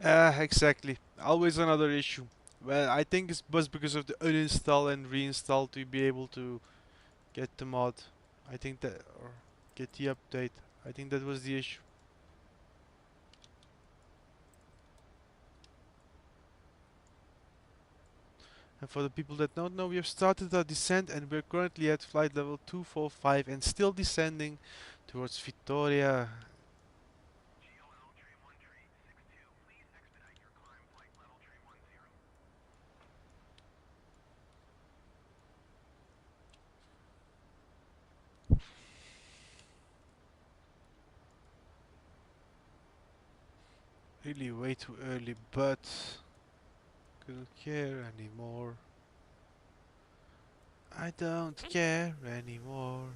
[SPEAKER 1] Exactly. Always another issue. Well, I think it was because of the uninstall and reinstall to be able to get the mod. I think that, or get the update. I think that was the issue. And for the people that don't know, we have started our descent and we're currently at flight level 245 and still descending towards Victoria. Really way too early, but couldn't care anymore. I don't care anymore.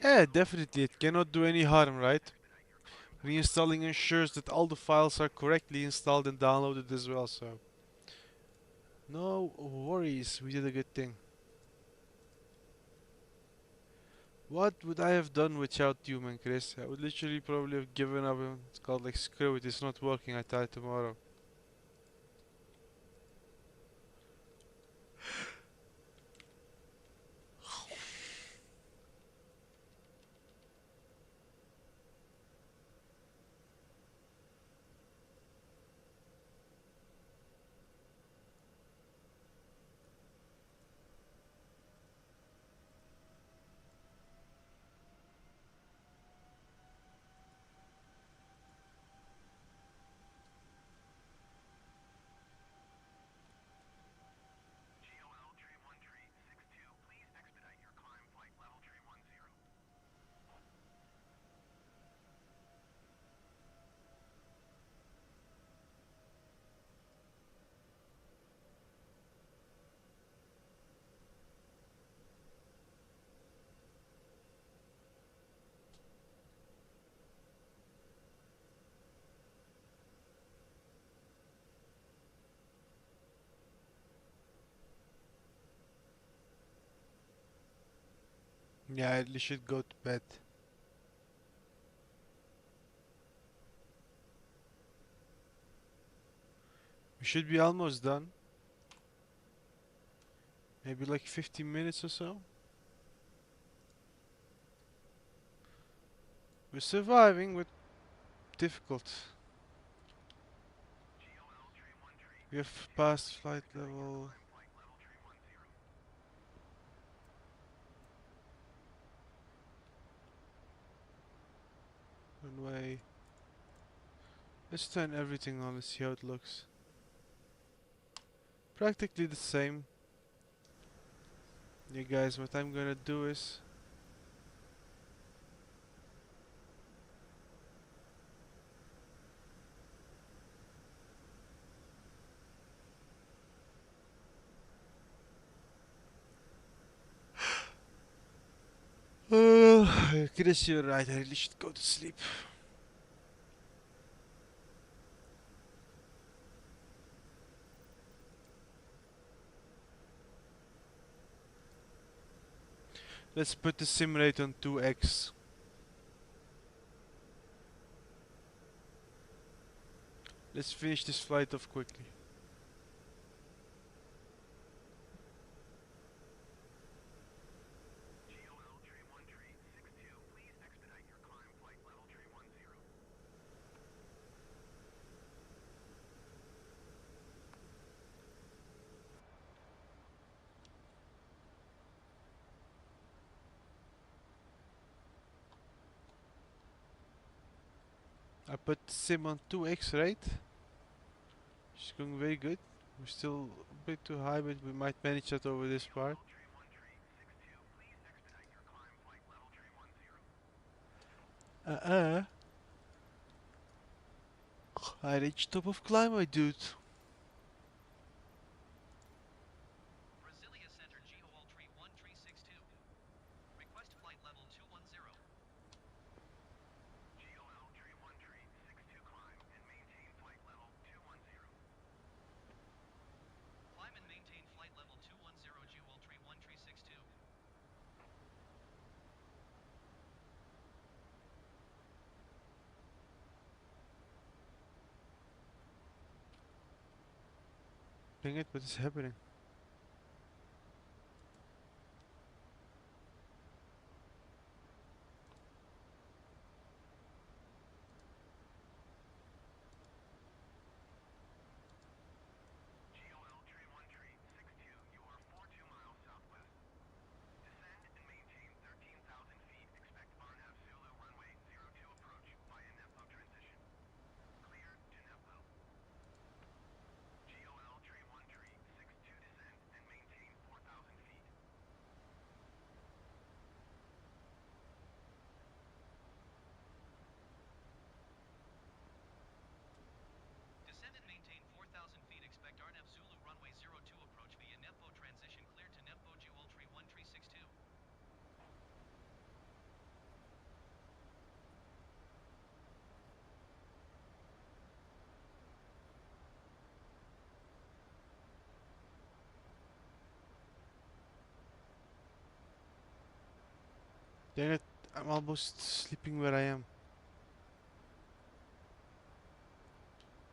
[SPEAKER 1] Yeah, definitely, it cannot do any harm, right? Reinstalling ensures that all the files are correctly installed and downloaded as well, so no worries, we did a good thing. What would I have done without you, man, Chris? I would literally probably have given up and it's called like, screw it, it's not working, I try tomorrow. Yeah, I should go to bed. We should be almost done. Maybe like 15 minutes or so. We're surviving with difficult. We have passed flight level. Runway. Let's turn everything on and see how it looks. Practically the same. Yeah guys, what I'm gonna do is Chris, you're right, I really should go to sleep. Let's put the sim rate on 2x. Let's finish this flight off quickly. I put the sim on 2x, right? It's going very good. We're still a bit too high, but we might manage that over this part. I reached top of climb, my dude.
[SPEAKER 2] Brasilia Center GOL tree 1362. Request flight level 210. Climb and maintain flight level 210 GOL tree 1362.
[SPEAKER 1] Dang it, what is happening?
[SPEAKER 2] Descend and maintain 4,000 feet. Expect RNAV Zulu runway 02 approach via NEPO transition cleared to NEPO GOL tree 1362.
[SPEAKER 1] Dang it, I'm almost sleeping where I am.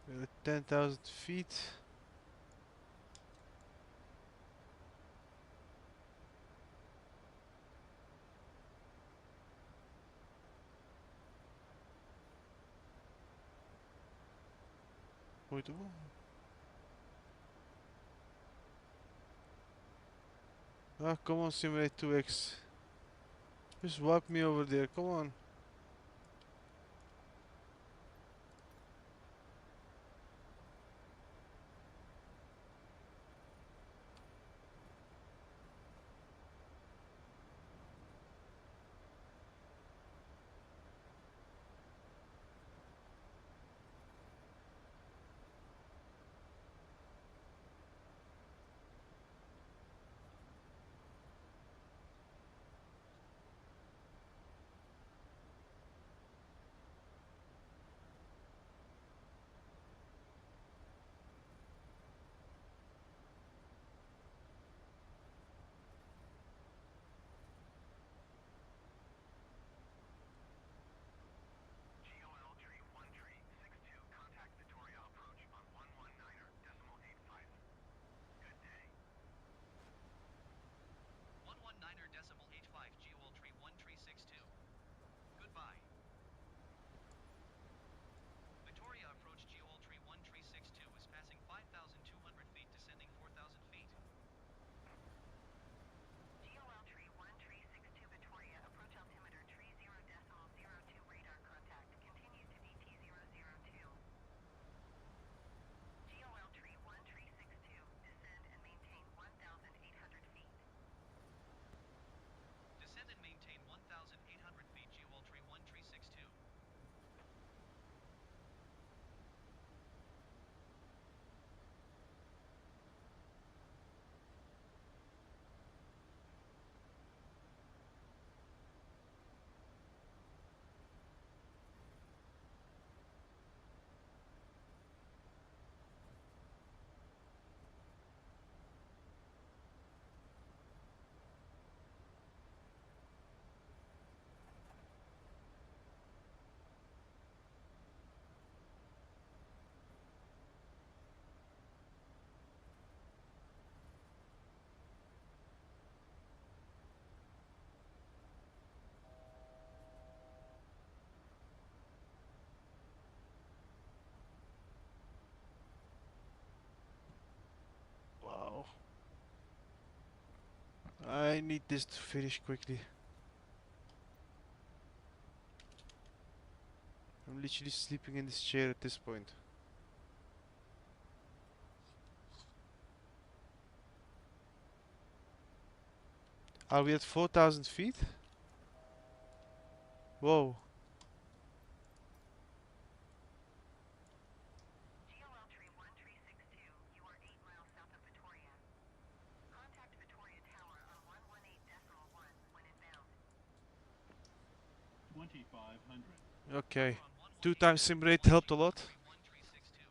[SPEAKER 1] We're at 10,000 feet. Wait, ah, come on, simulate 2x. Just walk me over there, come on. I need this to finish quickly. I'm literally sleeping in this chair at this point. Are we at 4,000 feet? Whoa.
[SPEAKER 5] GOL tree 1362, you are 8 miles south of Victoria. Contact Victoria Tower on 118.1 when inbound.
[SPEAKER 2] 2500.
[SPEAKER 1] Okay.
[SPEAKER 2] Tower on
[SPEAKER 1] 2
[SPEAKER 2] 118.1
[SPEAKER 1] times sim rate helped a lot.
[SPEAKER 2] GOL tree 1362.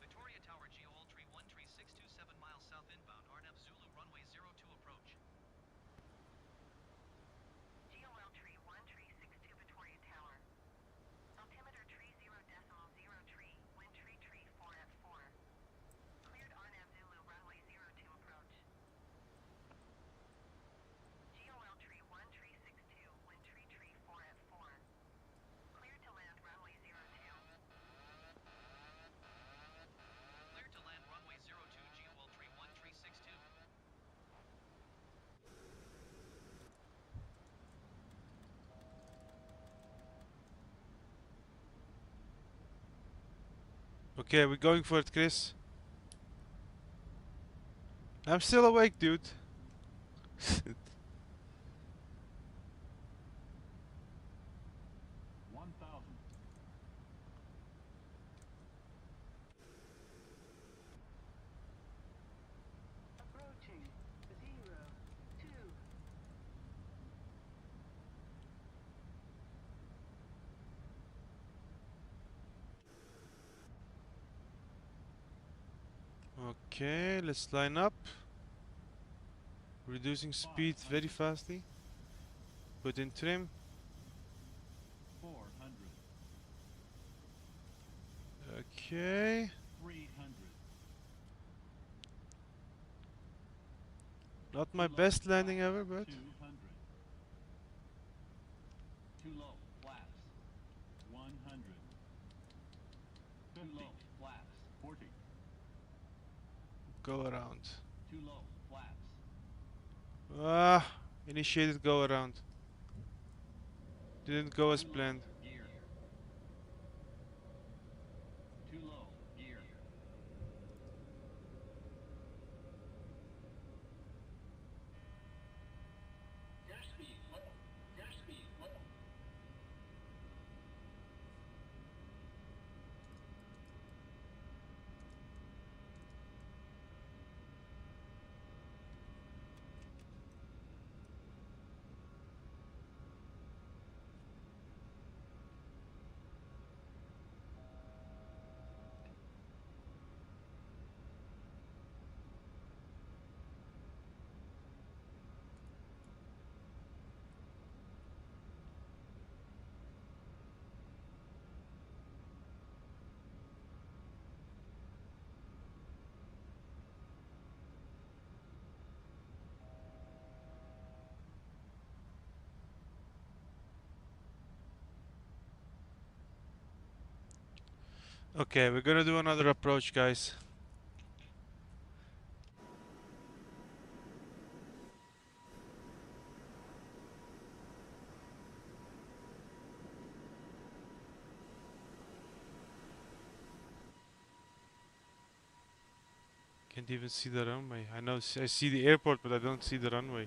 [SPEAKER 2] Victoria Tower GOL tree 1362, 7 miles south inbound, RNF Zulu runway 02 approach.
[SPEAKER 5] GOL tree 1362, Victoria Tower. Altimeter tree 0.03, wind tree 4 at 4. Cleared RNF Zulu runway 02 approach. GOL tree 1362, wind tree 4 at 4. Cleared to land runway 02.
[SPEAKER 2] Cleared to land runway 02 GOL tree 1362.
[SPEAKER 1] Okay, we're going for it, Chris. I'm still awake, dude.
[SPEAKER 2] 1000.
[SPEAKER 5] Approaching 02.
[SPEAKER 1] Okay, let's line up. Reducing speed very fastly. Put in trim.
[SPEAKER 2] 400.
[SPEAKER 1] Okay.
[SPEAKER 2] 300.
[SPEAKER 1] Not my best landing ever, but
[SPEAKER 2] 200. Too low, flaps. 100. Too low, flaps. 40.
[SPEAKER 1] go around.
[SPEAKER 2] Too low, flaps.
[SPEAKER 1] Ah, initiated go around. Didn't go as planned.
[SPEAKER 2] Gear. Too low, gear. Airspeed low. Airspeed low.
[SPEAKER 1] Okay, we're gonna do another approach, guys. Can't even see the runway. I know, I see the airport, but I don't see the runway.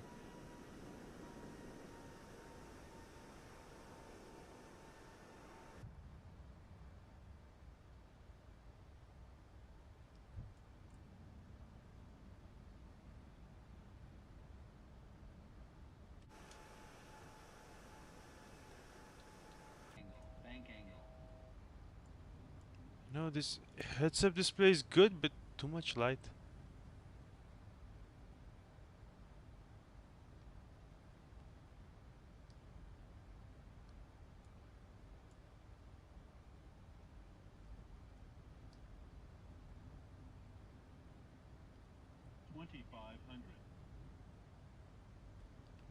[SPEAKER 2] Bank angle.
[SPEAKER 1] No, this heads-up display is good, but too much light.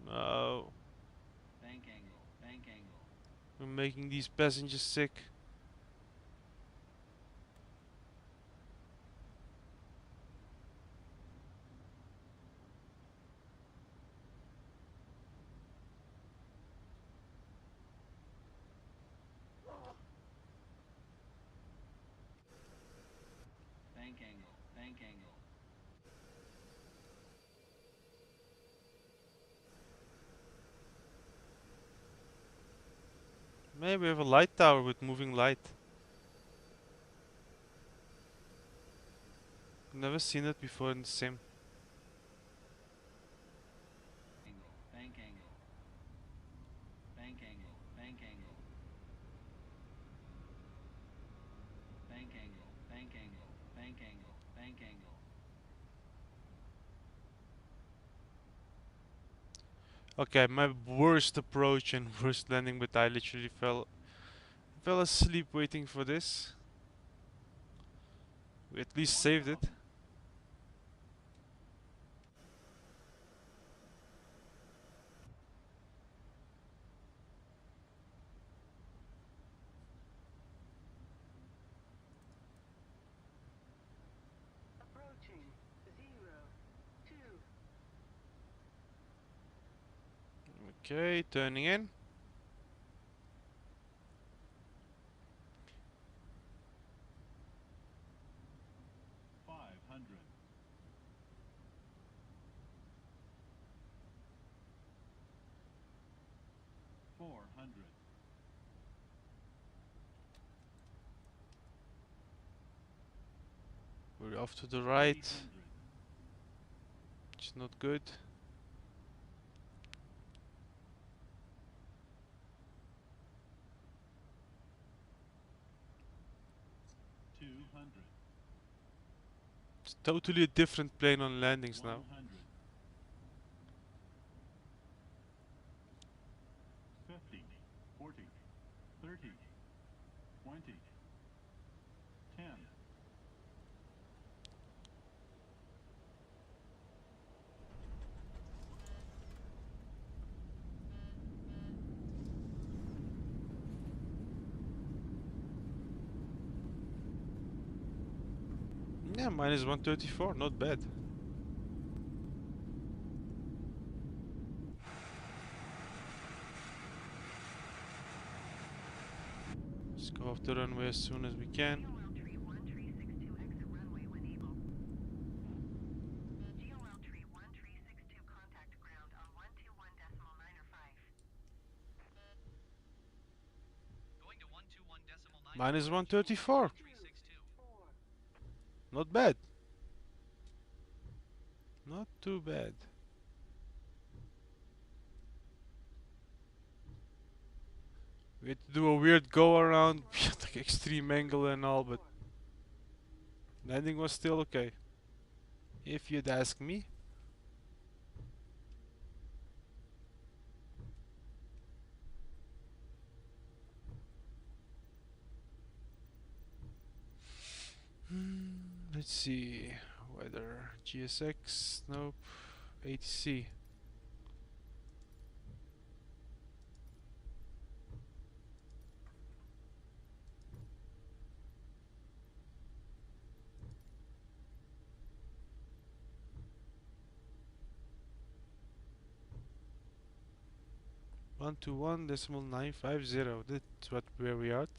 [SPEAKER 1] No,
[SPEAKER 2] Bank angle. Bank angle.
[SPEAKER 1] we're making these passengers sick. Maybe we have a light tower with moving light. Never seen it before in the sim.
[SPEAKER 2] Angle, bank angle. Bank angle, bank angle. Bank angle, bank angle, bank angle, bank angle.
[SPEAKER 1] Okay, my worst approach and worst landing, but I literally fell asleep waiting for this. We at least saved it.
[SPEAKER 5] Approaching 02.
[SPEAKER 1] Okay, turning in.
[SPEAKER 2] 500. 400.
[SPEAKER 1] We're off to the right.
[SPEAKER 2] 300.
[SPEAKER 1] It's not good.
[SPEAKER 2] 200.
[SPEAKER 1] It's totally a different plane on landings now.
[SPEAKER 2] 100. 50. 40. 30. 20. 10.
[SPEAKER 1] Yeah, minus 134, not bad. Let's go off the runway as soon as we can.
[SPEAKER 5] GOL tree 1362 exit runway when able. GOL tree 1362 contact ground on 121.905.
[SPEAKER 2] Going to 121.9.
[SPEAKER 1] Minus 134.
[SPEAKER 2] 1362.
[SPEAKER 5] 4.
[SPEAKER 1] Not bad. Not too bad. We had to do a weird go around, like extreme angle and all, but landing was still okay. If you'd ask me. Let's see. Weather. GSX. Nope. ATC. One to 1.950. That's what where we are at.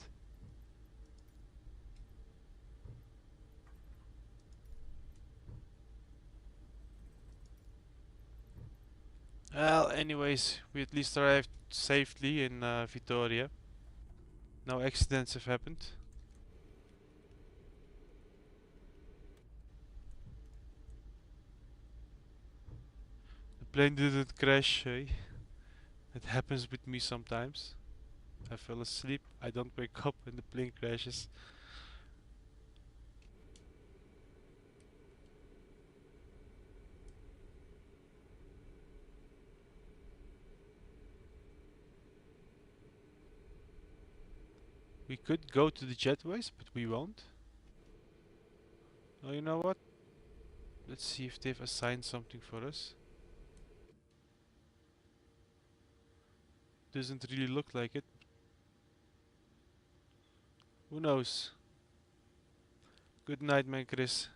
[SPEAKER 1] Well, anyways, we at least arrived safely in Vitoria. No accidents have happened. The plane didn't crash, eh? It happens with me sometimes. I fell asleep, I don't wake up when the plane crashes. We could go to the jetways, but we won't. Oh, you know what? Let's see if they've assigned something for us. Doesn't really look like it. Who knows? Good night, man, Chris.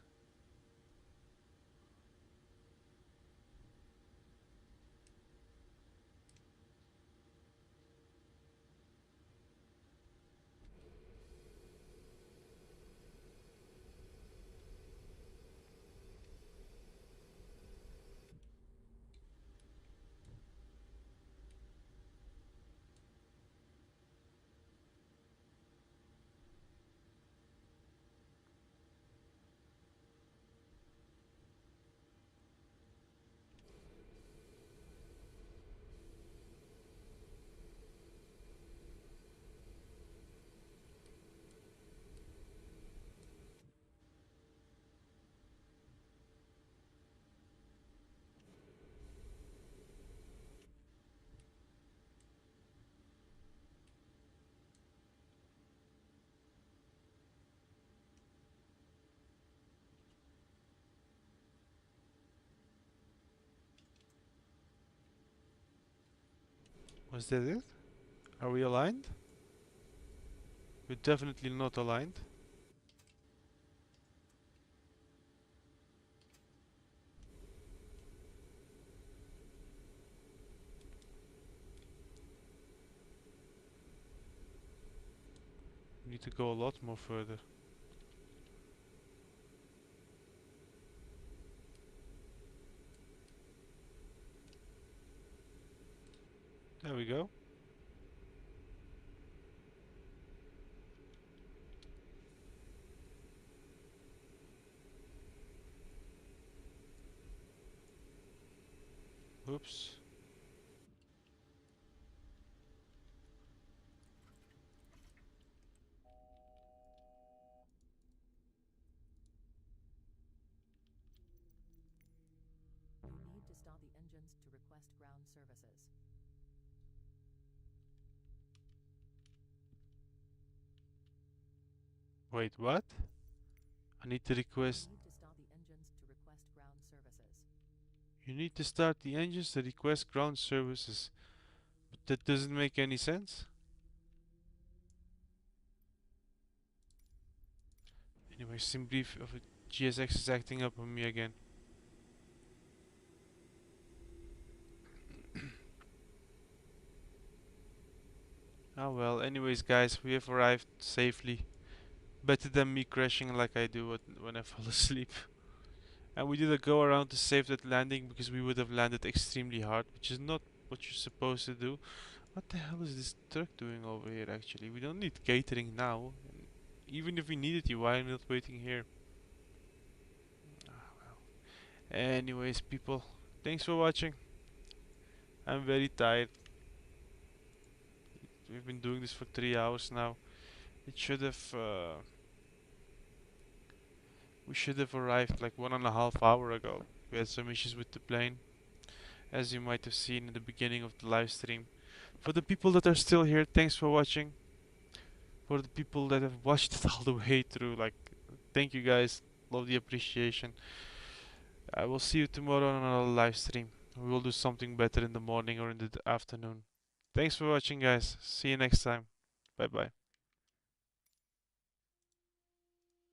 [SPEAKER 1] Was that it? Are we aligned? We're definitely not aligned. We need to go a lot more further. There we go. Oops.
[SPEAKER 4] You need to stall the engines to request ground services.
[SPEAKER 1] Wait, what? I need to request.
[SPEAKER 4] You need to stall the engines to request ground services.
[SPEAKER 1] You need to start the engines to request ground services. But that doesn't make any sense. Anyway, simply of GSX is acting up on me again. Oh well, anyways guys, we have arrived safely. Better than me crashing like I do when I fall asleep. And we did a go around to save that landing because we would have landed extremely hard, which is not what you're supposed to do. What the hell is this truck doing over here actually? We don't need catering now. And even if we needed you, why am I not waiting here? Ah, well. Anyways, people, thanks for watching. I'm very tired. We've been doing this for 3 hours now. It should have we should have arrived like 1.5 hours ago. We had some issues with the plane, as you might have seen in the beginning of the live stream. For the people that are still here, thanks for watching. For the people that have watched it all the way through, like, thank you guys. Love the appreciation. I will see you tomorrow on another live stream. We will do something better in the morning or in the afternoon. Thanks for watching, guys. See you next time. Bye bye.